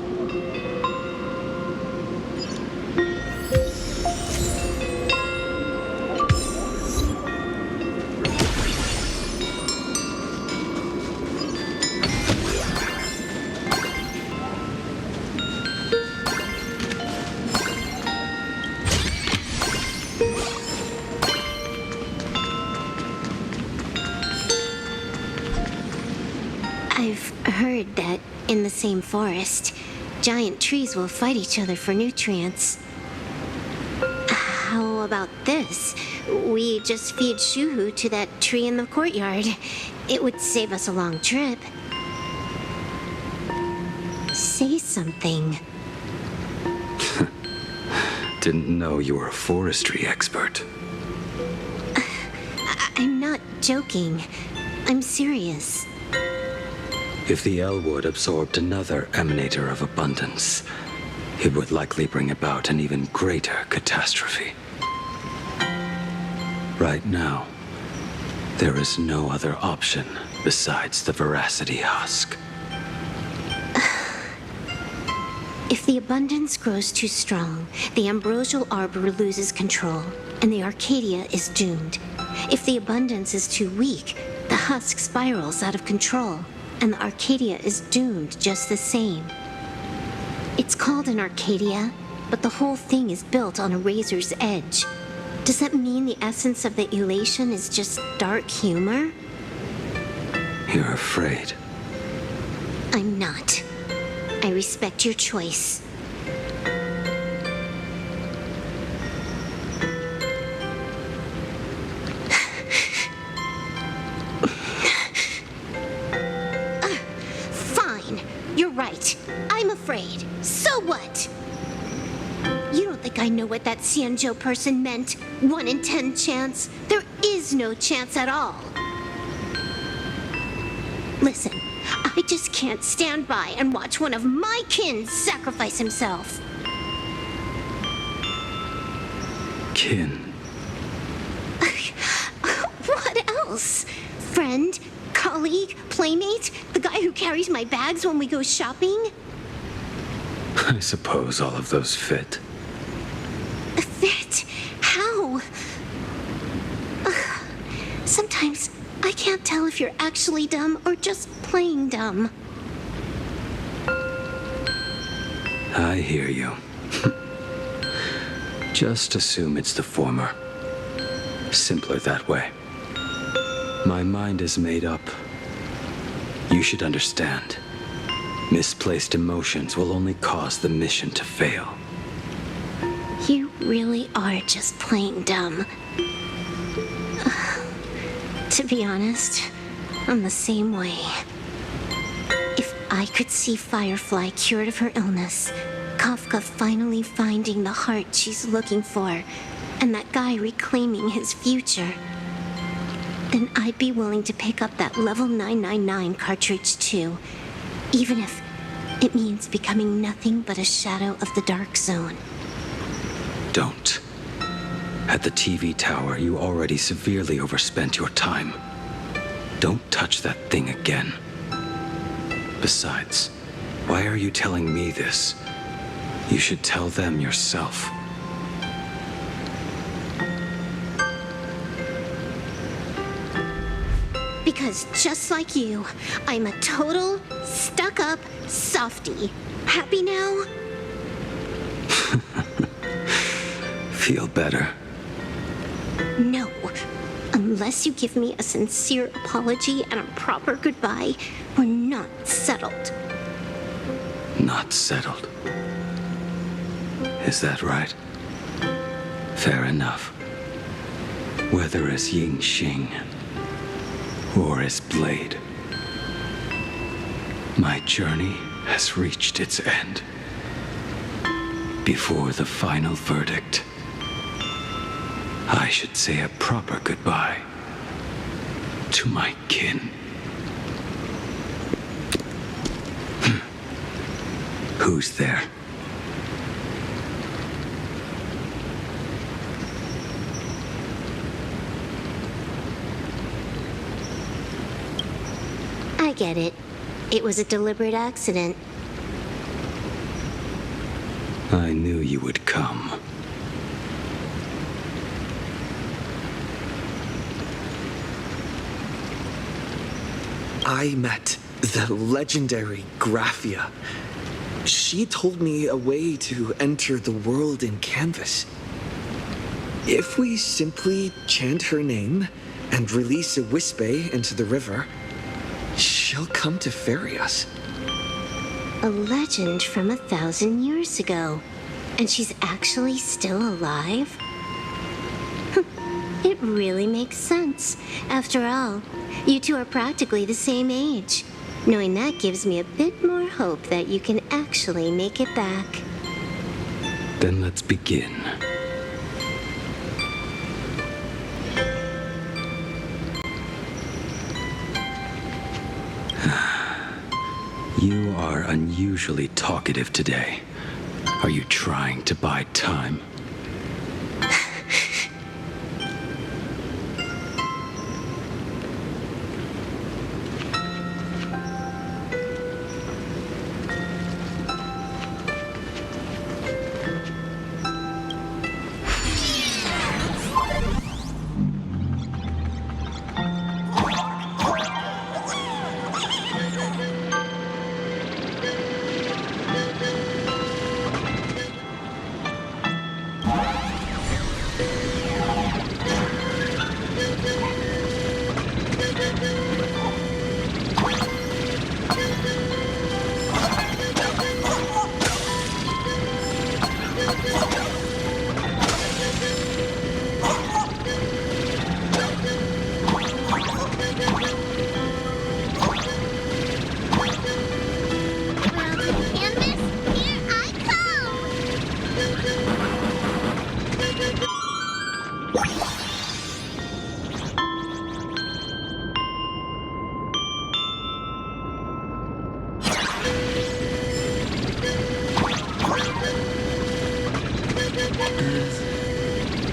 I've heard that in the same forest, giant trees will fight each other for nutrients. How about this? We just feed Shuhu to that tree in the courtyard. It would save us a long trip. Say something. Didn't know you were a forestry expert. I'm not joking. I'm serious. If the Elwood absorbed another emanator of abundance, it would likely bring about an even greater catastrophe. Right now, there is no other option besides the Veracity Husk. If the abundance grows too strong, the Ambrosial Arbor loses control, and the Arcadia is doomed. If the abundance is too weak, the husk spirals out of control, and the Arcadia is doomed just the same. It's called an Arcadia, but the whole thing is built on a razor's edge. Does that mean the essence of the elation is just dark humor? You're afraid. I'm not. I respect your choice. Fine. You're right. I'm afraid. So what? You don't think I know what that Xianzhou person meant? 1 in 10 chance? There is no chance at all. Listen, I just can't stand by and watch one of my kin sacrifice himself. Kin? What else? Friend? Colleague? Playmate? The guy who carries my bags when we go shopping? I suppose all of those fit. Fit? How? Sometimes I can't tell if you're actually dumb or just playing dumb. I hear you. Just assume it's the former. Simpler that way. My mind is made up. You should understand. Misplaced emotions will only cause the mission to fail. You really are just playing dumb. To be honest, I'm the same way. If I could see Firefly cured of her illness, Kafka finally finding the heart she's looking for, and that guy reclaiming his future, then I'd be willing to pick up that level 999 cartridge too, even if it means becoming nothing but a shadow of the Dark Zone. Don't. At the TV tower, you already severely overspent your time. Don't touch that thing again. Besides, why are you telling me this? You should tell them yourself. Because just like you, I'm a total, stuck-up softie. Happy now? Feel better? No. Unless you give me a sincere apology and a proper goodbye, we're not settled. Not settled. Is that right? Fair enough. Whether as Ying Xing or as Blade, my journey has reached its end. Before the final verdict, I should say a proper goodbye to my kin. Who's there? I get it. It was a deliberate accident. I knew you would come. I met the legendary Graphia. She told me a way to enter the world in canvas. If we simply chant her name and release a Wispe into the river, she'll come to ferry us. A legend from 1,000 years ago. And she's actually still alive? It really makes sense. After all, you two are practically the same age. Knowing that gives me a bit more hope that you can actually make it back. Then let's begin. You are unusually talkative today. Are you trying to buy time?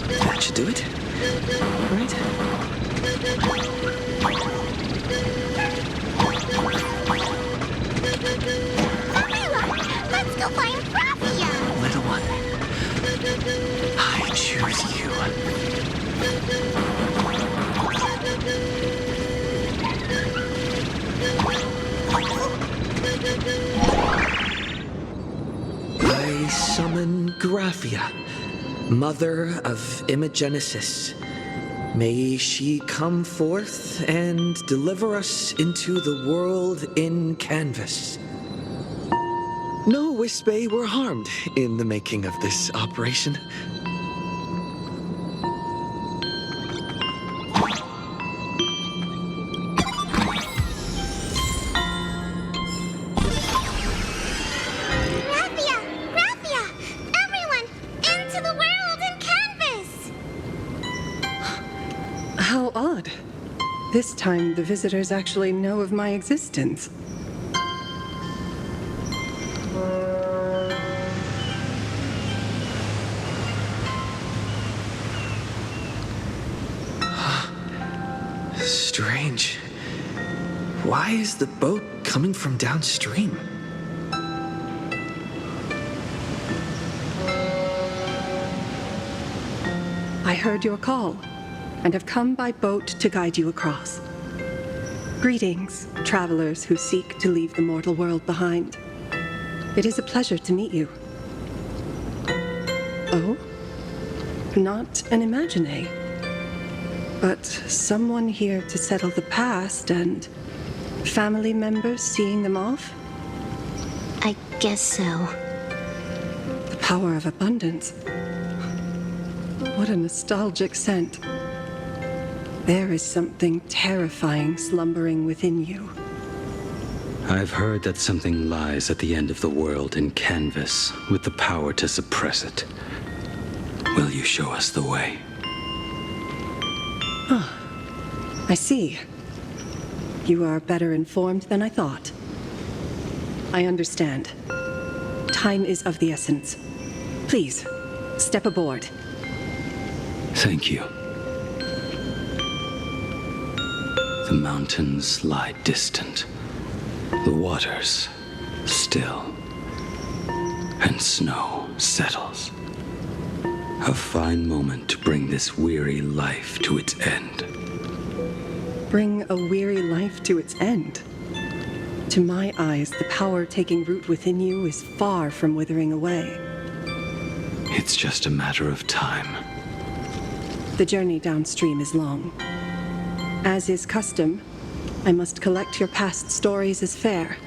That should do it. Right? Let's go find Graphia! Little one, I choose you. I summon Graphia, Mother of Imagenesis. May she come forth and deliver us into the world in canvas. No Wispe were harmed in the making of this operation. Graphia! Graphia! Everyone, into the world in canvas! How odd. This time, the visitors actually know of my existence. Strange. Why is the boat coming from downstream? heard your call, and have come by boat to guide you across. Greetings, travelers who seek to leave the mortal world behind. It is a pleasure to meet you. Oh? Not an Imagine, but someone here to settle the past and family members seeing them off? I guess so. The power of abundance. What a nostalgic scent. There is something terrifying slumbering within you. I've heard that something lies at the end of the world in canvas with the power to suppress it. Will you show us the way? I see. You are better informed than I thought. I understand. Time is of the essence. Please, step aboard. Thank you. The mountains lie distant. The waters still. And snow settles. A fine moment to bring this weary life to its end. Bring a weary life to its end? To my eyes, the power taking root within you is far from withering away. It's just a matter of time. The journey downstream is long. As is custom, I must collect your past stories as fare.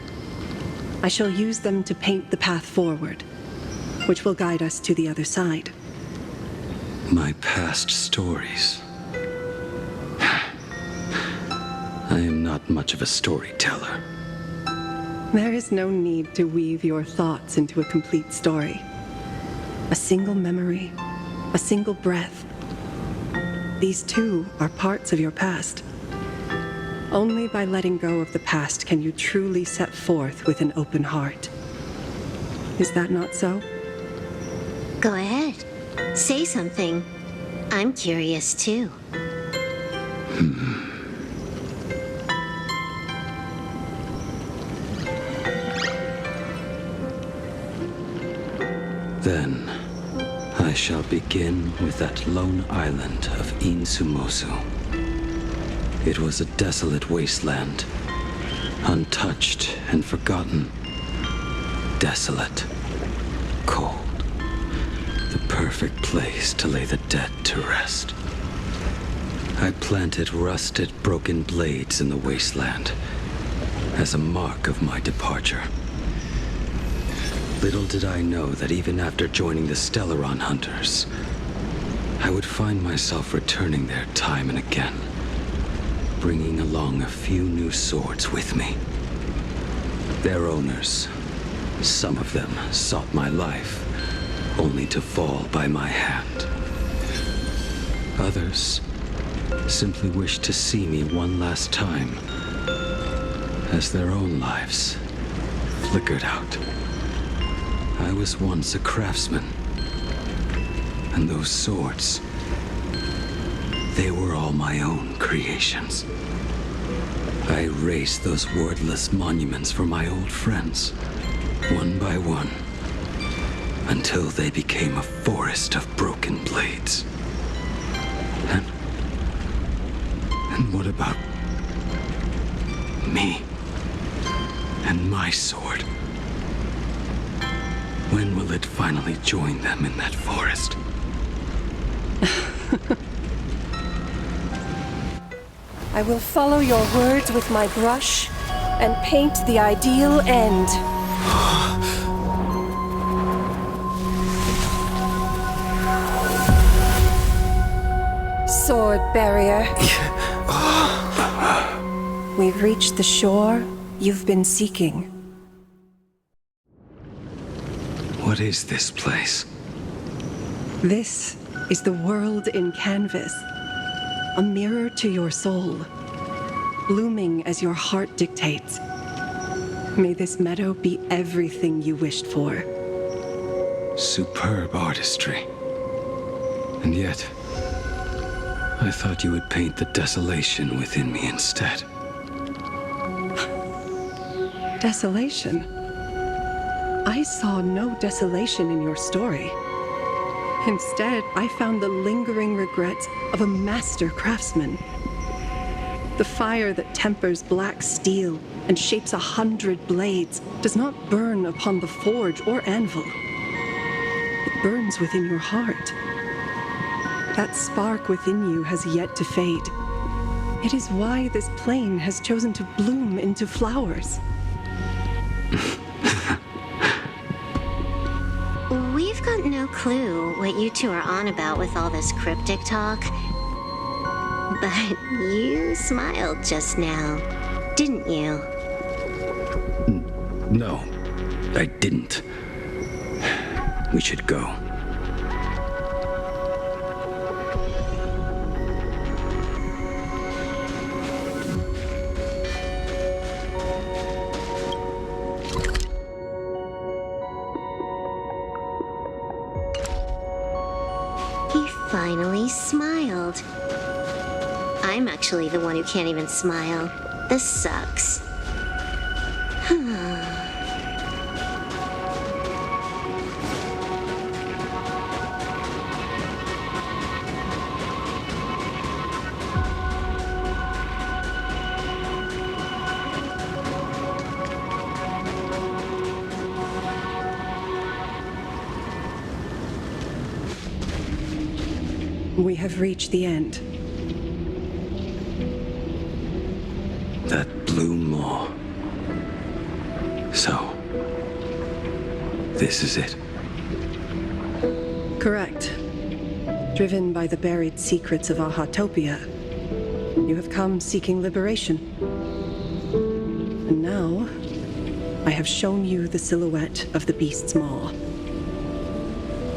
I shall use them to paint the path forward, which will guide us to the other side. My past stories. I am not much of a storyteller. There is no need to weave your thoughts into a complete story. A single memory, a single breath. These too are parts of your past. Only by letting go of the past can you truly set forth with an open heart. Is that not so? Go ahead. Say something. I'm curious too. Then, I shall begin with that lone island of Insumosu. It was a desolate wasteland, untouched and forgotten. Desolate, cold, the perfect place to lay the dead to rest. I planted rusted, broken blades in the wasteland as a mark of my departure. Little did I know that even after joining the Stellaron Hunters, I would find myself returning there time and again, bringing along a few new swords with me. Their owners, some of them sought my life, only to fall by my hand. Others simply wished to see me one last time, as their own lives flickered out. I was once a craftsman, and those swords, they were all my own creations. I erased those wordless monuments for my old friends, one by one, until they became a forest of broken blades. And what about me and my sword? When will it finally join them in that forest? I will follow your words with my brush and paint the ideal end. Sword barrier. We've reached the shore you've been seeking. What is this place? This is the world in canvas. A mirror to your soul, blooming as your heart dictates. May this meadow be everything you wished for. Superb artistry. And yet, I thought you would paint the desolation within me instead. Desolation? I saw no desolation in your story. Instead, I found the lingering regrets of a master craftsman. The fire that tempers black steel and shapes 100 blades does not burn upon the forge or anvil. It burns within your heart. That spark within you has yet to fade. It is why this plane has chosen to bloom into flowers. We've got no clue what you two are on about with all this cryptic talk. But you smiled just now, didn't you? No, I didn't. We should go. He finally smiled. I'm actually the one who can't even smile. This sucks. We have reached the end. That blue maw. So, this is it. Correct. Driven by the buried secrets of Ahatopia, you have come seeking liberation. And now, I have shown you the silhouette of the beast's maw.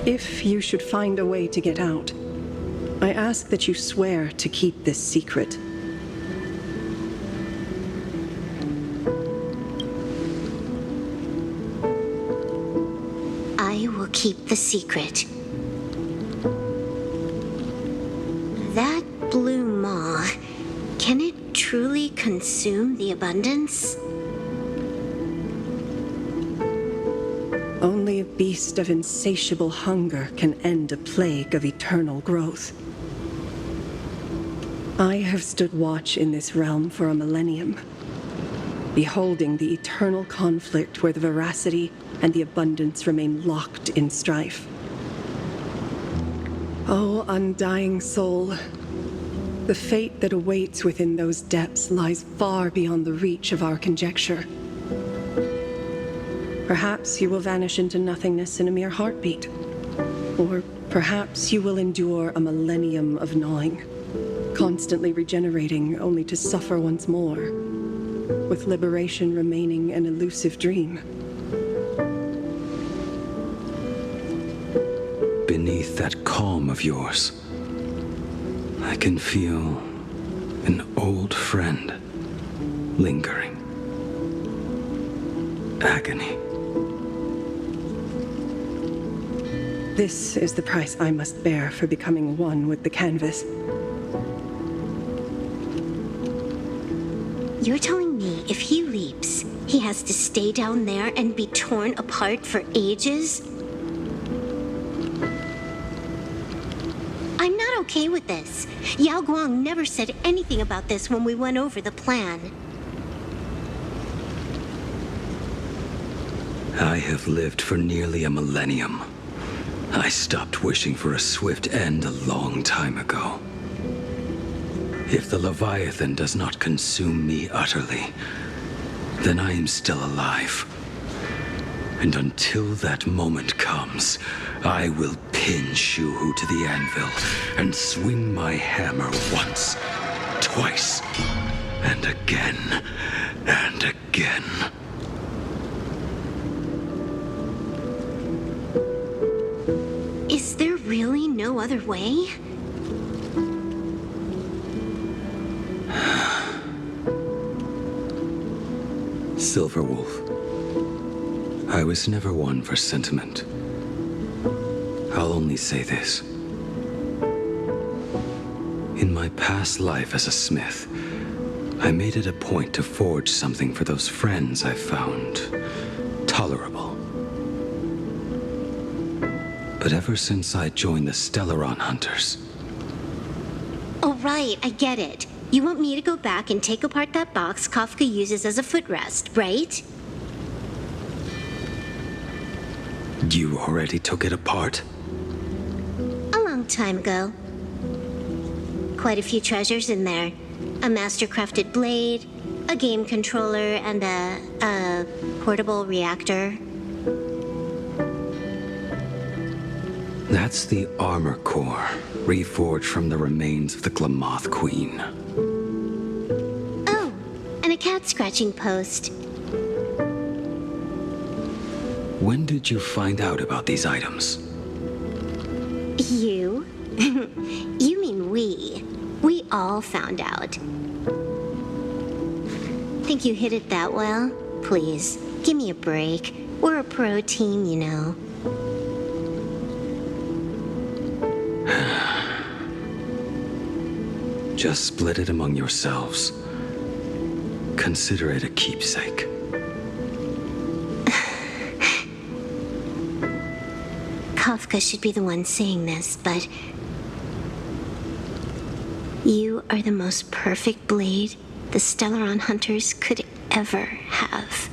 If you should find a way to get out, I ask that you swear to keep this secret. I will keep the secret. That blue maw, can it truly consume the abundance? Only a beast of insatiable hunger can end a plague of eternal growth. I have stood watch in this realm for a millennium, beholding the eternal conflict where the veracity and the abundance remain locked in strife. Oh, undying soul, the fate that awaits within those depths lies far beyond the reach of our conjecture. Perhaps you will vanish into nothingness in a mere heartbeat, or perhaps you will endure a millennium of gnawing, constantly regenerating only to suffer once more, with liberation remaining an elusive dream. Beneath that calm of yours, I can feel an old friend lingering. Agony. This is the price I must bear for becoming one with the canvas. You're telling me if he leaps, he has to stay down there and be torn apart for ages? I'm not okay with this. Yao Guang never said anything about this when we went over the plan. I have lived for nearly a millennium. I stopped wishing for a swift end a long time ago. If the Leviathan does not consume me utterly, then I am still alive. And until that moment comes, I will pin Shuhu to the anvil and swing my hammer once, twice, and again, and again. Is there really no other way? Silverwolf, I was never one for sentiment. I'll only say this. In my past life as a smith, I made it a point to forge something for those friends I found tolerable. But ever since I joined the Stellaron Hunters, Oh, right, I get it. You want me to go back and take apart that box Kafka uses as a footrest, right? you already took it apart. A long time ago. Quite a few treasures in there. A master-crafted blade, a game controller, and a portable reactor. That's the armor core, reforged from the remains of the Glamoth Queen. Oh, and a cat-scratching post. When did you find out about these items? You? You mean we. We all found out. Think you hit it that well? Please, give me a break. We're a pro team, you know. Just split it among yourselves. Consider it a keepsake. Kafka should be the one saying this, but you are the most perfect blade the Stellaron Hunters could ever have.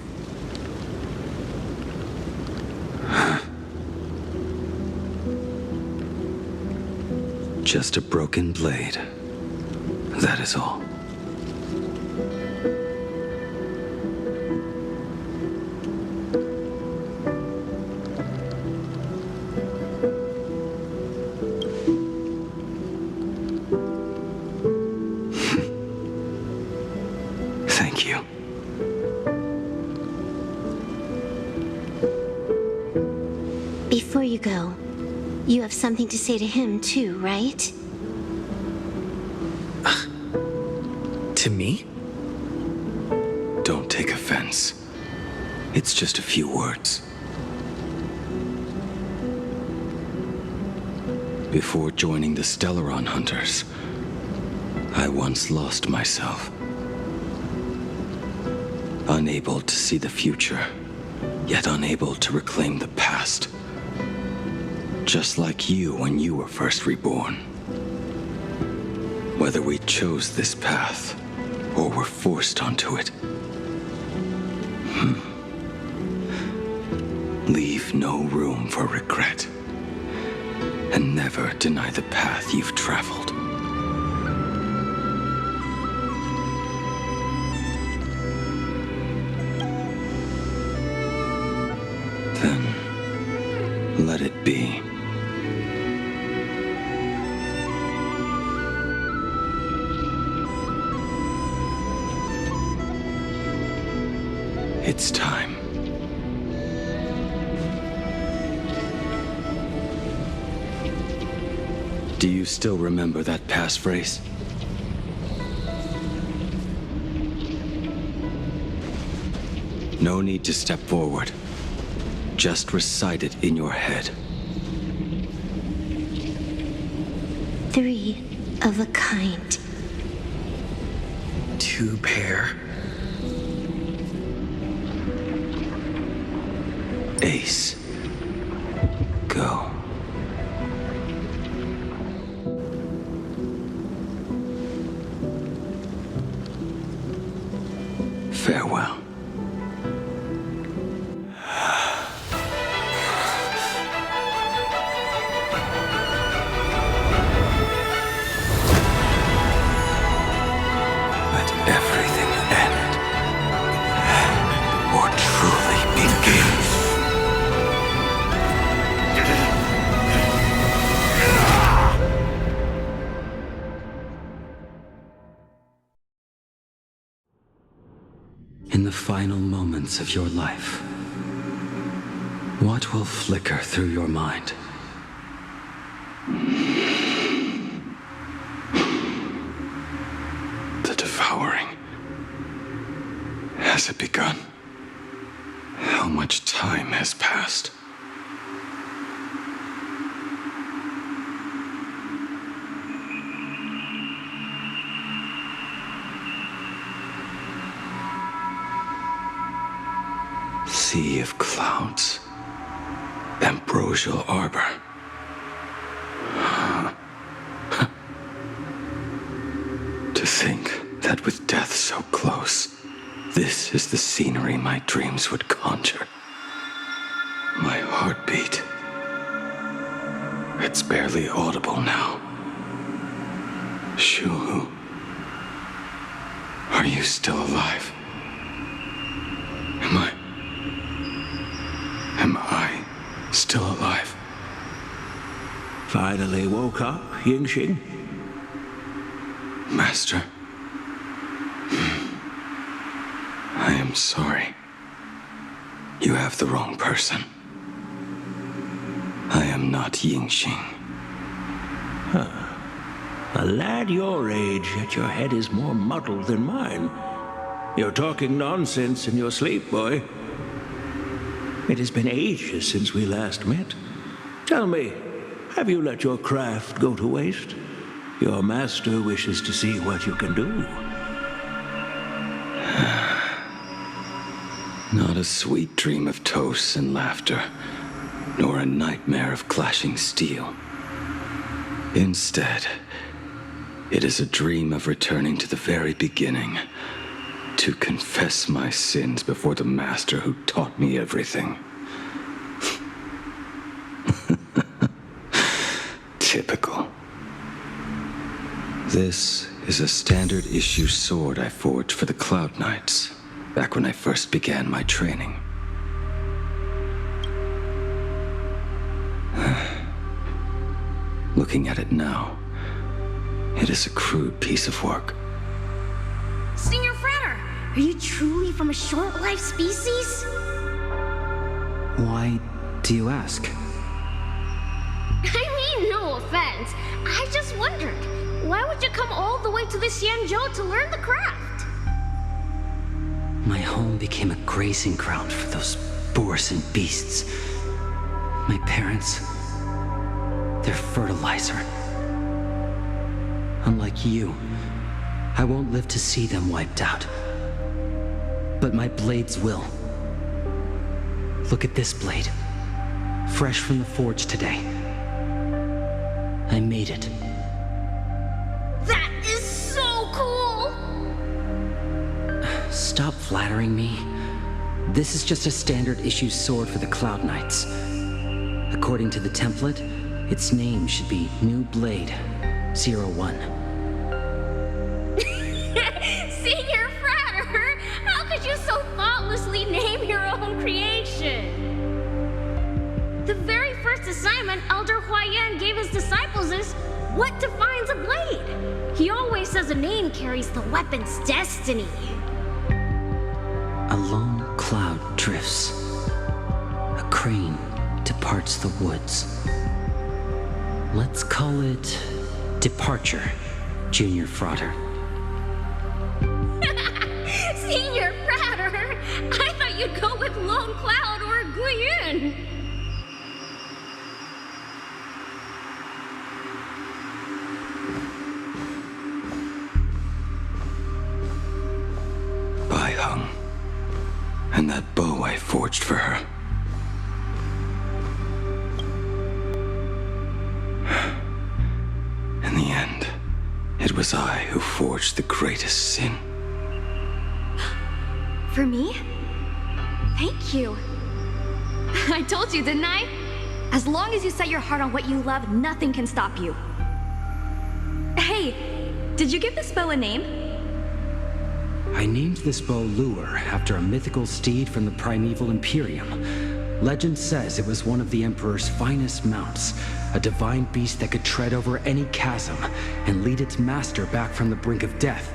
Just a broken blade. That is all. Thank you. Before you go, you have something to say to him too, right? To me? Don't take offense. It's just a few words. Before joining the Stellaron Hunters, I once lost myself. Unable to see the future, yet unable to reclaim the past. Just like you when you were first reborn. Whether we chose this path, or were forced onto it. Leave no room for regret. And never deny the path you've traveled. Then, let it be. It's time. Do you still remember that passphrase? No need to step forward. Just recite it in your head. 3 of a kind. 2 pair. Ace. Go. Farewell. Let everything end, or truly begin. In the final moments of your life, what will flicker through your mind? The devouring. Has it begun? How much time has passed? Sea of clouds. Ambrosial arbor. think that with death so close, this is the scenery my dreams would conjure. My heartbeat. It's barely audible now. Shuhu, are you still alive? Am I still alive? Finally woke up, Yingxing? Master. I am sorry. You have the wrong person. I am not Yingxing. Huh. A lad your age, yet your head is more muddled than mine. You're talking nonsense in your sleep, boy. It has been ages since we last met. Tell me, have you let your craft go to waste? Your master wishes to see what you can do. Not a sweet dream of toasts and laughter, nor a nightmare of clashing steel. Instead, it is a dream of returning to the very beginning, to confess my sins before the master who taught me everything. Typical. This is a standard issue sword I forged for the Cloud Knights, back when I first began my training. Looking at it now, it is a crude piece of work. Senior Frater, are you truly from a short-lived species? Why do you ask? I mean, no offense. I just wondered, why would you come all the way to this Yanzhou to learn the craft? My home became a grazing ground for those boars and beasts. My parents, they're fertilizer. Unlike you, I won't live to see them wiped out. But my blades will. Look at this blade. Fresh from the forge today. I made it. That is so cool! Stop flattering me. This is just a standard issue sword for the Cloud Knights. According to the template, its name should be New Blade 01. Senior Frater, how could you so thoughtlessly name your own creation? The very first assignment Elder Huayan gave his disciples is what defines a blade? He always says a name carries the weapon's destiny. A lone cloud drifts. A crane departs the woods. Let's call it Departure, Junior Frater. Senior Frater, I thought you'd go with Lone Cloud or Guyun. Bai Hung, and that bow I forged for her. In the end, it was I who forged the greatest sin. For me? Thank you. I told you, didn't I? As long as you set your heart on what you love, nothing can stop you. Hey, did you give this bow a name? I named this bow Lure after a mythical steed from the primeval Imperium. Legend says it was one of the Emperor's finest mounts, a divine beast that could tread over any chasm and lead its master back from the brink of death.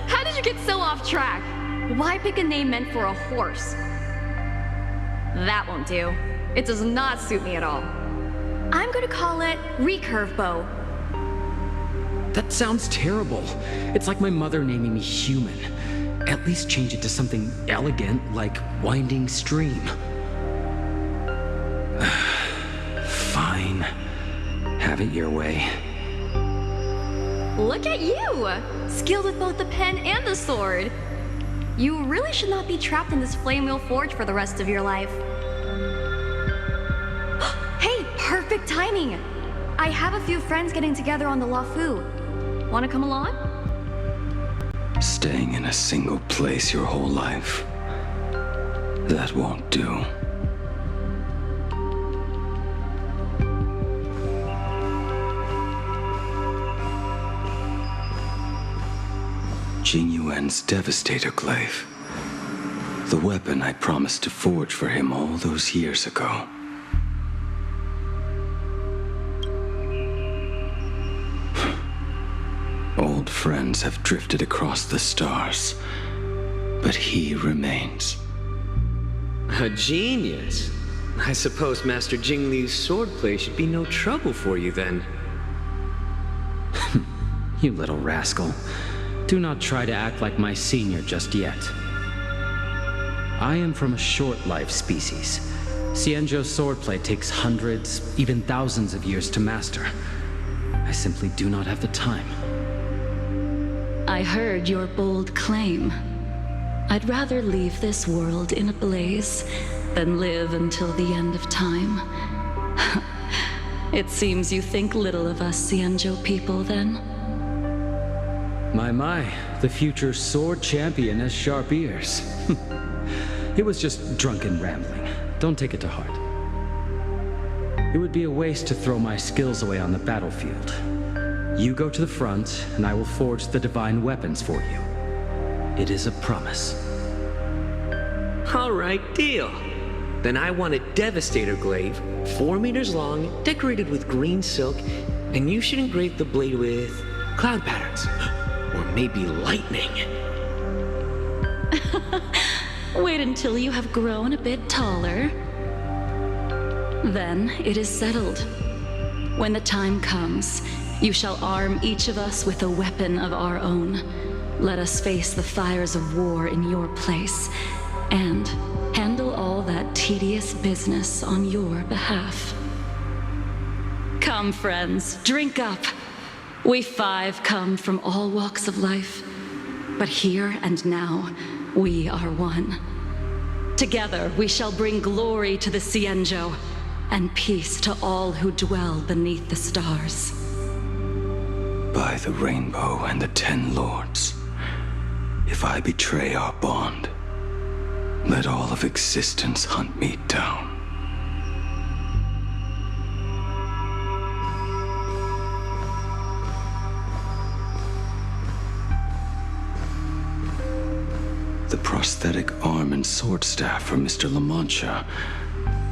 How did you get so off track? Why pick a name meant for a horse? That won't do. It does not suit me at all. I'm going to call it Recurve Bow. That sounds terrible. It's like my mother naming me Human. At least change it to something elegant like Winding Stream. Fine. Have it your way. Look at you! Skilled with both the pen and the sword. You really should not be trapped in this flame wheel forge for the rest of your life. Hey, perfect timing! I have a few friends getting together on the Lafu. Wanna come along? Staying in a single place your whole life, that won't do. Jing Yuan's Devastator Glaive. The weapon I promised to forge for him all those years ago. Old friends have drifted across the stars, but he remains. A genius. I suppose Master Jing Li's swordplay should be no trouble for you then. You little rascal. Do not try to act like my senior just yet. I am from a short-life species. Xianzhou's swordplay takes hundreds, even thousands of years to master. I simply do not have the time. I heard your bold claim. I'd rather leave this world in a blaze than live until the end of time. It seems you think little of us Xianzhou people, then? My, the future sword champion has sharp ears. It was just drunken rambling. Don't take it to heart. It would be a waste to throw my skills away on the battlefield. You go to the front, and I will forge the divine weapons for you. It is a promise. All right, deal. Then I want a Devastator Glaive, 4 meters long, decorated with green silk, and you should engrave the blade with cloud patterns. Or maybe lightning. Wait until you have grown a bit taller. Then it is settled. When the time comes, you shall arm each of us with a weapon of our own. Let us face the fires of war in your place, and handle all that tedious business on your behalf. Come, friends, drink up. We 5 come from all walks of life, but here and now, we are one. Together, we shall bring glory to the Xianzhou, and peace to all who dwell beneath the stars. By the rainbow and the 10 lords, if I betray our bond, let all of existence hunt me down. The prosthetic arm and sword staff from Mr. La Mancha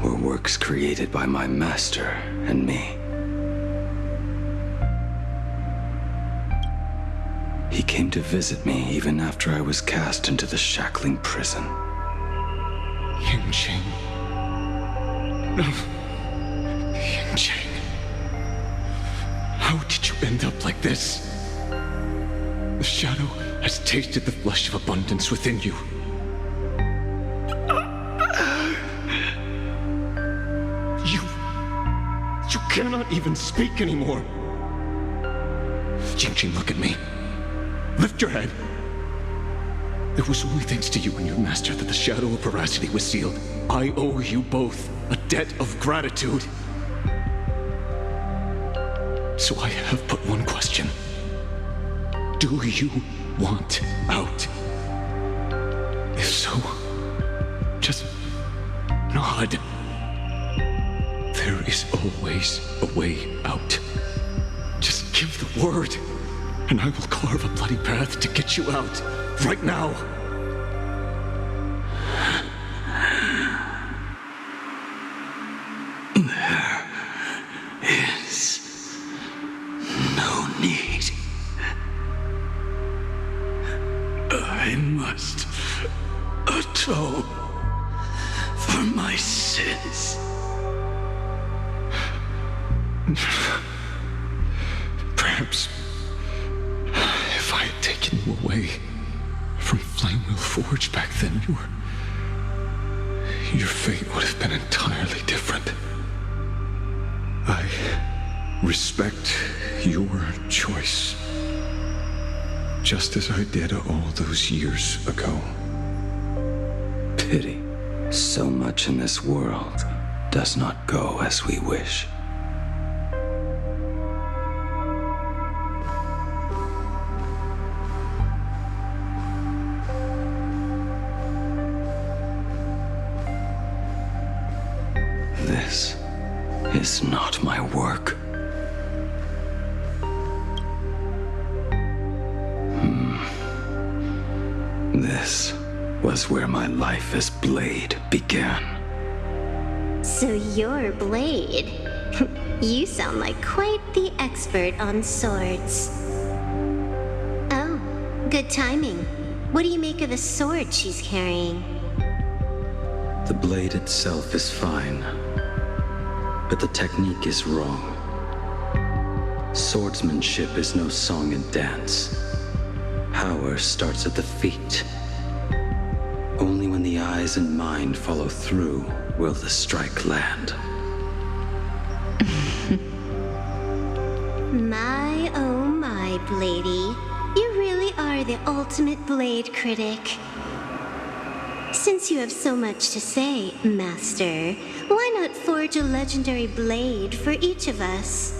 were works created by my master and me. He came to visit me even after I was cast into the shackling prison. Yingqing. No. Yingqing. How did you end up like this? The shadow has tasted the flesh of abundance within you. You cannot even speak anymore. Yingqing, look at me. Lift your head. It was only thanks to you and your master that the shadow of veracity was sealed. I owe you both a debt of gratitude. So I have but one question. Do you want out? If so, just nod. There is always a way out. Just give the word, and I will carve a bloody path to get you out, right now. There is no need. I must atone for my sins. Perhaps if I had taken you away from Flamewheel Forge back then, your fate would have been entirely different. I respect your choice, just as I did all those years ago. Pity. So much in this world does not go as we wish. is not my work. This was where my life as Blade began. So you're Blade. You sound like quite the expert on swords. Oh, good timing. What do you make of the sword she's carrying? The blade itself is fine, but the technique is wrong. Swordsmanship is no song and dance. Power starts at the feet. Only when the eyes and mind follow through will the strike land. My, oh my, Bladey. You really are the ultimate blade critic. Since you have so much to say, Master, why not forge a legendary blade for each of us?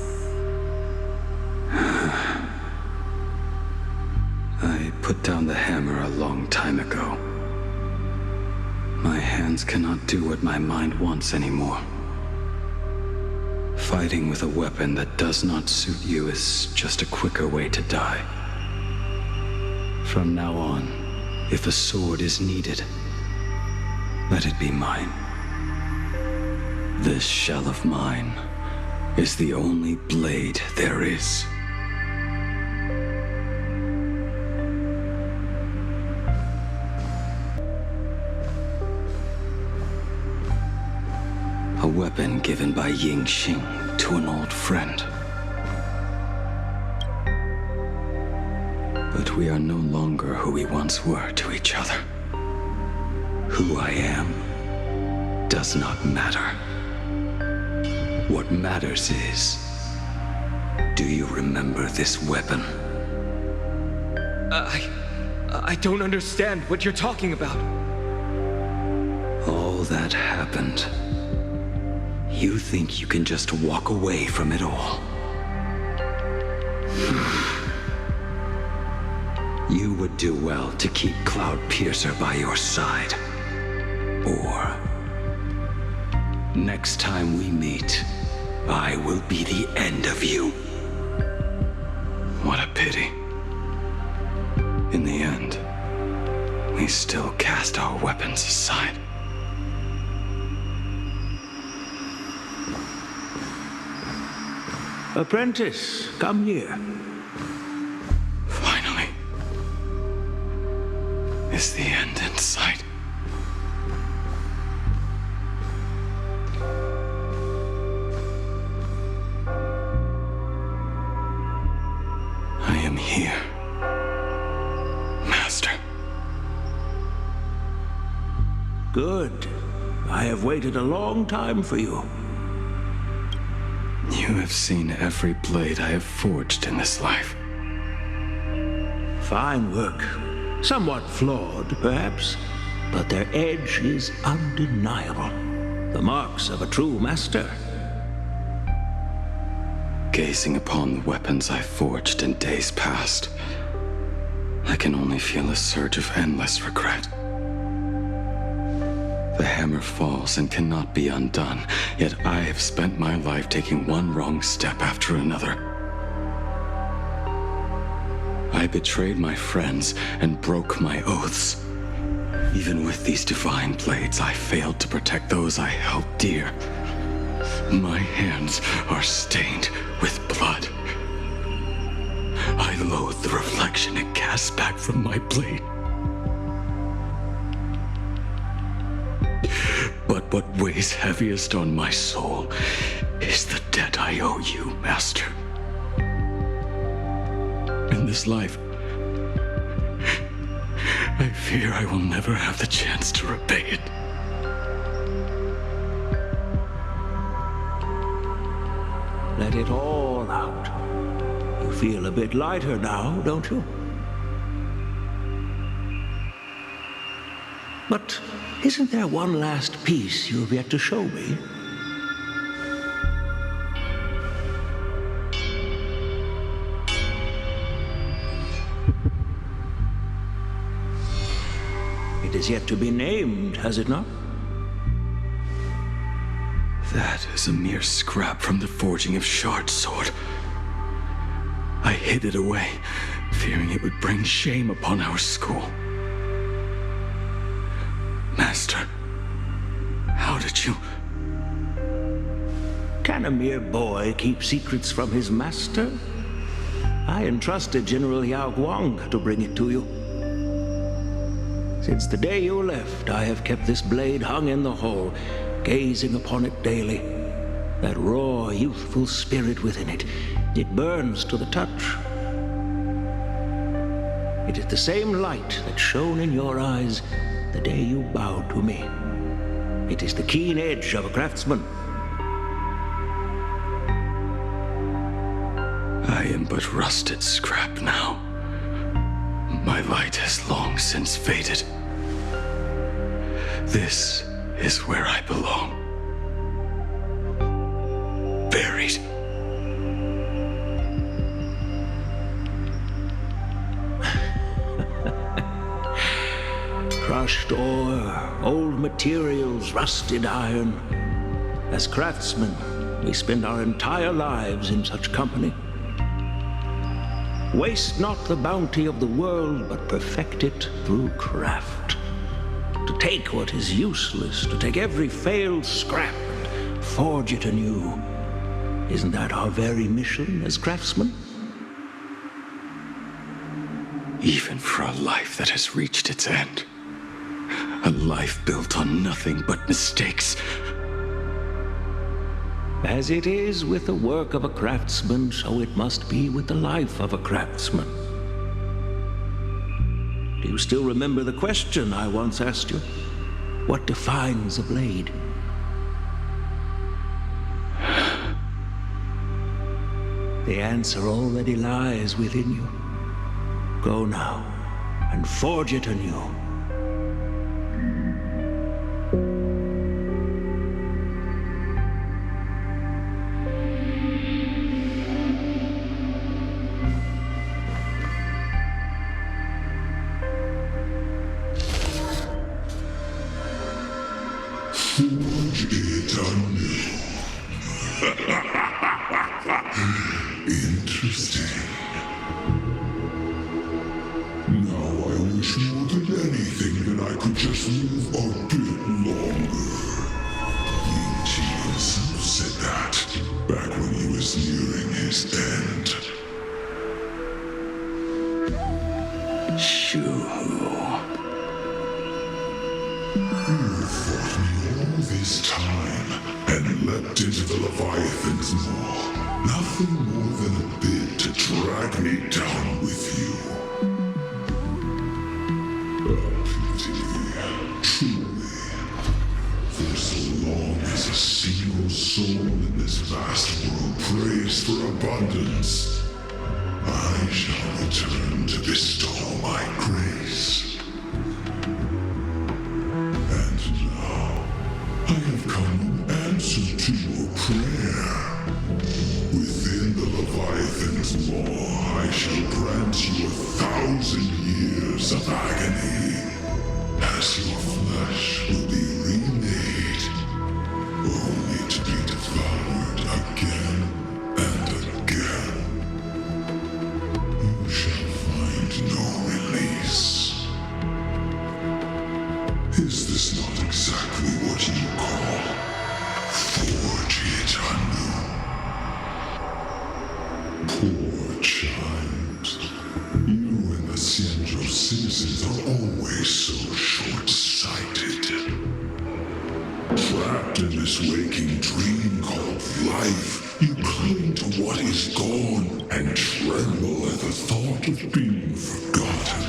I put down the hammer a long time ago. My hands cannot do what my mind wants anymore. Fighting with a weapon that does not suit you is just a quicker way to die. From now on, if a sword is needed, let it be mine. This shell of mine is the only blade there is. A weapon given by Ying Xing to an old friend. But we are no longer who we once were to each other. Who I am does not matter. What matters is, do you remember this weapon? I don't understand what you're talking about. All that happened. You think you can just walk away from it all? You would do well to keep Cloud Piercer by your side. Or, next time we meet, I will be the end of you. What a pity. In the end, we still cast our weapons aside. Apprentice, come here. Finally. Is the end in sight? I am here, Master. Good. I have waited a long time for you. You have seen every blade I have forged in this life. Fine work. Somewhat flawed, perhaps, but their edge is undeniable. The marks of a true master. Gazing upon the weapons I forged in days past, I can only feel a surge of endless regret. The hammer falls and cannot be undone, yet I have spent my life taking one wrong step after another. I betrayed my friends and broke my oaths. Even with these divine blades, I failed to protect those I held dear. My hands are stained with blood. I loathe the reflection it casts back from my blade. But what weighs heaviest on my soul is the debt I owe you, Master. In this life, I fear I will never have the chance to repay it. Let it all out. You feel a bit lighter now, don't you? But isn't there one last piece you've yet to show me? It is yet to be named, has it not? That is was a mere scrap from the forging of Shard's sword. I hid it away, fearing it would bring shame upon our school. Master, how did you... Can a mere boy keep secrets from his master? I entrusted General Yao Guang to bring it to you. Since the day you left, I have kept this blade hung in the hall, gazing upon it daily. That raw, youthful spirit within it, it burns to the touch. It is the same light that shone in your eyes the day you bowed to me. It is the keen edge of a craftsman. I am but rusted scrap now. My light has long since faded. This is where I belong. Buried. Crushed ore, old materials, rusted iron. As craftsmen, we spend our entire lives in such company. Waste not the bounty of the world, but perfect it through craft. To take what is useless, to take every failed scrap and forge it anew. Isn't that our very mission as craftsmen? Even for a life that has reached its end. A life built on nothing but mistakes. As it is with the work of a craftsman, so it must be with the life of a craftsman. Do you still remember the question I once asked you? What defines a blade? The answer already lies within you. Go now and forge it anew. Forge it anew. Interesting. Now I wish more than anything that I could just live a bit longer. Ying-Chi himself said that back when he was nearing his end. Shoo. You fought me all this time and leapt into the Leviathan's maw. Nothing more than a bit to drag me down with you. A pity, truly. For so long as a single soul in this vast world prays for abundance, I shall return to bestow my grace. I have come in answer to your prayer. Within the Leviathan's maw, I shall grant you 1,000 years of agony, as your flesh will be remade, only to be devoured again and again. You shall find no release. Is this not exactly what you call forge it anew? Poor child. You and the Xianzhou citizens are always so short-sighted. Trapped in this waking dream called life, you cling to what is gone and tremble at the thought of being forgotten.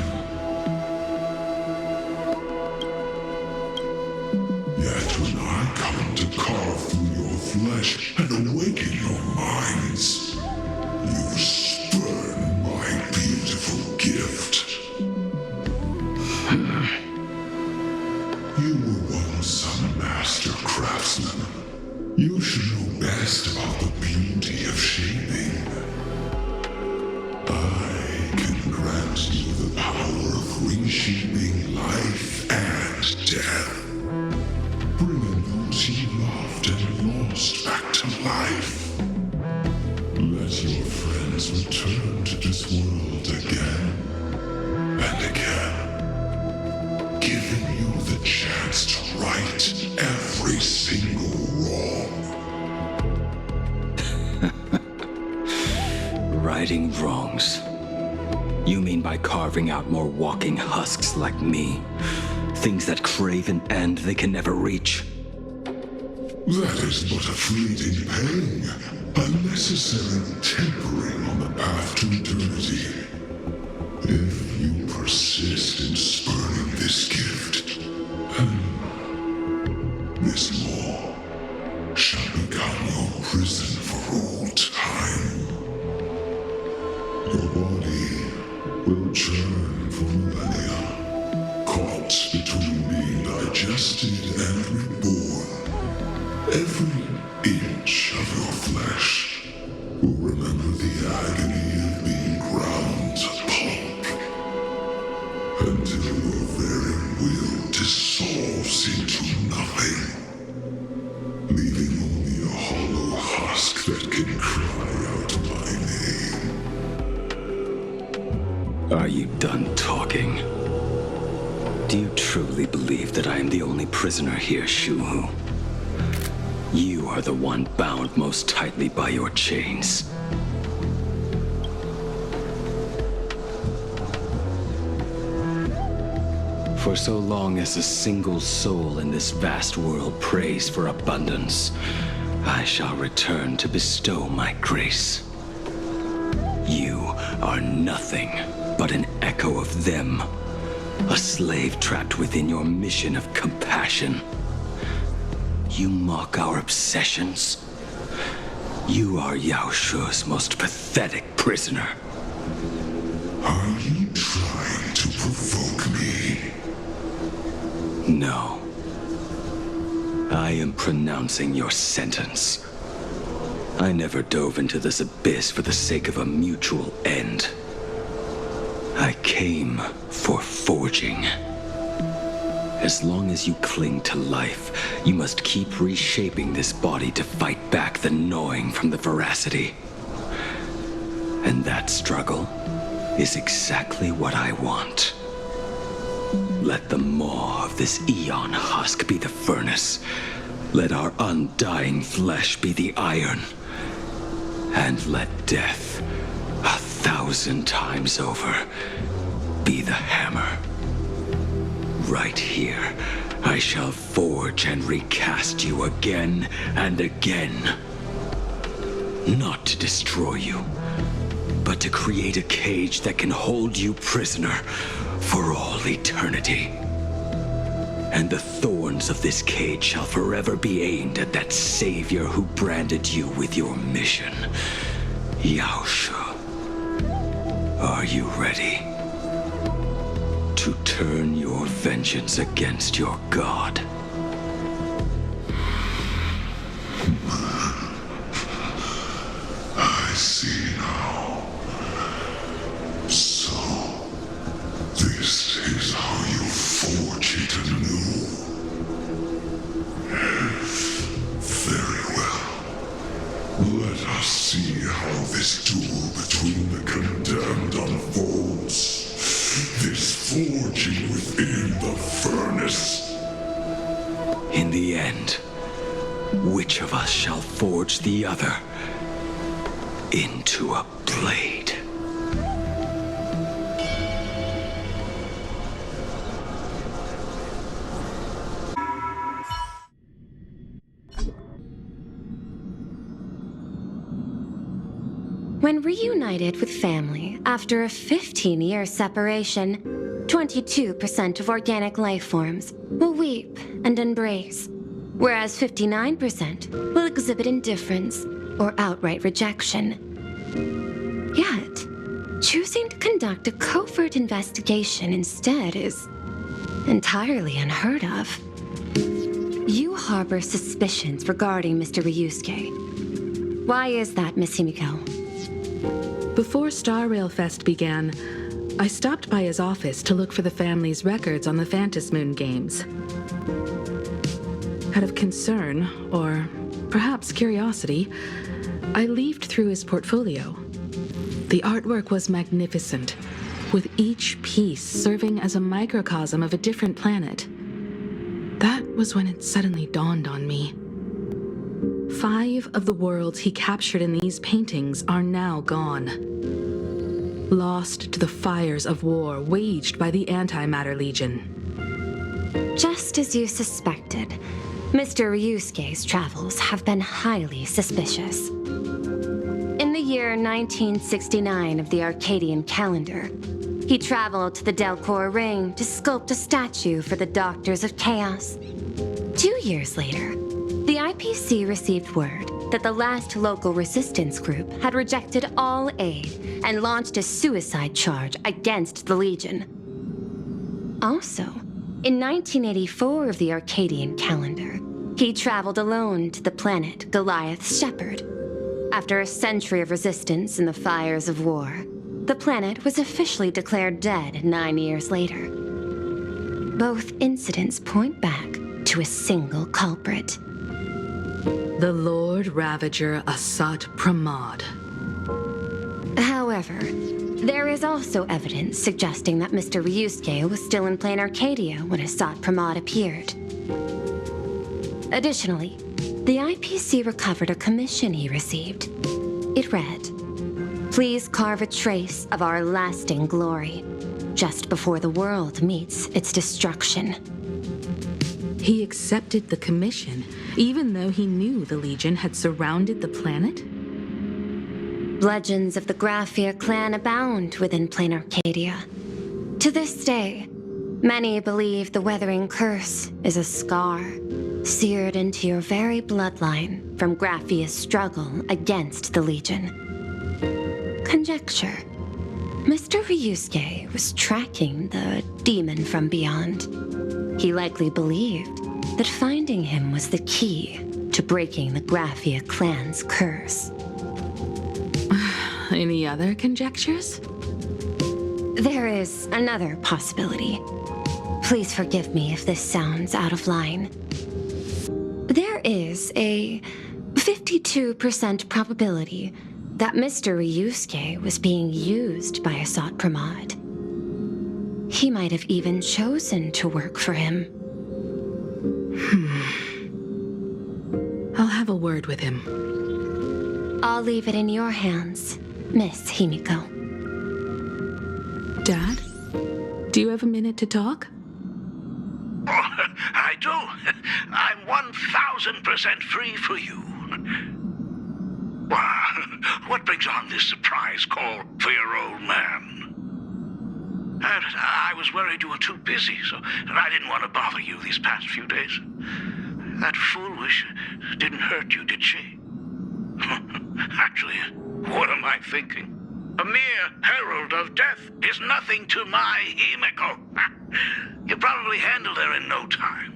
Yet when I come to carve through your flesh and awaken your minds, you spurn my beautiful gift. You were once a master craftsman. You should know best about the beauty of shaping. I can grant you the power of reshaping life and death. Bringing those you loved and lost back life. Let your friends return to this world again and again, giving you the chance to right every single wrong. Righting wrongs. You mean by carving out more walking husks like me? Things that crave an end they can never reach? That is but a fleeting pang, a necessary tempering on the path to eternity. If you persist in spurning this gift, and this law shall become your prison for all time. Your body will churn for millennia, caught between being digested and reborn. Every inch of your flesh will remember the agony of being ground to pulp, until your very will dissolves into nothing, leaving only a hollow husk that can cry out my name. Are you done talking? Do you truly believe that I am the only prisoner here, Shuhu? You are the one bound most tightly by your chains. For so long as a single soul in this vast world prays for abundance, I shall return to bestow my grace. You are nothing but an echo of them, a slave trapped within your mission of compassion. You mock our obsessions. You are Yao Shu's most pathetic prisoner. Are you trying to provoke me? No. I am pronouncing your sentence. I never dove into this abyss for the sake of a mutual end. I came for forging. As long as you cling to life, you must keep reshaping this body to fight back the gnawing from the veracity. And that struggle is exactly what I want. Let the maw of this eon husk be the furnace. Let our undying flesh be the iron. And let death, 1,000 times over, be the hammer. Right here, I shall forge and recast you again and again. Not to destroy you, but to create a cage that can hold you prisoner for all eternity. And the thorns of this cage shall forever be aimed at that savior who branded you with your mission, Yao Shu. Are you ready to turn your vengeance against your god? I see now. So, this is how you forge it anew. Very well. Let us see how this duel between the condemned unfolds. This forging within the furnace. In the end, which of us shall forge the other into a blade? When reunited with family after a 15-year separation, 22% of organic life forms will weep and embrace, whereas 59% will exhibit indifference or outright rejection. Yet, choosing to conduct a covert investigation instead is entirely unheard of. You harbor suspicions regarding Mr. Ryusuke. Why is that, Miss Himiko? Before Star Rail Fest began, I stopped by his office to look for the family's records on the Phantasmoon games. Out of concern, or perhaps curiosity, I leafed through his portfolio. The artwork was magnificent, with each piece serving as a microcosm of a different planet. That was when it suddenly dawned on me. 5 of the worlds he captured in these paintings are now gone, lost to the fires of war waged by the Antimatter Legion. Just as you suspected, Mr. Ryusuke's travels have been highly suspicious. In the year 1969 of the Arcadian calendar, he traveled to the Delcor Ring to sculpt a statue for the Doctors of Chaos. 2 years later, the IPC received word that the last local resistance group had rejected all aid and launched a suicide charge against the Legion. Also, in 1984 of the Arcadian calendar, he traveled alone to the planet Goliath's Shepherd. After a century of resistance in the fires of war, the planet was officially declared dead 9 years later. Both incidents point back to a single culprit. The Lord Ravager Asat Pramod. However, there is also evidence suggesting that Mr. Ryusuke was still in Plain Arcadia when Asat Pramod appeared. Additionally, the IPC recovered a commission he received. It read, "Please carve a trace of our lasting glory, just before the world meets its destruction." He accepted the commission, even though he knew the Legion had surrounded the planet? Legends of the Graphia clan abound within Plain Arcadia. To this day, many believe the Weathering Curse is a scar seared into your very bloodline from Graphia's struggle against the Legion. Conjecture. Mr. Ryusuke was tracking the demon from beyond. He likely believed that finding him was the key to breaking the Graphia clan's curse. Any other conjectures? There is another possibility. Please forgive me if this sounds out of line. There is a 52% probability that Mr. Ryusuke was being used by Asat Pramod. He might have even chosen to work for him. I'll have a word with him. I'll leave it in your hands, Miss Himiko. Dad, do you have a minute to talk? Oh, I do. I'm 1000% free for you. What brings on this surprise call for your old man? I was worried you were too busy, so I didn't want to bother you these past few days. That foolish didn't hurt you, did she? Actually, what am I thinking? A mere herald of death is nothing to my Himiko. You probably handled her in no time.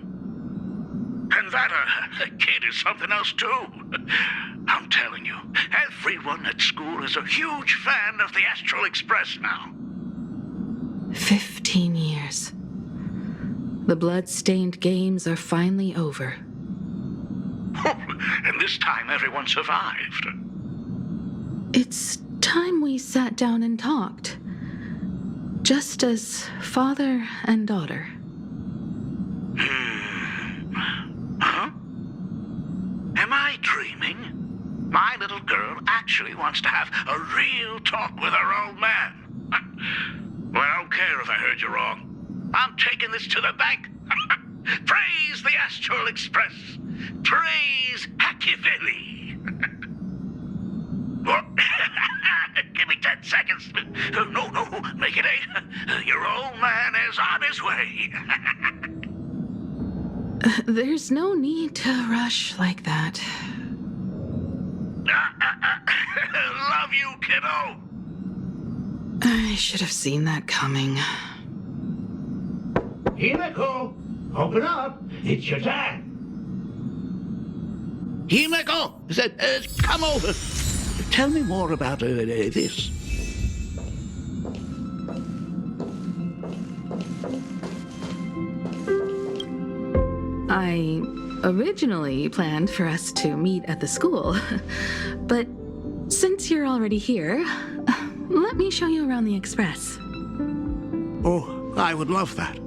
And that kid is something else, too. I'm telling you, everyone at school is a huge fan of the Astral Express now. 15 years. The blood-stained games are finally over. And this time everyone survived. It's time we sat down and talked. Just as father and daughter. Huh? Am I dreaming? My little girl actually wants to have a real talk with her old man. Well, I don't care if I heard you wrong. I'm taking this to the bank. Praise the Astral Express. Praise Hachivelli. Give me 10 seconds. No, make it 8. Your old man is on his way. There's no need to rush like that. Love you, kiddo. I should have seen that coming. Himiko, open up. It's your time. Himiko, come over. Tell me more about this. I originally planned for us to meet at the school. But since you're already here, let me show you around the Express. Oh, I would love that.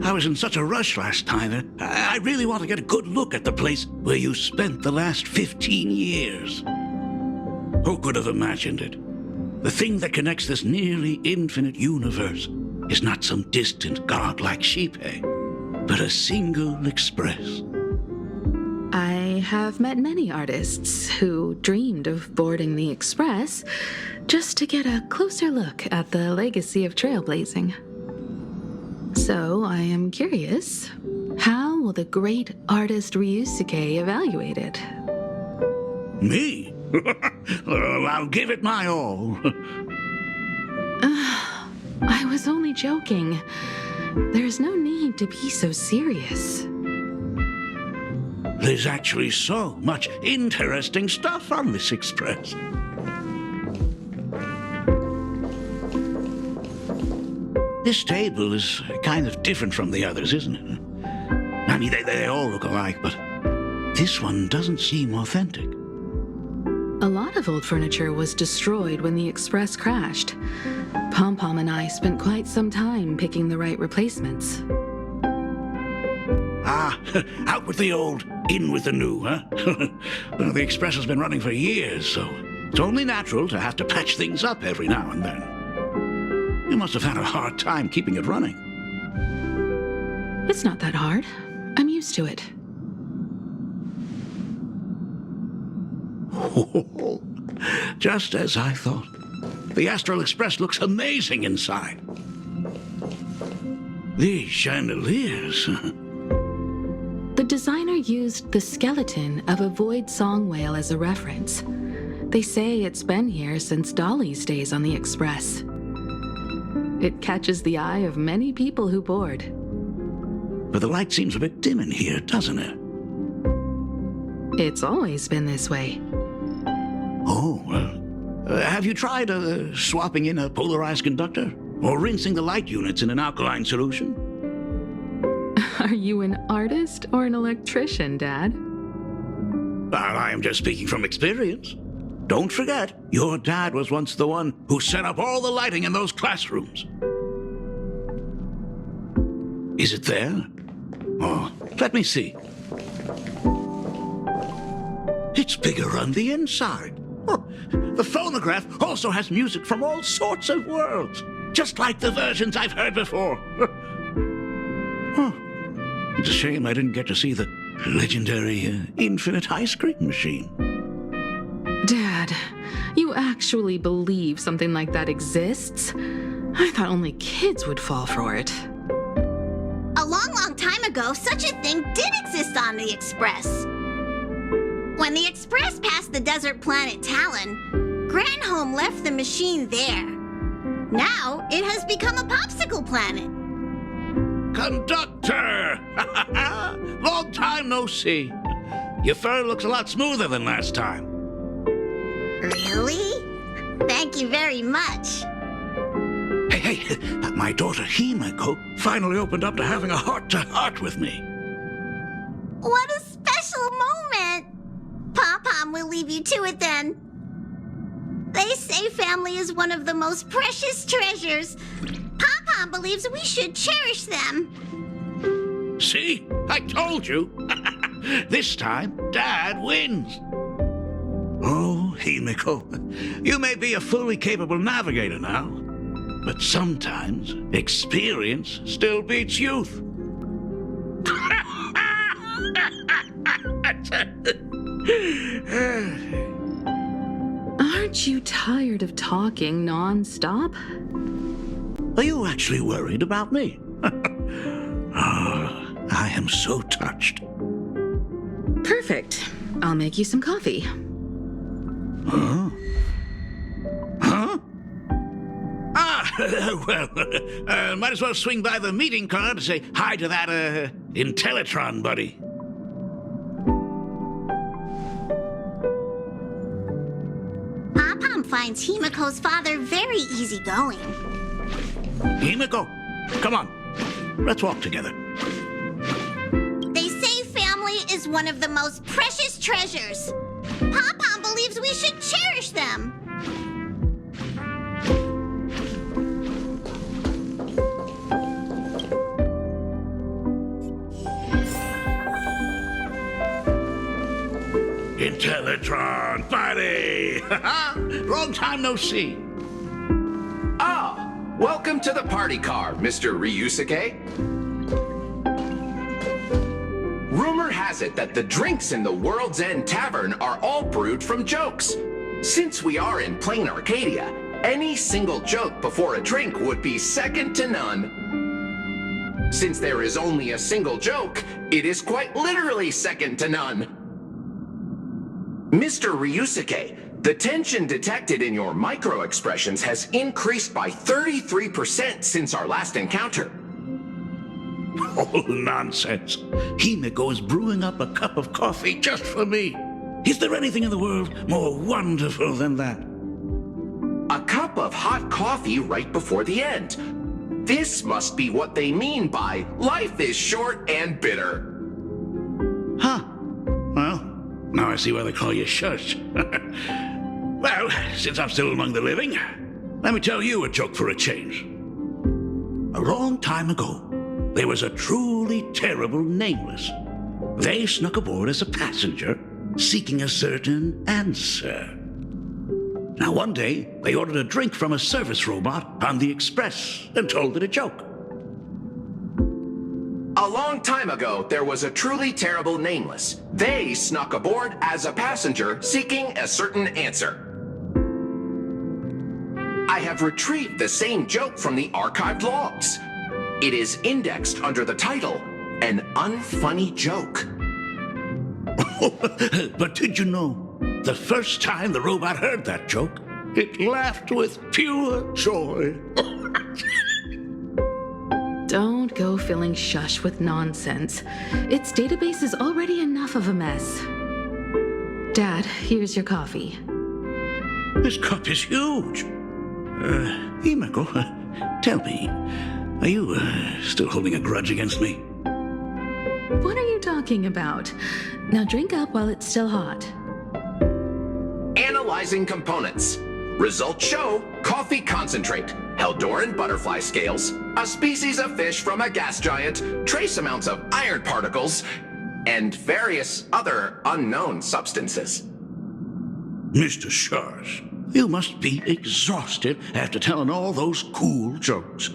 I was in such a rush last time. I really want to get a good look at the place where you spent the last 15 years. Who could have imagined it? The thing that connects this nearly infinite universe is not some distant god like Sheepay, but a single express. I have met many artists who dreamed of boarding the Express just to get a closer look at the legacy of trailblazing. So I am curious, how will the great artist Ryusuke evaluate it? Me? Well, I'll give it my all. I was only joking. There's no need to be so serious. There's actually so much interesting stuff on this express. This table is kind of different from the others, isn't it? I mean, they all look alike, but this one doesn't seem authentic. A lot of old furniture was destroyed when the Express crashed. Pom-Pom and I spent quite some time picking the right replacements. Ah, out with the old, in with the new, huh? Well, the Express has been running for years, so it's only natural to have to patch things up every now and then. You must have had a hard time keeping it running. It's not that hard. I'm used to it. Just as I thought. The Astral Express looks amazing inside. These chandeliers. The designer used the skeleton of a void song whale as a reference. They say it's been here since Dolly's days on the Express. It catches the eye of many people who board. But the light seems a bit dim in here, doesn't it? It's always been this way. Oh, well. Have you tried swapping in a polarized conductor? Or rinsing the light units in an alkaline solution? Are you an artist or an electrician, Dad? Well, I am just speaking from experience. Don't forget, your dad was once the one who set up all the lighting in those classrooms. Is it there? Oh, let me see. It's bigger on the inside. Oh, the phonograph also has music from all sorts of worlds, just like the versions I've heard before. Oh, it's a shame I didn't get to see the legendary infinite ice cream machine. Dad, you actually believe something like that exists? I thought only kids would fall for it. A long time ago, such a thing did exist on the Express. When the Express passed the desert planet Talon, Granholm left the machine there. Now, it has become a popsicle planet. Conductor! Long time no see. Your fur looks a lot smoother than last time. Really? Thank you very much. Hey, my daughter Himeko finally opened up to having a heart-to-heart with me. What a special moment! Pom-Pom will leave you to it then. They say family is one of the most precious treasures. Pom-Pom believes we should cherish them. See? I told you. This time, Dad wins. Oh, Himeko, you may be a fully capable navigator now, but sometimes experience still beats youth. Aren't you tired of talking non-stop? Are you actually worried about me? Oh, I am so touched. Perfect. I'll make you some coffee. Huh? Huh? Ah, well, might as well swing by the meeting car to say hi to that, Intellitron buddy. Pom-Pom finds Himeko's father very easygoing. Himeko, come on. Let's walk together. They say family is one of the most precious treasures. Pom-Pom believes we should cherish them. Intellatron, buddy! Long time no see. Ah, welcome to the party car, Mr. Ryusuke. Rumor has it that the drinks in the World's End Tavern are all brewed from jokes. Since we are in plain Arcadia, any single joke before a drink would be second to none. Since there is only a single joke, it is quite literally second to none. Mr. Ryusuke, the tension detected in your micro-expressions has increased by 33% since our last encounter. Oh, nonsense. Himeko is brewing up a cup of coffee just for me. Is there anything in the world more wonderful than that? A cup of hot coffee right before the end. This must be what they mean by life is short and bitter. Huh. Well, now I see why they call you Shush. Well, since I'm still among the living, let me tell you a joke for a change. A long time ago, there was a truly terrible nameless. They snuck aboard as a passenger, seeking a certain answer. Now, one day, they ordered a drink from a service robot on the express and told it a joke. A long time ago, there was a truly terrible nameless. They snuck aboard as a passenger seeking a certain answer. I have retrieved the same joke from the archived logs. It is indexed under the title, An Unfunny Joke. But did you know, the first time the robot heard that joke, it laughed with pure joy. Don't go filling Shush with nonsense. Its database is already enough of a mess. Dad, here's your coffee. This cup is huge. Himeko, tell me, are you still holding a grudge against me? What are you talking about? Now drink up while it's still hot. Analyzing components. Results show coffee concentrate, Heldoran butterfly scales, a species of fish from a gas giant, trace amounts of iron particles, and various other unknown substances. Mr. Shush, you must be exhausted after telling all those cool jokes.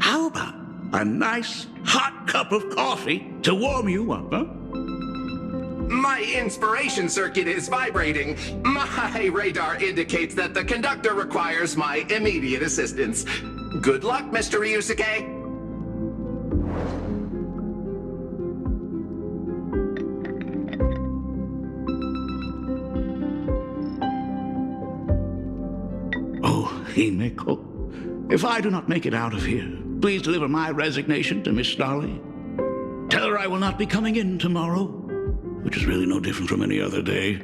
How about a nice hot cup of coffee to warm you up, huh? My inspiration circuit is vibrating. My radar indicates that the conductor requires my immediate assistance. Good luck, Mr. Ryusuke. Oh, Himeko, if I do not make it out of here, please deliver my resignation to Miss Dolly. Tell her I will not be coming in tomorrow, which is really no different from any other day.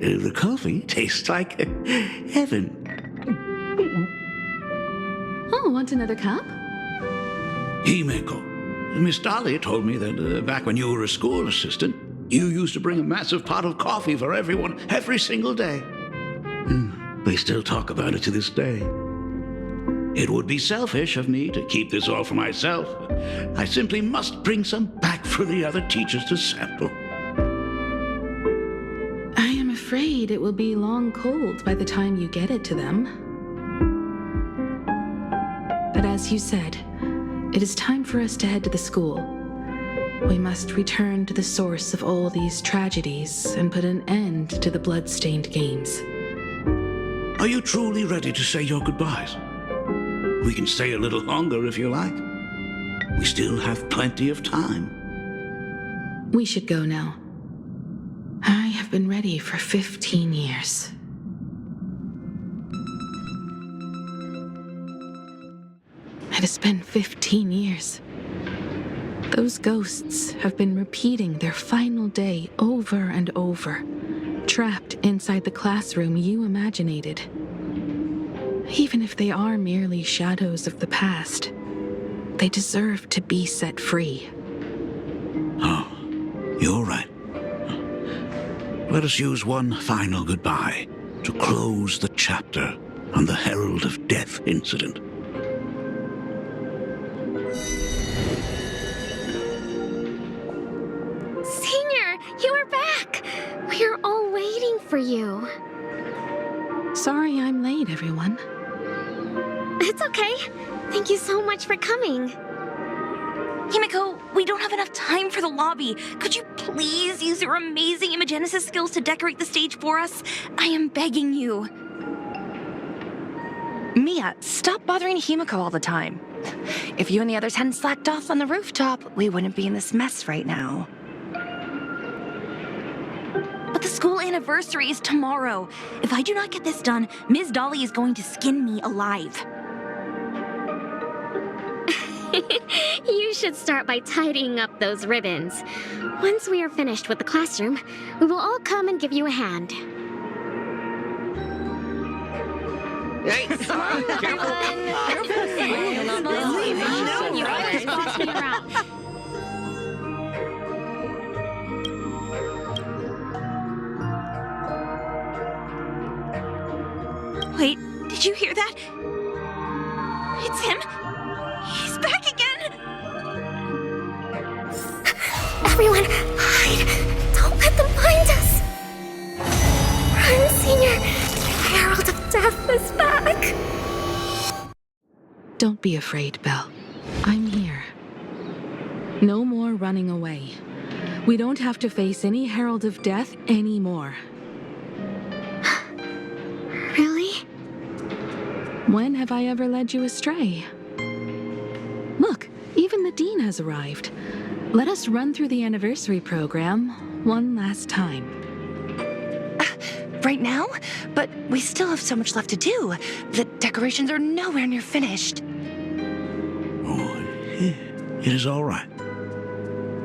The coffee tastes like heaven. Oh, want another cup? Himeko, Miss Dolly told me that back when you were a school assistant, you used to bring a massive pot of coffee for everyone every single day. They still talk about it to this day. It would be selfish of me to keep this all for myself. I simply must bring some back for the other teachers to sample. I am afraid it will be long cold by the time you get it to them. But as you said, it is time for us to head to the school. We must return to the source of all these tragedies and put an end to the blood-stained games. Are you truly ready to say your goodbyes? We can stay a little longer if you like. We still have plenty of time. We should go now. I have been ready for 15 years. It has been 15 years. Those ghosts have been repeating their final day over and over, trapped inside the classroom you imaginated. Even if they are merely shadows of the past, they deserve to be set free. Oh, you're right. Let us use one final goodbye to close the chapter on the Herald of Death incident. Senior, you are back! We are all waiting for you. Sorry I'm late, everyone. It's okay. Thank you so much for coming. Himiko, we don't have enough time for the lobby. Could you please use your amazing Imagenesis skills to decorate the stage for us? I am begging you. Mia, stop bothering Himiko all the time. If you and the others hadn't slacked off on the rooftop, we wouldn't be in this mess right now. But the school anniversary is tomorrow. If I do not get this done, Ms. Dolly is going to skin me alive. You should start by tidying up those ribbons. Once we are finished with the classroom, we will all come and give you a hand. Hey, careful. Wait, did you hear that? It's him. He's back again. Everyone, hide! Don't let them find us! Run, Senior! The Herald of Death is back! Don't be afraid, Belle. I'm here. No more running away. We don't have to face any Herald of Death anymore. Really? When have I ever led you astray? Look, even the Dean has arrived. Let us run through the anniversary program one last time. Right now? But we still have so much left to do. The decorations are nowhere near finished. Oh, it is all right.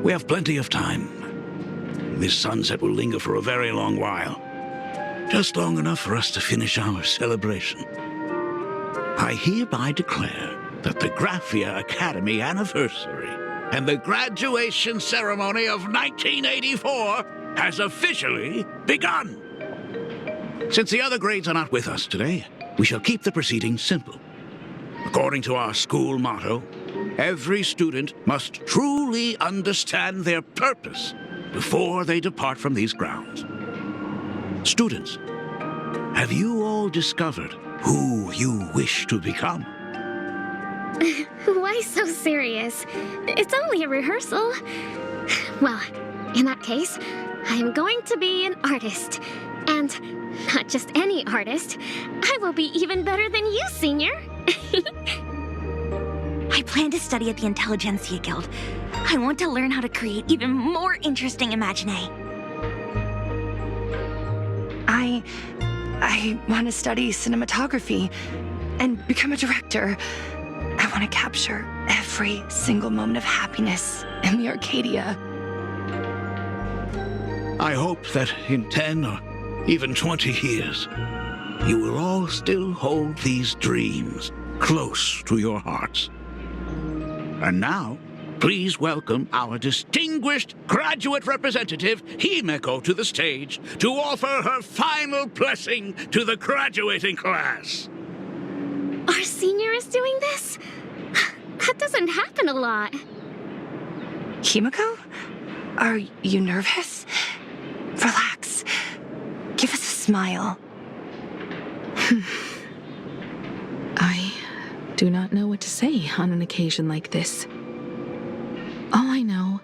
We have plenty of time. This sunset will linger for a very long while. Just long enough for us to finish our celebration. I hereby declare that the Graphia Academy anniversary and the graduation ceremony of 1984 has officially begun. Since the other grades are not with us today, we shall keep the proceedings simple. According to our school motto, every student must truly understand their purpose before they depart from these grounds. Students, have you all discovered who you wish to become? Why so serious? It's only a rehearsal. Well, in that case, I am going to be an artist. And not just any artist. I will be even better than you, Senior. I plan to study at the Intelligentsia Guild. I want to learn how to create even more interesting Imaginae. I want to study cinematography and become a director. I want to capture every single moment of happiness in the Arcadia. I hope that in 10 or even 20 years, you will all still hold these dreams close to your hearts. And now, please welcome our distinguished graduate representative, Himiko, to the stage to offer her final blessing to the graduating class. Our senior is doing this? That doesn't happen a lot. Himiko? Are you nervous? Relax. Give us a smile. I do not know what to say on an occasion like this. All I know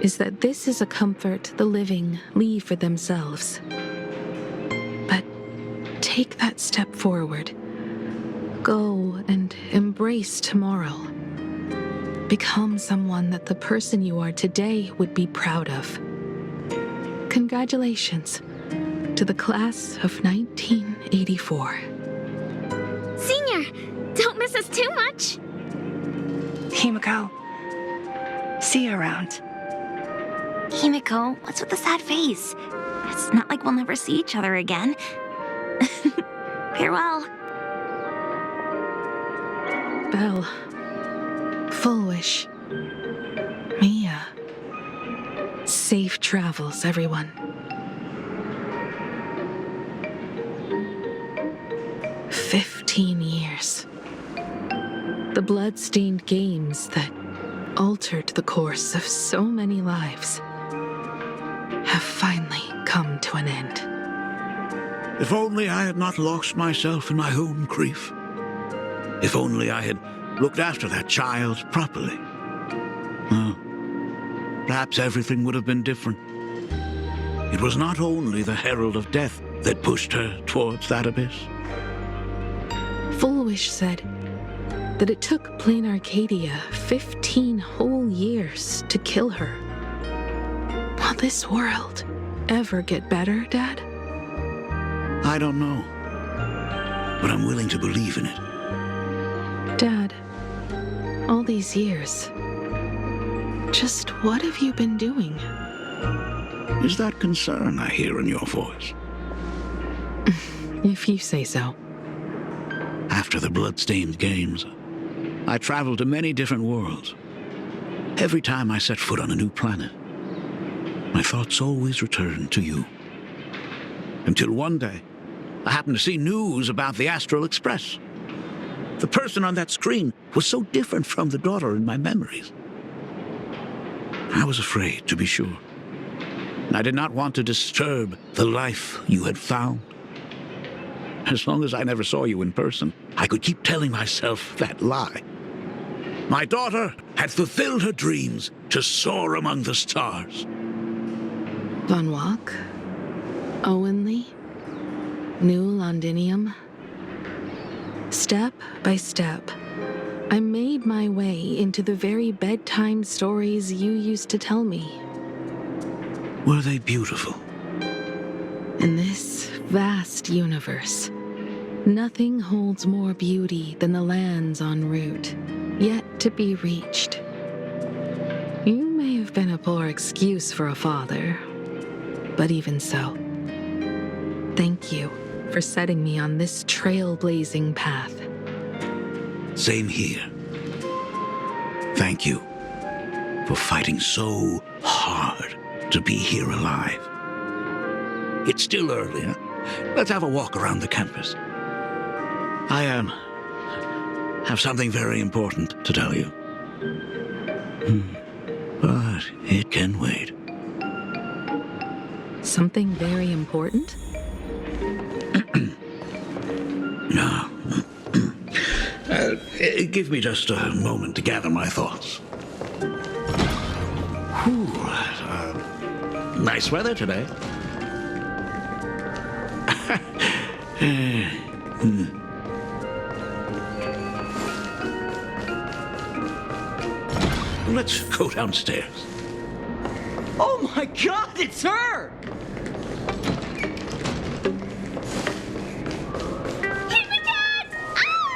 is that this is a comfort the living leave for themselves. But take that step forward. Go and embrace tomorrow. Become someone that the person you are today would be proud of. Congratulations to the class of 1984. Senior, don't miss us too much. Himiko, See you around. Himiko, what's with the sad face? It's not like we'll never see each other again. Farewell. Belle. Full wish. Mia. Safe travels, everyone. 15 years. The blood-stained games that altered the course of so many lives have finally come to an end. If only I had not lost myself in my own grief. If only I had looked after that child properly. Well, perhaps everything would have been different. It was not only the herald of death that pushed her towards that abyss. Full Wish said that it took Plain Arcadia 15 whole years to kill her. Will this world ever get better, Dad? I don't know, but I'm willing to believe in it. Dad, all these years, just what have you been doing? Is that concern I hear in your voice? If you say so. After the blood-stained games, I traveled to many different worlds. Every time I set foot on a new planet, my thoughts always returned to you. Until one day, I happened to see news about the Astral Express. The person on that screen was so different from the daughter in my memories. I was afraid, to be sure. I did not want to disturb the life you had found. As long as I never saw you in person, I could keep telling myself that lie. My daughter had fulfilled her dreams to soar among the stars. Von Walk? Owenly? New Londinium? Step by step, I made my way into the very bedtime stories you used to tell me. Were they beautiful? In this vast universe, nothing holds more beauty than the lands en route, yet to be reached. You may have been a poor excuse for a father, but even so, thank you for setting me on this trailblazing path. Same here. Thank you for fighting so hard to be here alive. It's still early, huh? Let's have a walk around the campus. I have something very important to tell you. But it can wait. Something very important? No. Give me just a moment to gather my thoughts. Whew, nice weather today. Let's go downstairs. Oh my God, it's her!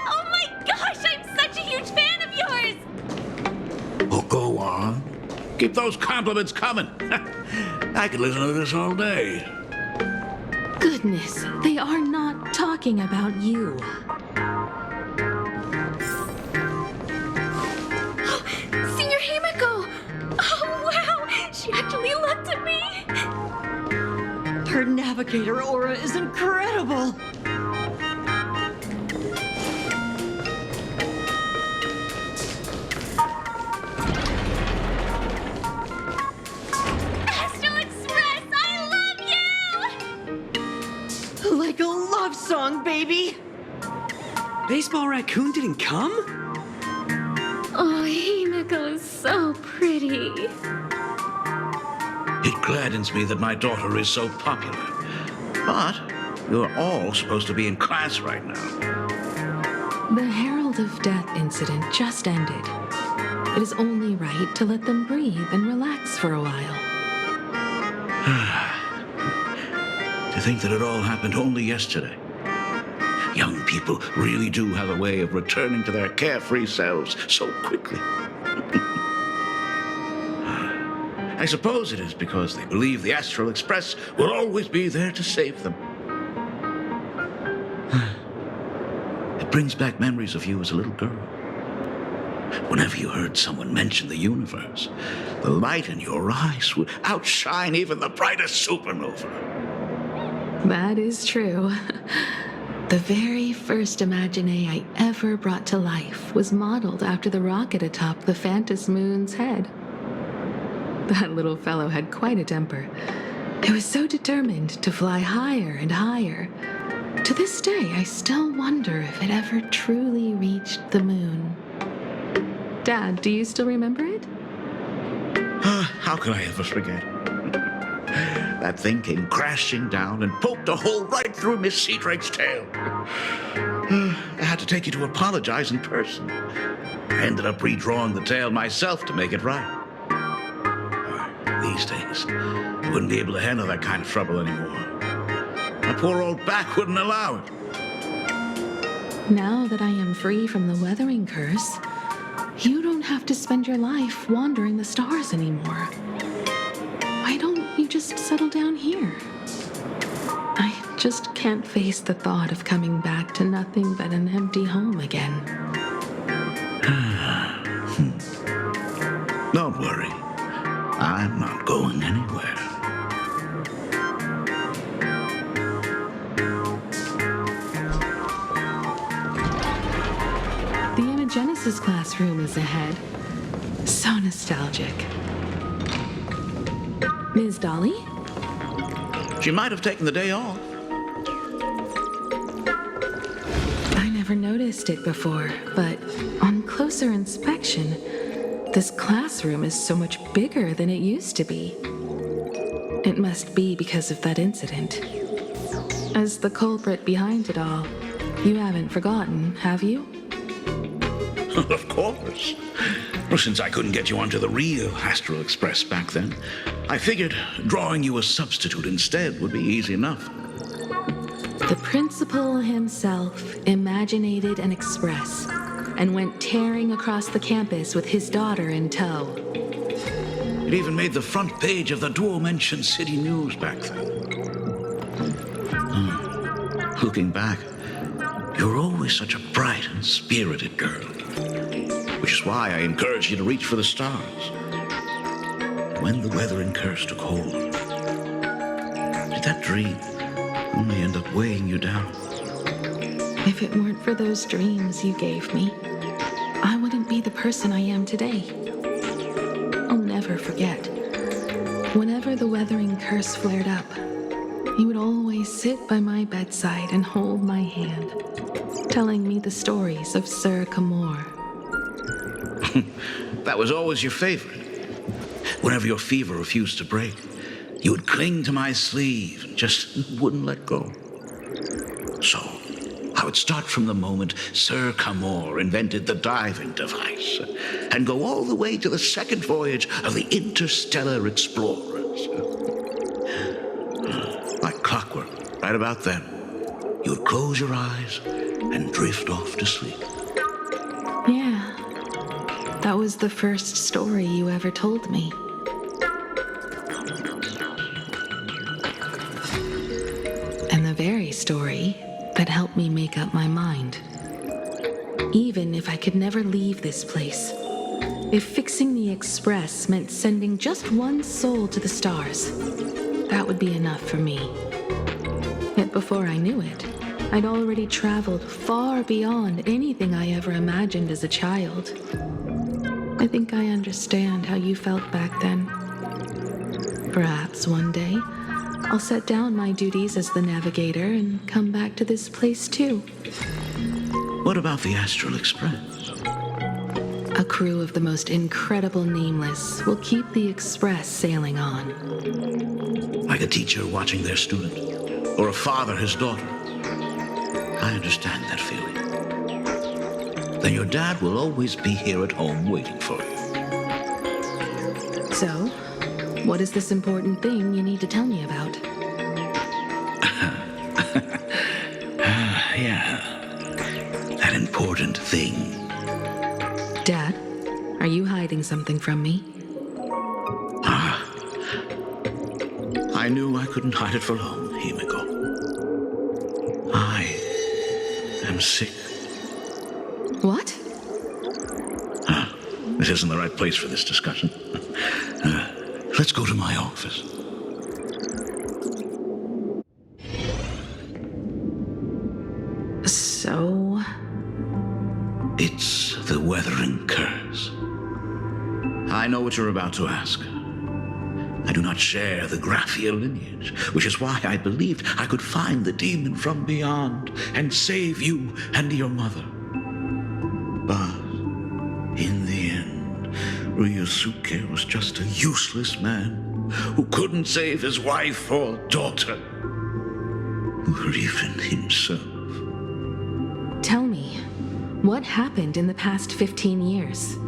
Oh my gosh, I'm such a huge fan of yours! Oh, go on. Keep those compliments coming. I could listen to this all day. Goodness, they are not talking about you. Senior Himiko! Oh wow, she actually looked at me! Her navigator aura is incredible! Like a love song, baby! Baseball Raccoon didn't come? Oh, Himiko is so pretty. It gladdens me that my daughter is so popular. But you're all supposed to be in class right now. The Herald of Death incident just ended. It is only right to let them breathe and relax for a while. To think that it all happened only yesterday. Young people really do have a way of returning to their carefree selves so quickly. I suppose it is because they believe the Astral Express will always be there to save them. It brings back memories of you as a little girl. Whenever you heard someone mention the universe, the light in your eyes would outshine even the brightest supernova. That is true. The very first Imagine I ever brought to life was modeled after the rocket atop the Phantom Moon's head. That little fellow had quite a temper. It was so determined to fly higher and higher. To this day, I still wonder if it ever truly reached the moon. Dad, do you still remember it? How could I ever forget? That thing came crashing down and poked a hole right through Miss Seadrake's tail. I had to take you to apologize in person. I ended up redrawing the tail myself to make it right. These days, I wouldn't be able to handle that kind of trouble anymore. My poor old back wouldn't allow it. Now that I am free from the weathering curse, you don't have to spend your life wandering the stars anymore. Why don't you just settle down here? I just can't face the thought of coming back to nothing but an empty home again. Don't worry. I'm not going anywhere. The Imagenesis classroom is ahead. So nostalgic. Ms. Dolly? She might have taken the day off. I never noticed it before, but on closer inspection, this classroom is so much bigger than it used to be. It must be because of that incident. As the culprit behind it all, you haven't forgotten, have you? Of course. Well, since I couldn't get you onto the real Astral Express back then, I figured drawing you a substitute instead would be easy enough. The principal himself imaginated an express and went tearing across the campus with his daughter in tow. It even made the front page of the Dual-Mention City News back then. Looking back, you were always such a bright and spirited girl, which is why I encouraged you to reach for the stars. When the weathering curse took hold, did that dream only end up weighing you down? If it weren't for those dreams you gave me, I wouldn't be the person I am today. I'll never forget. Whenever the weathering curse flared up, you would always sit by my bedside and hold my hand, telling me the stories of Sir Camor. That was always your favorite. Whenever your fever refused to break, you would cling to my sleeve and just wouldn't let go. So, I would start from the moment Sir Camor invented the diving device and go all the way to the second voyage of the Interstellar Explorers. Like clockwork, right about then, you would close your eyes and drift off to sleep. Yeah, that was the first story you ever told me. And the very story that helped me make up my mind. Even if I could never leave this place, if fixing the express meant sending just one soul to the stars, that would be enough for me. Yet before I knew it, I'd already traveled far beyond anything I ever imagined as a child. I think I understand how you felt back then. Perhaps one day, I'll set down my duties as the navigator and come back to this place too. What about the Astral Express? A crew of the most incredible nameless will keep the express sailing on. Like a teacher watching their student, or a father his daughter. I understand that feeling. Then your dad will always be here at home waiting for you. So, what is this important thing you need to tell me about? Yeah, that important thing. Dad, are you hiding something from me? I knew I couldn't hide it for long, Himiko. I am sick. What? This isn't the right place for this discussion. Let's go to my office. So? It's the Weathering Curse. I know what you're about to ask. I do not share the Graphia lineage, which is why I believed I could find the demon from beyond and save you and your mother. But in the end, Ryosuke was just a useless man who couldn't save his wife or daughter, or even himself. Tell me, what happened in the past 15 years?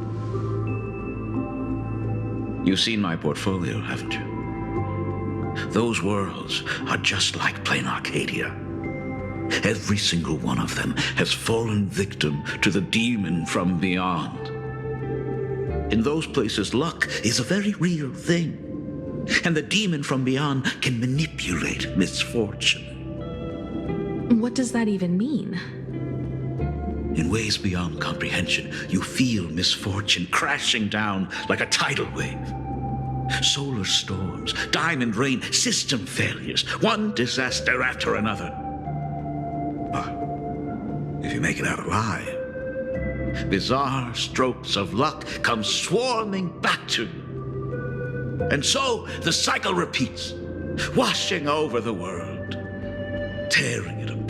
You've seen my portfolio, haven't you? Those worlds are just like plain Arcadia. Every single one of them has fallen victim to the demon from beyond. In those places, luck is a very real thing, and the demon from beyond can manipulate misfortune. What does that even mean? In ways beyond comprehension, you feel misfortune crashing down like a tidal wave. Solar storms, diamond rain, system failures, one disaster after another. But if you make it out alive, bizarre strokes of luck come swarming back to you. And so the cycle repeats, washing over the world, tearing it apart.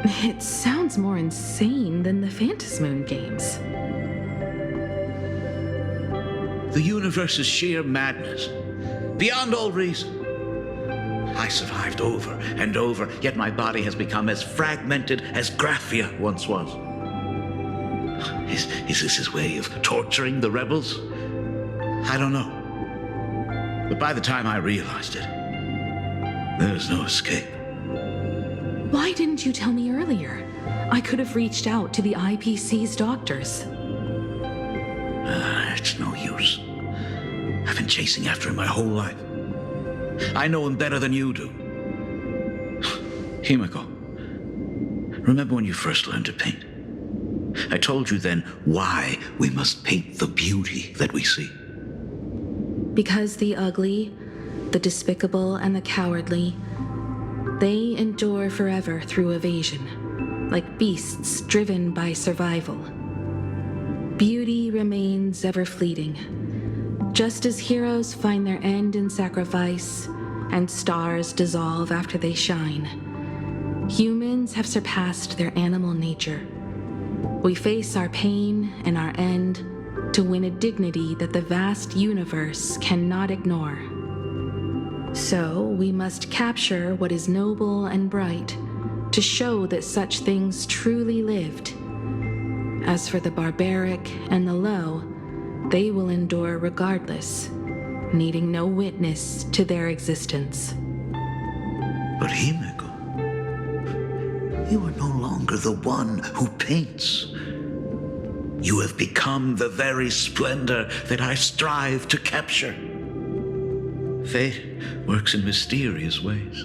It sounds more insane than the Phantasmoon games. The universe is sheer madness, beyond all reason. I survived over and over, yet my body has become as fragmented as Graphia once was. Is this his way of torturing the rebels? I don't know. But by the time I realized it, there was no escape. Why didn't you tell me earlier? I could have reached out to the IPC's doctors. It's no use. I've been chasing after him my whole life. I know him better than you do. Himiko, remember when you first learned to paint? I told you then why we must paint the beauty that we see. Because the ugly, the despicable, and the cowardly, they endure forever through evasion, like beasts driven by survival. Beauty remains ever fleeting, just as heroes find their end in sacrifice, and stars dissolve after they shine. Humans have surpassed their animal nature. We face our pain and our end to win a dignity that the vast universe cannot ignore. So we must capture what is noble and bright to show that such things truly lived. As for the barbaric and the low, they will endure regardless, needing no witness to their existence. But Himiko, you are no longer the one who paints. You have become the very splendor that I strive to capture. Fate works in mysterious ways.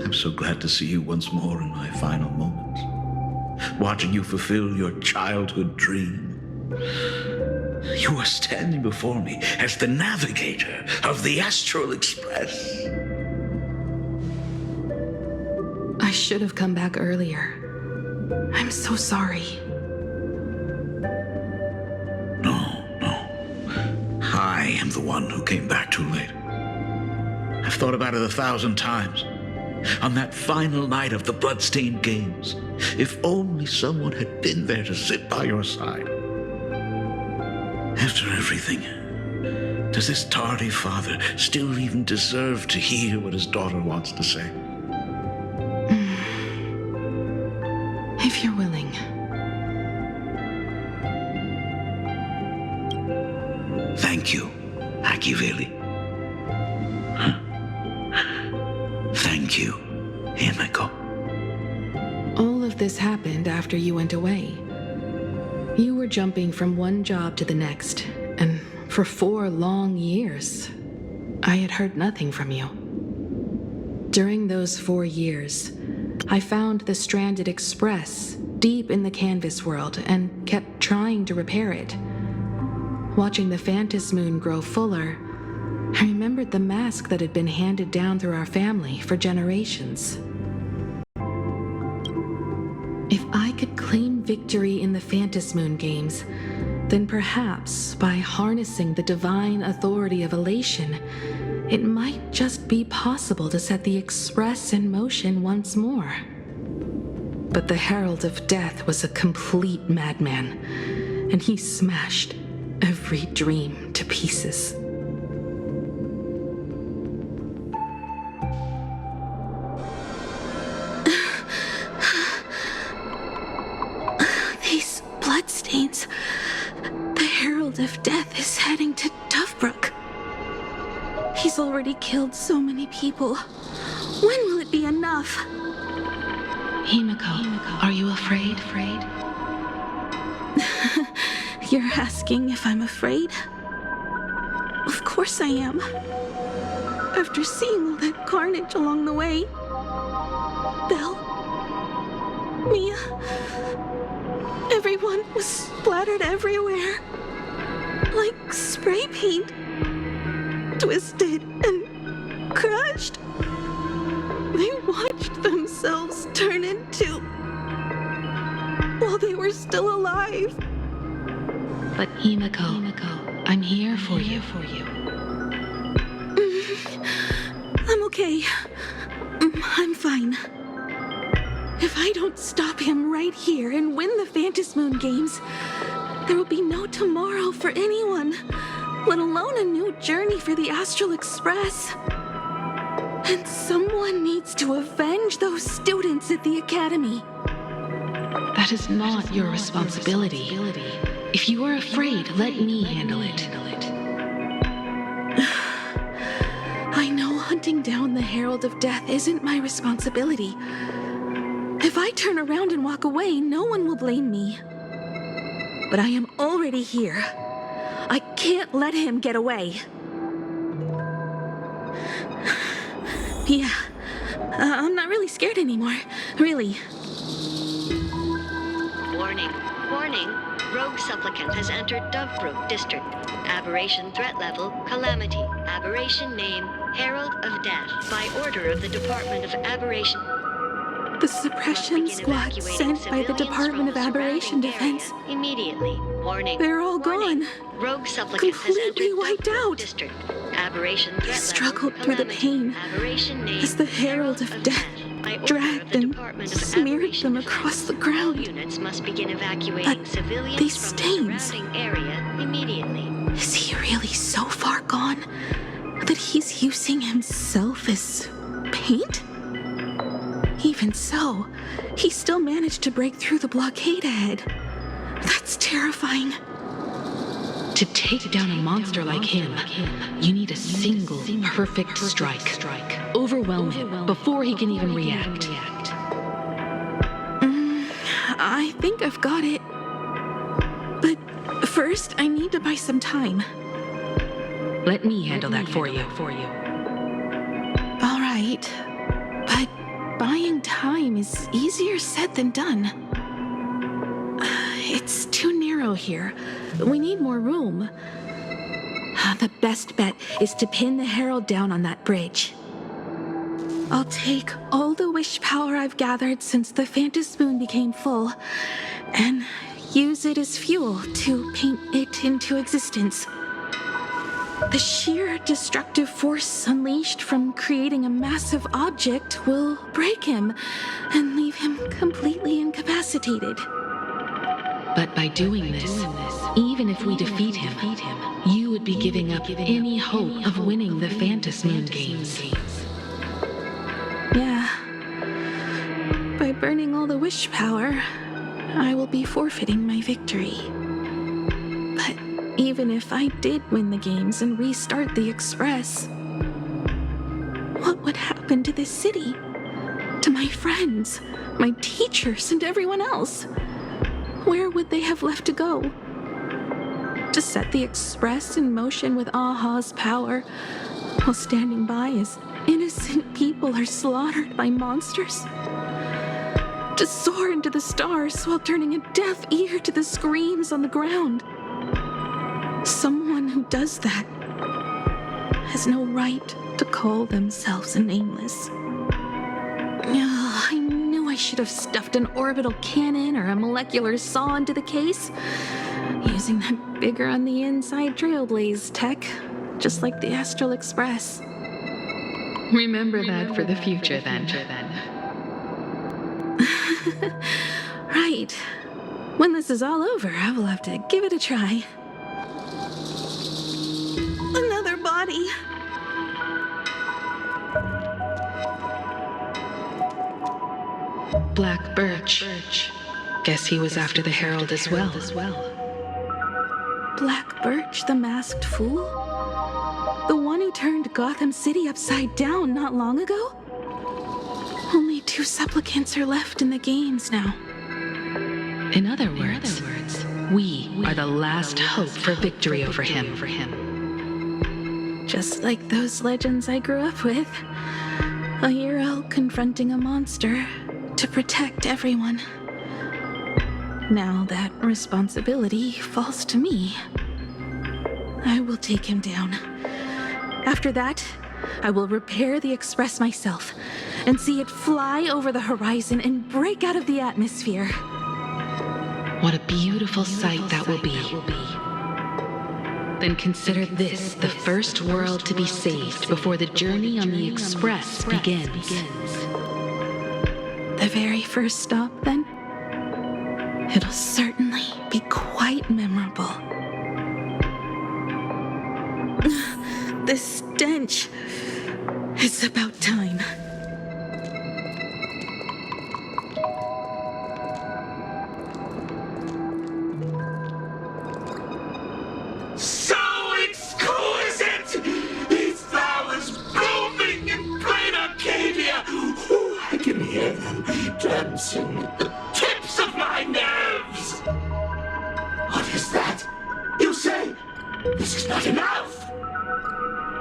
I'm so glad to see you once more in my final moments, watching you fulfill your childhood dream. You are standing before me as the navigator of the Astral Express. I should have come back earlier. I'm so sorry. No. I am the one who came back too late. I've thought about it 1,000 times. On that final night of the Bloodstained Games, if only someone had been there to sit by your side. After everything, does this tardy father still even deserve to hear what his daughter wants to say? If you're willing. Thank you, Akiveli. Thank you, Himiko. All of this happened after you went away. You were jumping from one job to the next, and for 4 long years. I had heard nothing from you. During those 4 years, I found the stranded express deep in the canvas world and kept trying to repair it. Watching the Phantom Moon grow fuller, I remembered the mask that had been handed down through our family for generations. If I could claim victory in the Phantom Moon games, then perhaps by harnessing the divine authority of elation, it might just be possible to set the Express in motion once more. But the Herald of Death was a complete madman, and he smashed every dream to pieces. These bloodstains. The Herald of Death is heading to Dovebrook. He's already killed so many people. When will it be enough? Himiko, are you afraid? You're asking if I'm afraid? Of course I am. After seeing all that carnage along the way. Belle, Mia, everyone was splattered everywhere. Like spray paint. Twisted and crushed. They watched themselves turn into... while they were still alive. But Himiko, I'm here for you. I'm okay. I'm fine. If I don't stop him right here and win the Phantom Moon games, there will be no tomorrow for anyone, let alone a new journey for the Astral Express. And someone needs to avenge those students at the Academy. That is not your responsibility. If you are afraid, let me handle it. I know hunting down the Herald of Death isn't my responsibility. If I turn around and walk away, no one will blame me. But I am already here. I can't let him get away. Yeah, I'm not really scared anymore, really. Warning. Rogue supplicant has entered Dovebrook District. Aberration threat level, Calamity. Aberration name, Herald of Death. By order of the Department of Aberration. The suppression squad sent by the Department of Aberration Defense. Immediately. Warning. They're all gone. Rogue supplicant Completely wiped out. District. Aberration threat He struggled level, through the pain as the Herald of Death dragged and smeared them across the ground. Units must begin evacuating civilians these from stains. the surrounding area immediately. Is he really so far gone that he's using himself as paint? Even so, he still managed to break through the blockade ahead. That's terrifying. To take down a monster like him, you need a single perfect strike. Overwhelm him before he can even react. I think I've got it. But first, I need to buy some time. Let me handle that for you. All right. But buying time is easier said than done. It's too narrow here. We need more room. The best bet is to pin the Herald down on that bridge. I'll take all the wish power I've gathered since the Phantom Moon became full and use it as fuel to paint it into existence. The sheer destructive force unleashed from creating a massive object will break him and leave him completely incapacitated. But by doing this, even if we defeat him, you would be giving up any hope of winning the Phantom Moon games. Yeah. By burning all the wish power, I will be forfeiting my victory. But even if I did win the games and restart the Express, what would happen to this city? To my friends, my teachers, and everyone else? Where would they have left to go? To set the Express in motion with Aha's power while standing by as innocent people are slaughtered by monsters. To soar into the stars while turning a deaf ear to the screams on the ground. Someone who does that has no right to call themselves a nameless. I knew I should have stuffed an orbital cannon or a molecular saw into the case, using that bigger on the inside Trailblaze tech, just like the Astral Express. Remember that for the future, then. Right. When this is all over, I will have to give it a try. Another body. Black Birch. Guess he was after the Herald as well. Black Birch, the masked fool? The one who turned Gotham City upside down not long ago? Only 2 supplicants are left in the games now. In other words, we are the last hope for victory over him. Just like those legends I grew up with. A hero confronting a monster to protect everyone. Now that responsibility falls to me. I will take him down. After that, I will repair the Express myself and see it fly over the horizon and break out of the atmosphere. What a beautiful sight that will be. Then consider this the first world to be saved before the journey on the Express begins. The very first stop, then? It'll certainly be quite memorable. The stench. It's about time. So exquisite! These flowers blooming in plain Arcadia! Ooh, I can hear them dancing at the tips of my nerves! What is that? You say this is not enough?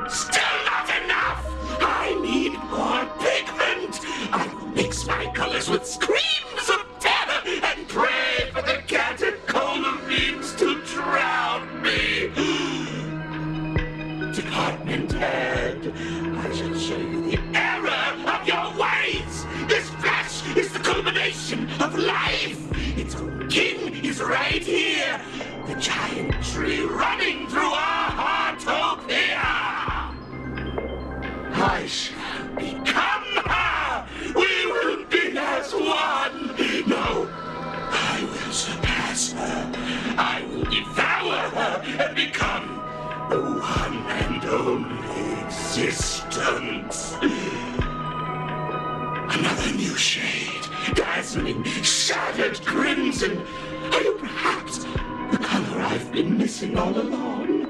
Still not enough! I need more pigment! I will mix my colors with screams of terror and pray for the catecholamines to drown me! Department head, I shall show you the error of your ways! This flesh is the culmination of life! Its own king is right here! The giant tree running through our heartopia! I shall become her! We will be as one! No, I will surpass her. I will devour her and become the one and only existence. Another new shade, dazzling, shattered crimson. Are you perhaps the color I've been missing all along?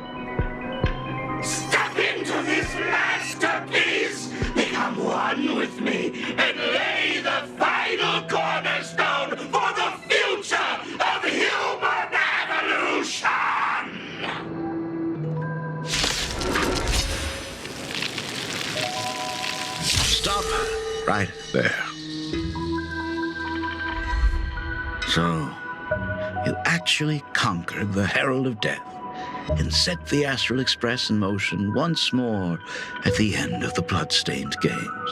Step into this masterpiece! Become one with me and lay the final cornerstone for the future of human evolution! Stop right there. So, you actually conquered the Herald of Death and set the Astral Express in motion once more at the end of the Bloodstained Games.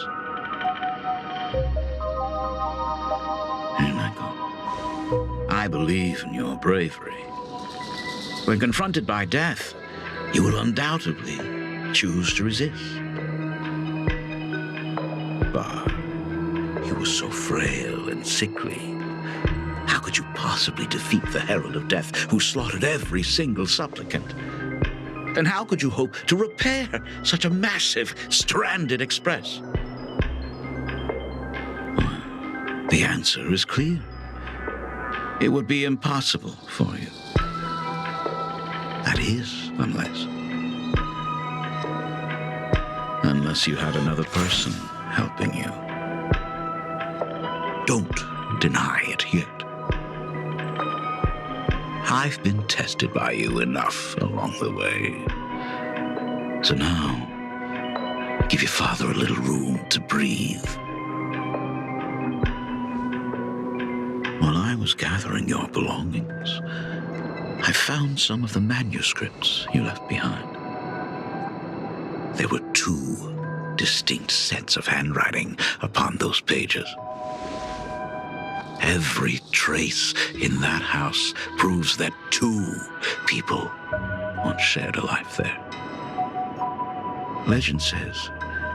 Here I go. I believe in your bravery. When confronted by death, you will undoubtedly choose to resist. But you were so frail and sickly. How could you possibly defeat the Herald of Death, who slaughtered every single supplicant? Then how could you hope to repair such a massive, stranded express? The answer is clear. It would be impossible for you. That is, unless you had another person helping you. Don't deny it yet. I've been tested by you enough along the way. So now, Give your father a little room to breathe. While I was gathering your belongings, I found some of the manuscripts you left behind. There were 2 distinct sets of handwriting upon those pages. Every trace in that house proves that 2 people once shared a life there. Legend says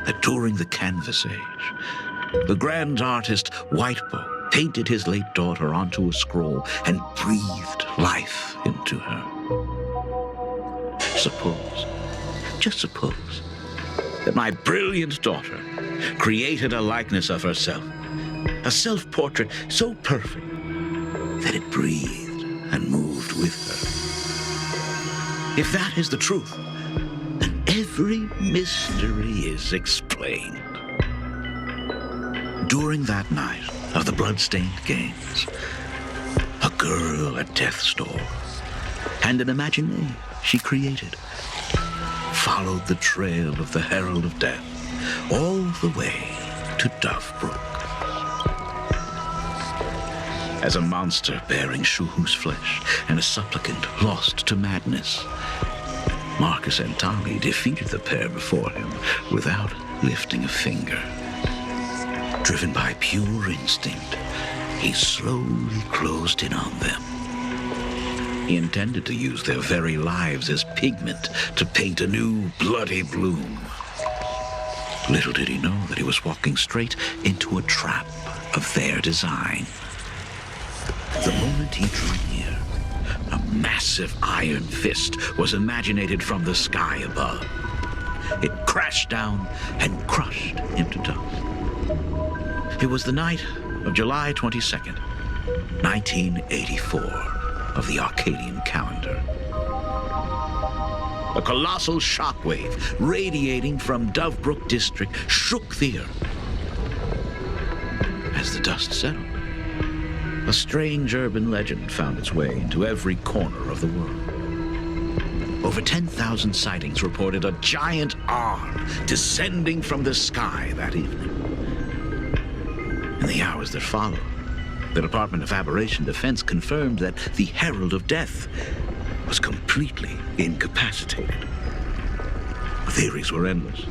that during the Canvas Age, the grand artist Whitebow painted his late daughter onto a scroll and breathed life into her. Suppose, just suppose, that my brilliant daughter created a likeness of herself, a self-portrait so perfect that it breathed and moved with her. If that is the truth, then every mystery is explained. During that night of the blood-stained games, a girl at death's door and an imagination she created followed the trail of the Herald of Death all the way to Dovebrook. As a monster bearing Shuhu's flesh and a supplicant lost to madness, Marcus and Tali defeated the pair before him without lifting a finger. Driven by pure instinct, he slowly closed in on them. He intended to use their very lives as pigment to paint a new bloody bloom. Little did he know that he was walking straight into a trap of their design. The moment he drew near, a massive iron fist was imaginated from the sky above. It crashed down and crushed him to dust. It was the night of July 22nd, 1984, of the Arcadian calendar. A colossal shockwave radiating from Dovebrook District shook the earth. As the dust settled, a strange urban legend found its way into every corner of the world. Over 10,000 sightings reported a giant arm descending from the sky that evening. In the hours that followed, the Department of Aberration Defense confirmed that the Herald of Death was completely incapacitated. Theories were endless.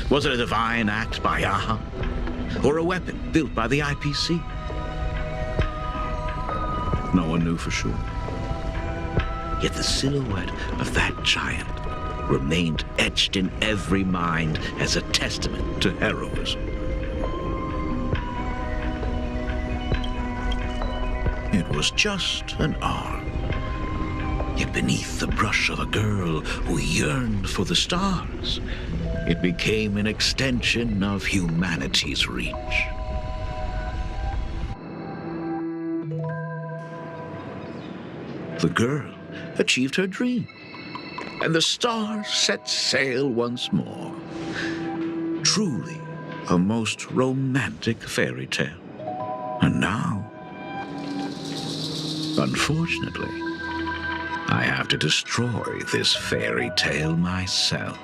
Was it a divine act by Aha? Or a weapon built by the IPC? No one knew for sure. Yet the silhouette of that giant remained etched in every mind as a testament to heroism. It was just an arm, yet beneath the brush of a girl who yearned for the stars, it became an extension of humanity's reach. The girl achieved her dream, and the stars set sail once more. Truly a most romantic fairy tale. And now, unfortunately, I have to destroy this fairy tale myself.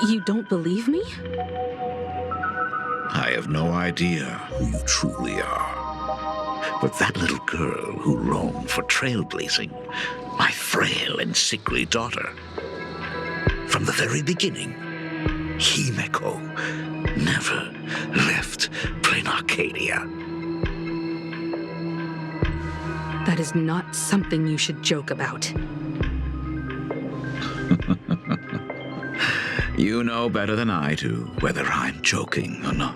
You don't believe me? I have no idea who you truly are. But that little girl who roamed for trailblazing, my frail and sickly daughter, from the very beginning, Himeko never left Plain Arcadia. That is not something you should joke about. You know better than I do whether I'm joking or not.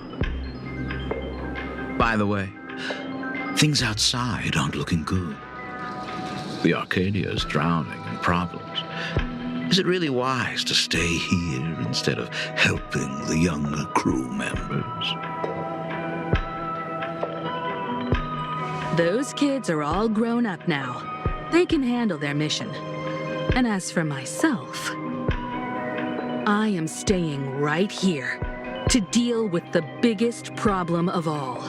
By the way, things outside aren't looking good. The Arcadia is drowning in problems. Is it really wise to stay here instead of helping the younger crew members? Those kids are all grown up now. They can handle their mission. And as for myself, I am staying right here to deal with the biggest problem of all.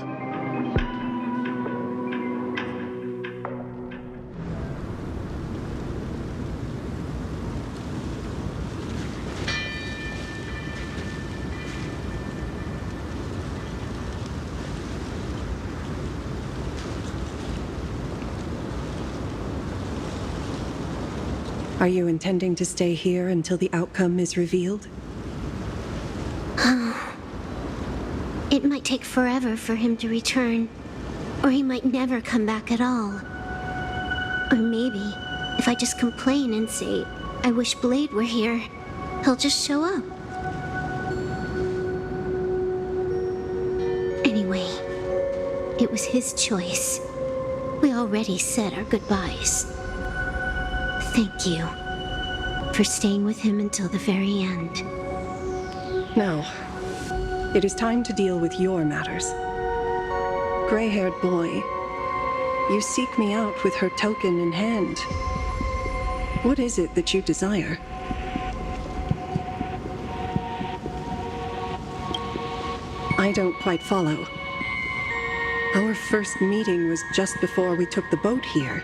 Are you intending to stay here until the outcome is revealed? It might take forever for him to return, or he might never come back at all. Or maybe, if I just complain and say, I wish Blade were here, he'll just show up. Anyway, it was his choice. We already said our goodbyes. Thank you for staying with him until the very end. Now, it is time to deal with your matters. Gray-haired boy, you seek me out with her token in hand. What is it that you desire? I don't quite follow. Our first meeting was just before we took the boat here.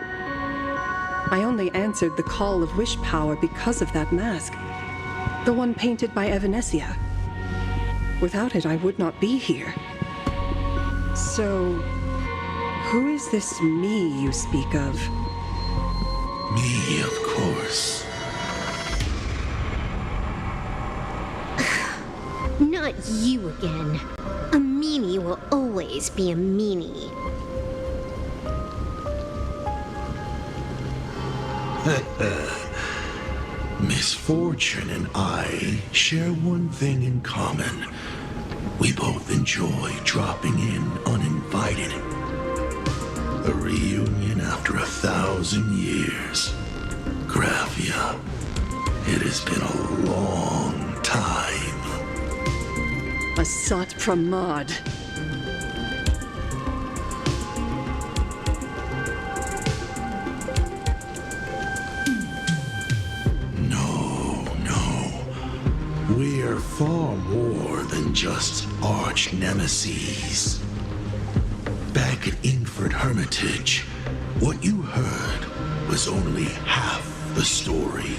I only answered the call of wish power because of that mask. The one painted by Evanesia. Without it, I would not be here. So, who is this me you speak of? Me, of course. Not you again. A meanie will always be a meanie. Misfortune and I share one thing in common. We both enjoy dropping in uninvited. A reunion after 1,000 years. Graphia, it has been a long time. Asat Pramad. We're far more than just arch nemesis. Back at Ingford Hermitage, what you heard was only half the story.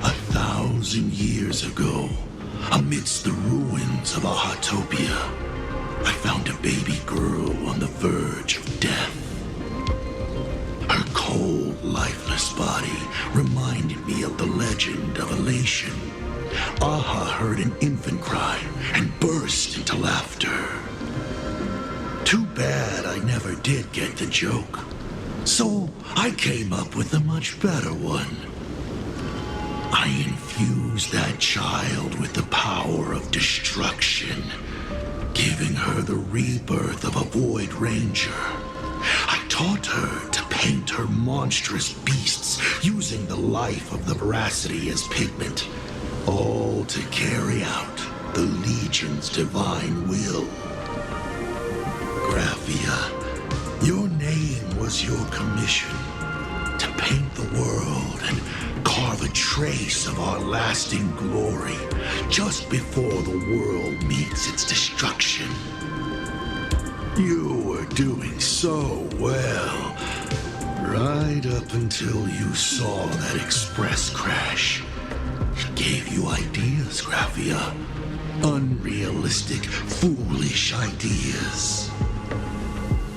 1,000 years ago, amidst the ruins of Ahatopia, I found a baby girl on the verge of death. Her cold, lifeless body reminded me of the legend of Elation. Aha heard an infant cry and burst into laughter. Too bad I never did get the joke. So I came up with a much better one. I infused that child with the power of destruction, giving her the rebirth of a Void Ranger. I taught her to paint her monstrous beasts using the life of the veracity as pigment. All to carry out the Legion's divine will. Graphia, your name was your commission. To paint the world and carve a trace of our lasting glory just before the world meets its destruction. You were doing so well, right up until you saw that express crash. It gave you ideas, Graphia. Unrealistic, foolish ideas.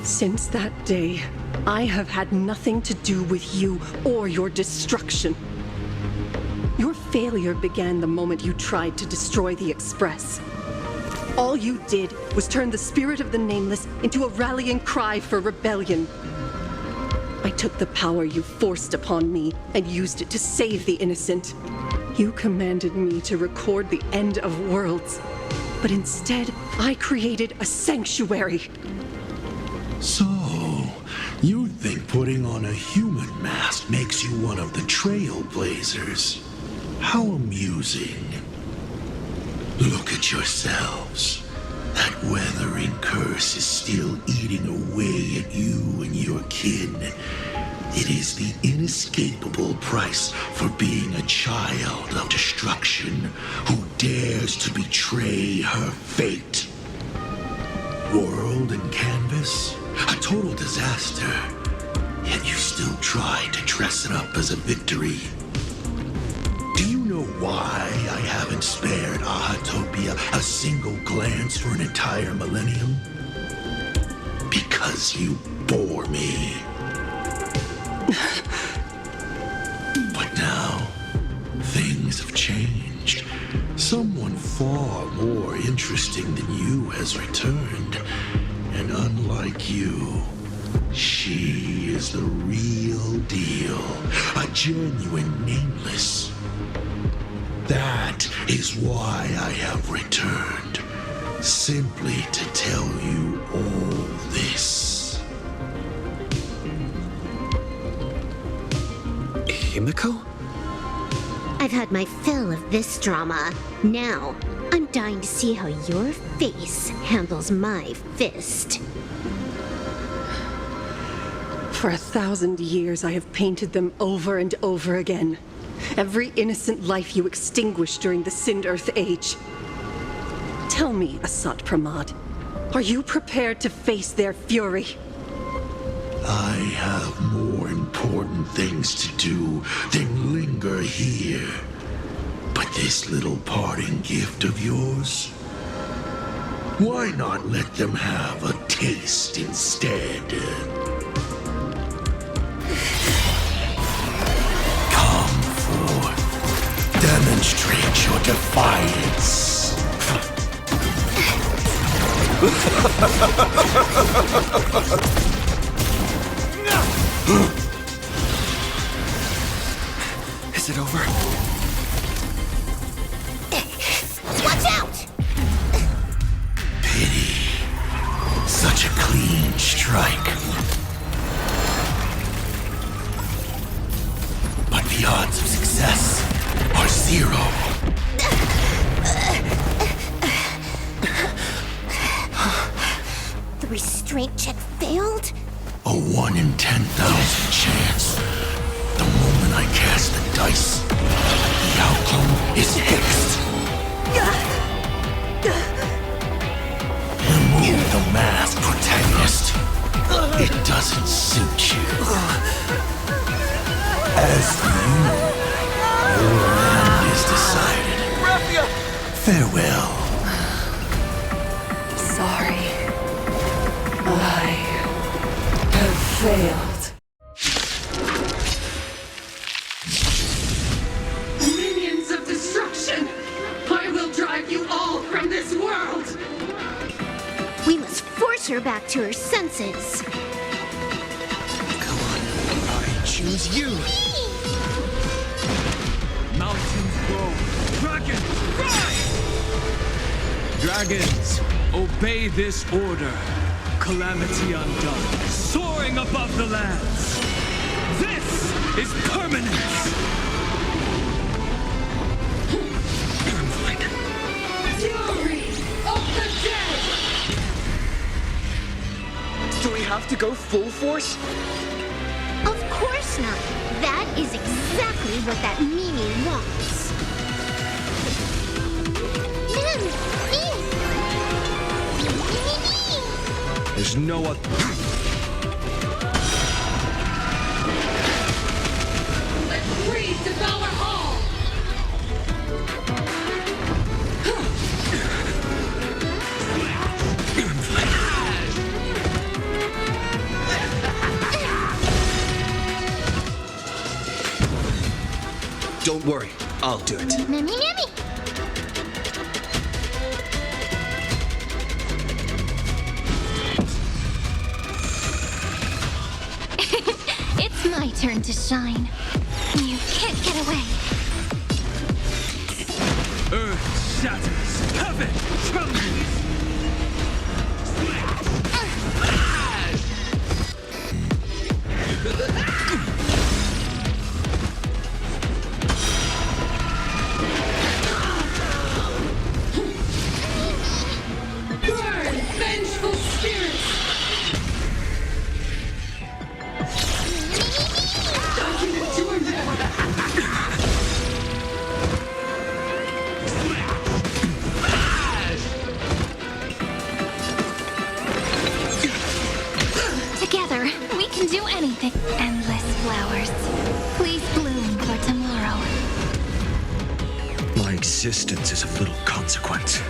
Since that day, I have had nothing to do with you or your destruction. Your failure began the moment you tried to destroy the Express. All you did was turn the spirit of the Nameless into a rallying cry for rebellion. I took the power you forced upon me and used it to save the innocent. You commanded me to record the end of worlds, but instead, I created a sanctuary. So, you think putting on a human mask makes you one of the trailblazers? How amusing. Look at yourselves. That weathering curse is still eating away at you and your kin. It is the inescapable price for being a child of destruction who dares to betray her fate. World and canvas, a total disaster. Yet you still try to dress it up as a victory. Do you know why I haven't spared Ahatopia a single glance for an entire millennium? Because you bore me. changed. Someone far more interesting than you has returned. And unlike you, she is the real deal. A genuine nameless. That is why I have returned. Simply to tell you all this. Himiko? I've had my fill of this drama. Now, I'm dying to see how your face handles my fist. For 1,000 years, I have painted them over and over again. Every innocent life you extinguished during the Sind Earth Age. Tell me, Asat Pramad, are you prepared to face their fury? I have more important things to do than linger here. But this little parting gift of yours? Why not let them have a taste instead? Come forth. Demonstrate your defiance. Is it over? Watch out! Pity. Such a clean strike. But the odds of success are 0. The restraint check failed? A 1 in 10,000 chance. The moment I cast the dice, the outcome is fixed. Remove the masked protagonist. It doesn't suit you. As for you, your end is decided. Farewell. Sorry. I have failed. Minions of destruction! I will drive you all from this world! We must force her back to her senses. I choose you. Mountains grow. Dragons, rise! Dragons, obey this order. Calamity undone, soaring above the lands. This is permanence! Fury of the dead! Do we have to go full force? Of course not. That is exactly what that Mimi wants. There's no other... Let's breathe devour all! Don't worry, I'll do it. Mimi! It's my turn to shine. You can't get away. Earth shatters, heaven trembles! Burn, vengeful spirits! Document your Together, we can do anything. Endless flowers. Please bloom for tomorrow. My existence is of little consequence.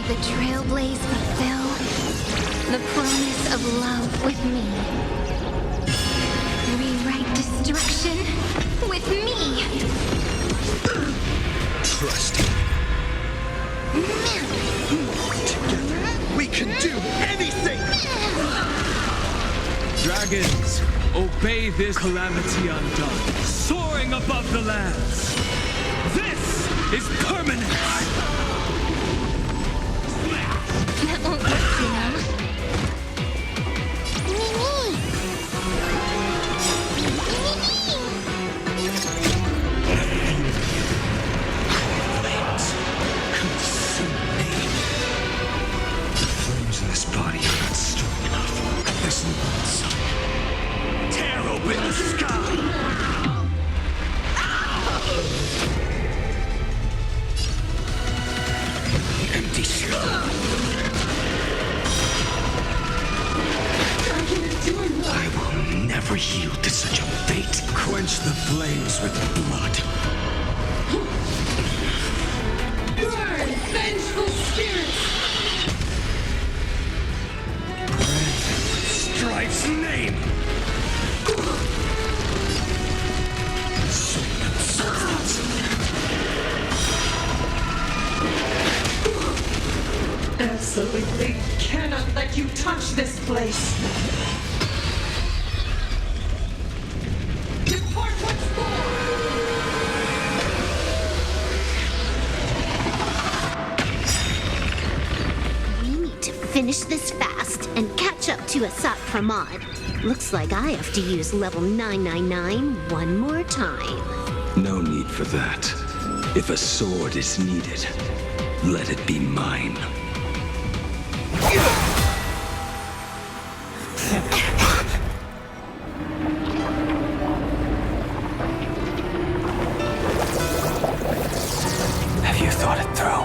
May the Trailblaze fulfill the promise of love with me. Rewrite destruction with me. Trust me. Together, we can do anything! Dragons, obey this calamity undone, soaring above the lands. This is permanence! That won't work, you know. Body are not strong enough. There's no one side. Tear open the sky! Empty shell. I will never yield to such a fate. Quench the flames with blood. Burn, vengeful spirits! Strife's name! Absolutely cannot let you touch this place. Depart once more! We need to finish this fast and catch up to Asat Pramod. Looks like I have to use level 999 one more time. No need for that. If a sword is needed, let it be mine. Have you thought it through?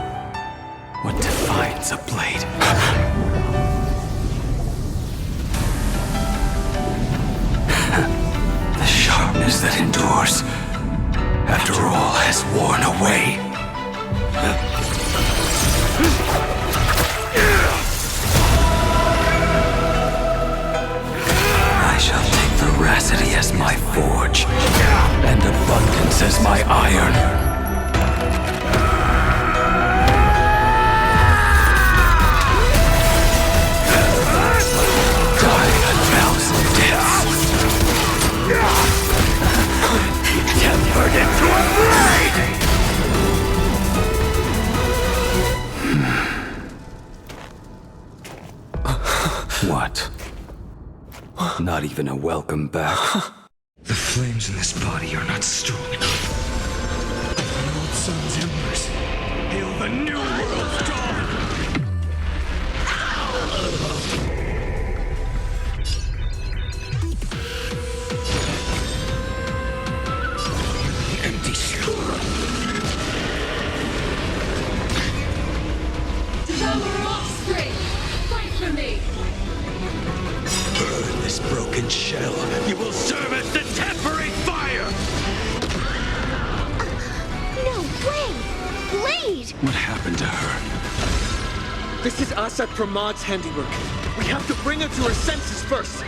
What defines a blade? The sharpness that endures after all has worn away. I shall take veracity as my forge, and abundance as my iron. Tempered into a blade! What? Not even a welcome back? The flames in this body are not strong enough. The old sun's embers hail the new world's dawn! Empty shell. Devour offspring! Fight for me! Burn this broken shell. You will serve as the temporary fire! No way! Blade! What happened to her? This is Asat Pramod's handiwork. We have to bring her to her senses first.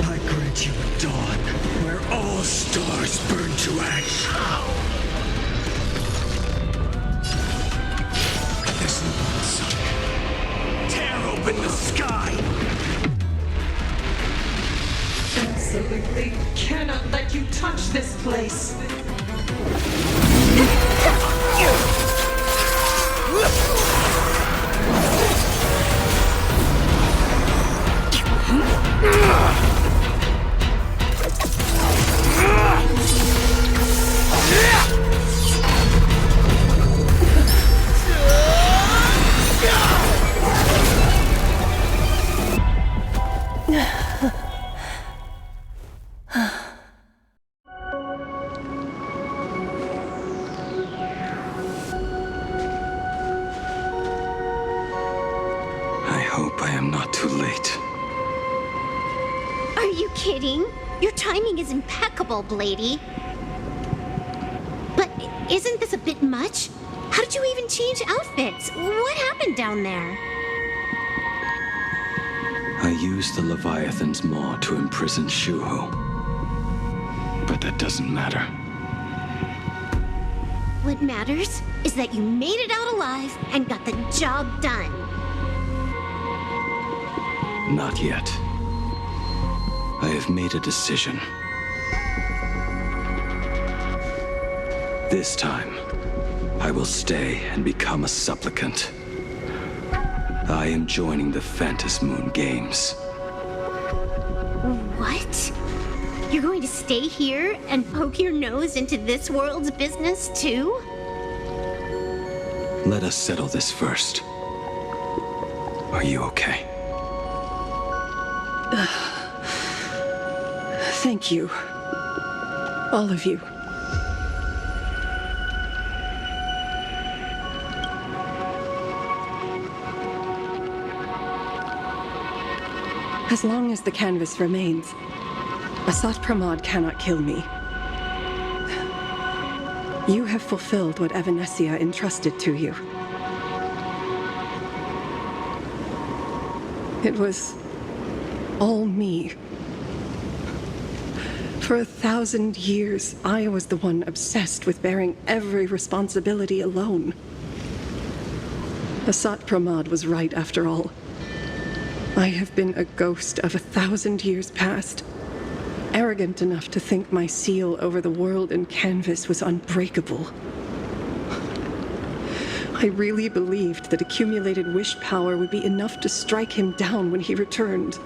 I grant you a dawn where all stars burn to ash. There's no one sun. Tear open the sky! Absolutely cannot let you touch this place. I hope I am not too late. Are you kidding? Your timing is impeccable, Blady. Isn't this a bit much? How did you even change outfits? What happened down there? I used the Leviathan's maw to imprison Shuho. But that doesn't matter. What matters is that you made it out alive and got the job done. Not yet. I have made a decision. This time, I will stay and become a supplicant. I am joining the Phantas Moon Games. What? You're going to stay here and poke your nose into this world's business too? Let us settle this first. Are you okay? Thank you. All of you. As long as the canvas remains, Asat Pramod cannot kill me. You have fulfilled what Evanescia entrusted to you. It was all me. For 1,000 years, I was the one obsessed with bearing every responsibility alone. Asat Pramod was right after all. I have been a ghost of 1,000 years past, arrogant enough to think my seal over the world in canvas was unbreakable. I really believed that accumulated wish power would be enough to strike him down when he returned.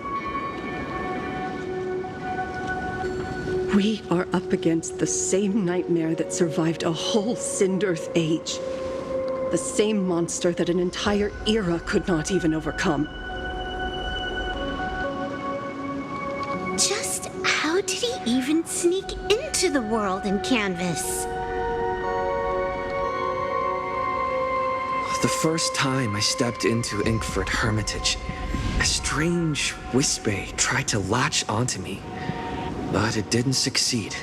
We are up against the same nightmare that survived a whole Sindearth age. The same monster that an entire era could not even overcome. Just how did he even sneak into the world in canvas? The first time I stepped into Inkford Hermitage, a strange Wispe tried to latch onto me, but it didn't succeed.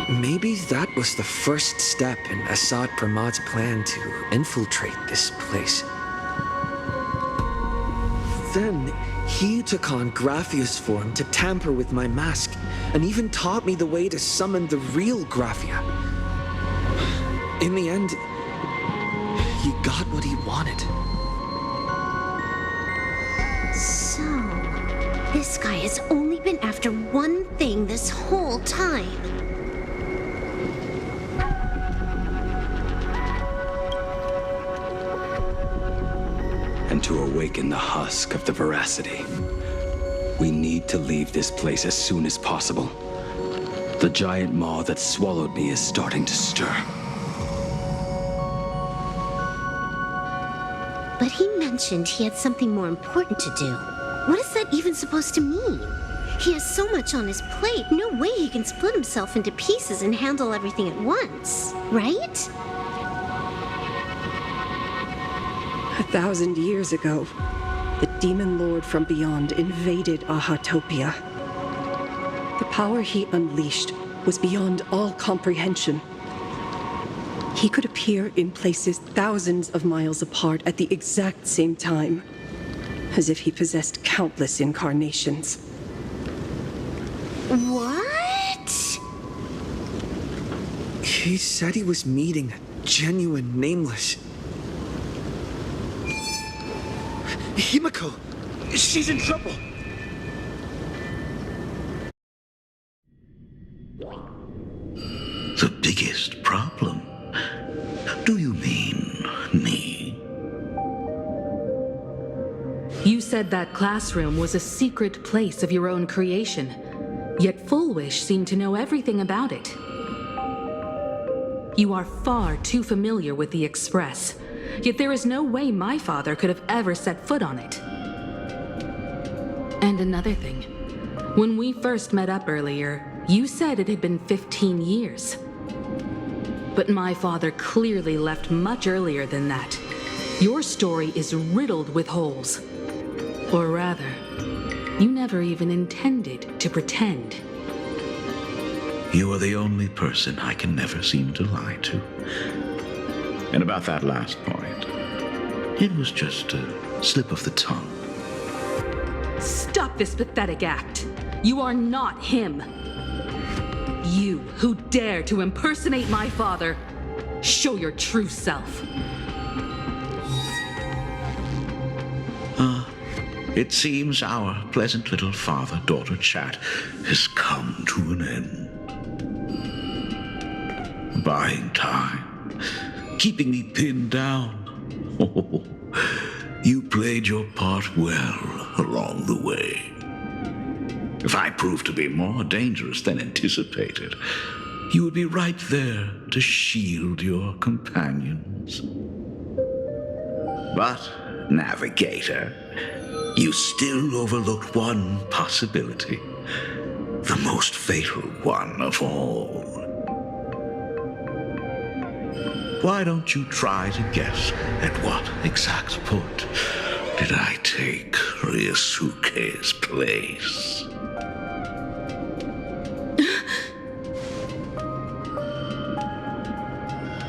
Maybe that was the first step in Asat Pramod's plan to infiltrate this place. Then, he took on Graphia's form to tamper with my mask, and even taught me the way to summon the real Graphia. In the end, he got what he wanted. So, this guy has only been after one thing this whole time. And to awaken the husk of the veracity, we need to leave this place as soon as possible. The giant maw that swallowed me is starting to stir. But he mentioned he had something more important to do. What is that even supposed to mean? He has so much on his plate, no way he can split himself into pieces and handle everything at once, right? 1,000 years ago, the demon lord from beyond invaded Ahatopia. The power he unleashed was beyond all comprehension. He could appear in places thousands of miles apart at the exact same time, as if he possessed countless incarnations. What? He said he was meeting a genuine nameless... Himiko! She's in trouble! The biggest problem? Do you mean me? You said that classroom was a secret place of your own creation, yet Full Wish seemed to know everything about it. You are far too familiar with the Express, yet there is no way my father could have ever set foot on it. And another thing, when we first met up earlier, you said it had been 15 years. But my father clearly left much earlier than that. Your story is riddled with holes. Or rather, you never even intended to pretend. You are the only person I can never seem to lie to. And about that last point, it was just a slip of the tongue. Stop this pathetic act. You are not him. You who dare to impersonate my father, show your true self. It seems our pleasant little father-daughter chat has come to an end. Buying time, keeping me pinned down. Oh, you played your part well along the way. If I proved to be more dangerous than anticipated, you would be right there to shield your companions. But, Navigator, you still overlooked one possibility, the most fatal one of all. Why don't you try to guess at what exact point did I take Ryosuke's place?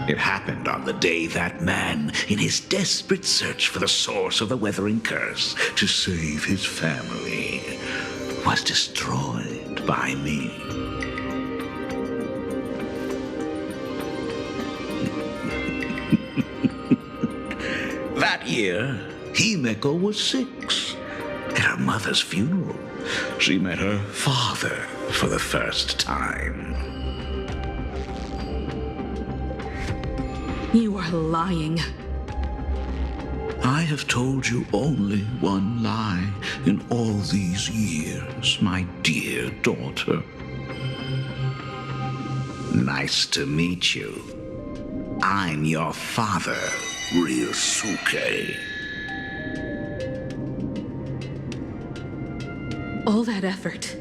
It happened on the day that man, in his desperate search for the source of the weathering curse to save his family, was destroyed by me. That year, Himeko was 6. At her mother's funeral, she met her father for the first time. You are lying. I have told you only one lie in all these years, my dear daughter. Nice to meet you. I'm your father, Ryosuke. All that effort,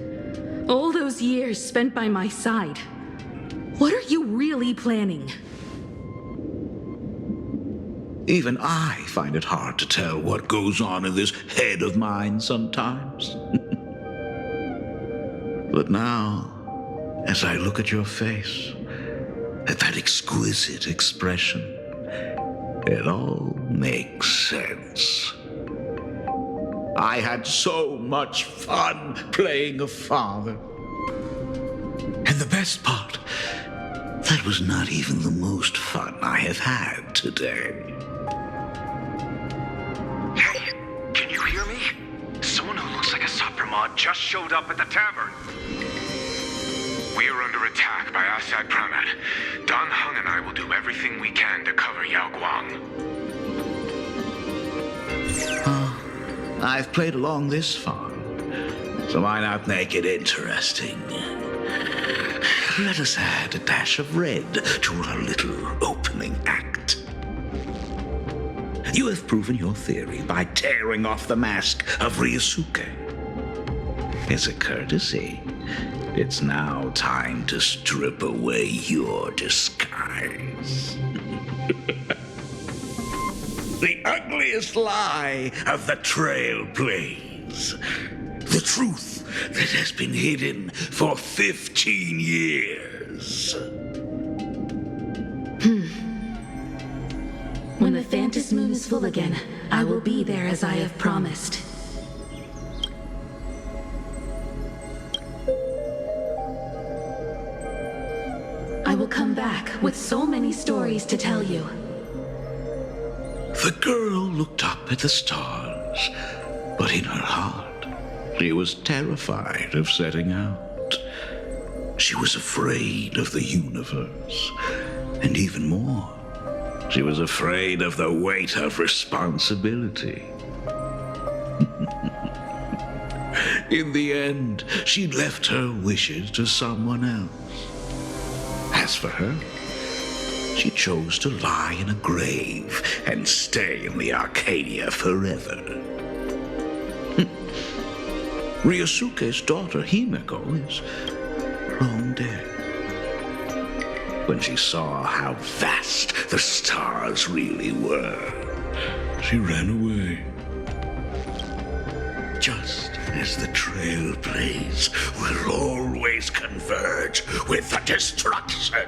all those years spent by my side. What are you really planning? Even I find it hard to tell what goes on in this head of mine sometimes. But now, as I look at your face, at that exquisite expression, it all makes sense. I had so much fun playing a father. And the best part, that was not even the most fun I have had today. Hey, can you hear me? Someone who looks like a Saprama just showed up at the tavern. We are under attack by Asad Pramet. Dan Heng and I will do everything we can to cover Yao Guang. I've played along this far, so why not make it interesting? Let us add a dash of red to our little opening act. You have proven your theory by tearing off the mask of Ryosuke. As a courtesy, it's now time to strip away your disguise. The ugliest lie of the Trailblaze. The truth that has been hidden for 15 years. When the Phantom Moon is full again, I will be there as I have promised. I will come back with so many stories to tell you. The girl looked up at the stars, but in her heart, she was terrified of setting out. She was afraid of the universe, and even more, she was afraid of the weight of responsibility. In the end, she left her wishes to someone else. As for her, she chose to lie in a grave and stay in the Arcadia forever. Ryosuke's daughter Himeko is long dead. When she saw how vast the stars really were, she ran away. Just as the trailblaze will always converge with the destruction,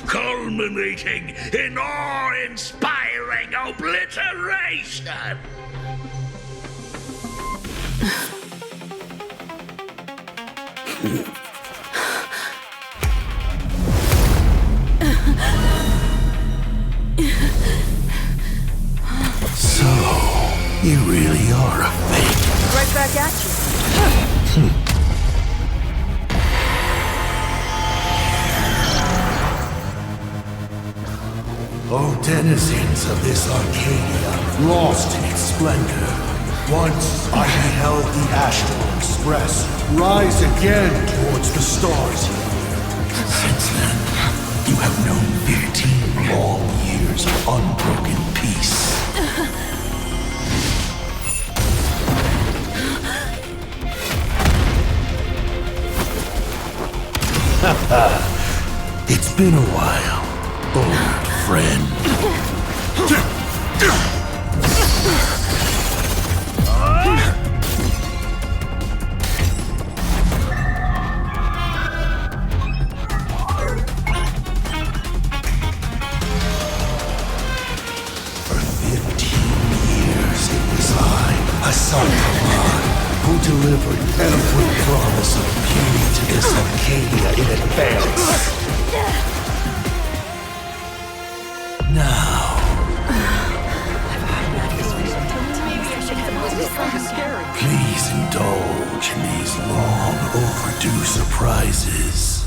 culminating in awe-inspiring obliteration. So, you really are a fake. Right back at you. O denizens of this Arcadia, lost in its splendor, once I beheld the Astral Express rise again towards the stars here. Since then, you have known 15 long years of unbroken peace. It's been a while, old friend. For 15 years it was I, Hassan Khan, who delivered every promise of beauty to this Arcadia in advance. Now, please indulge in these long overdue surprises.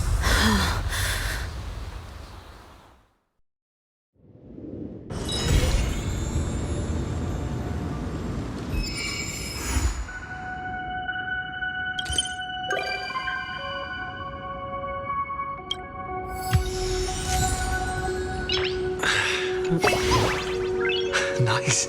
Nice.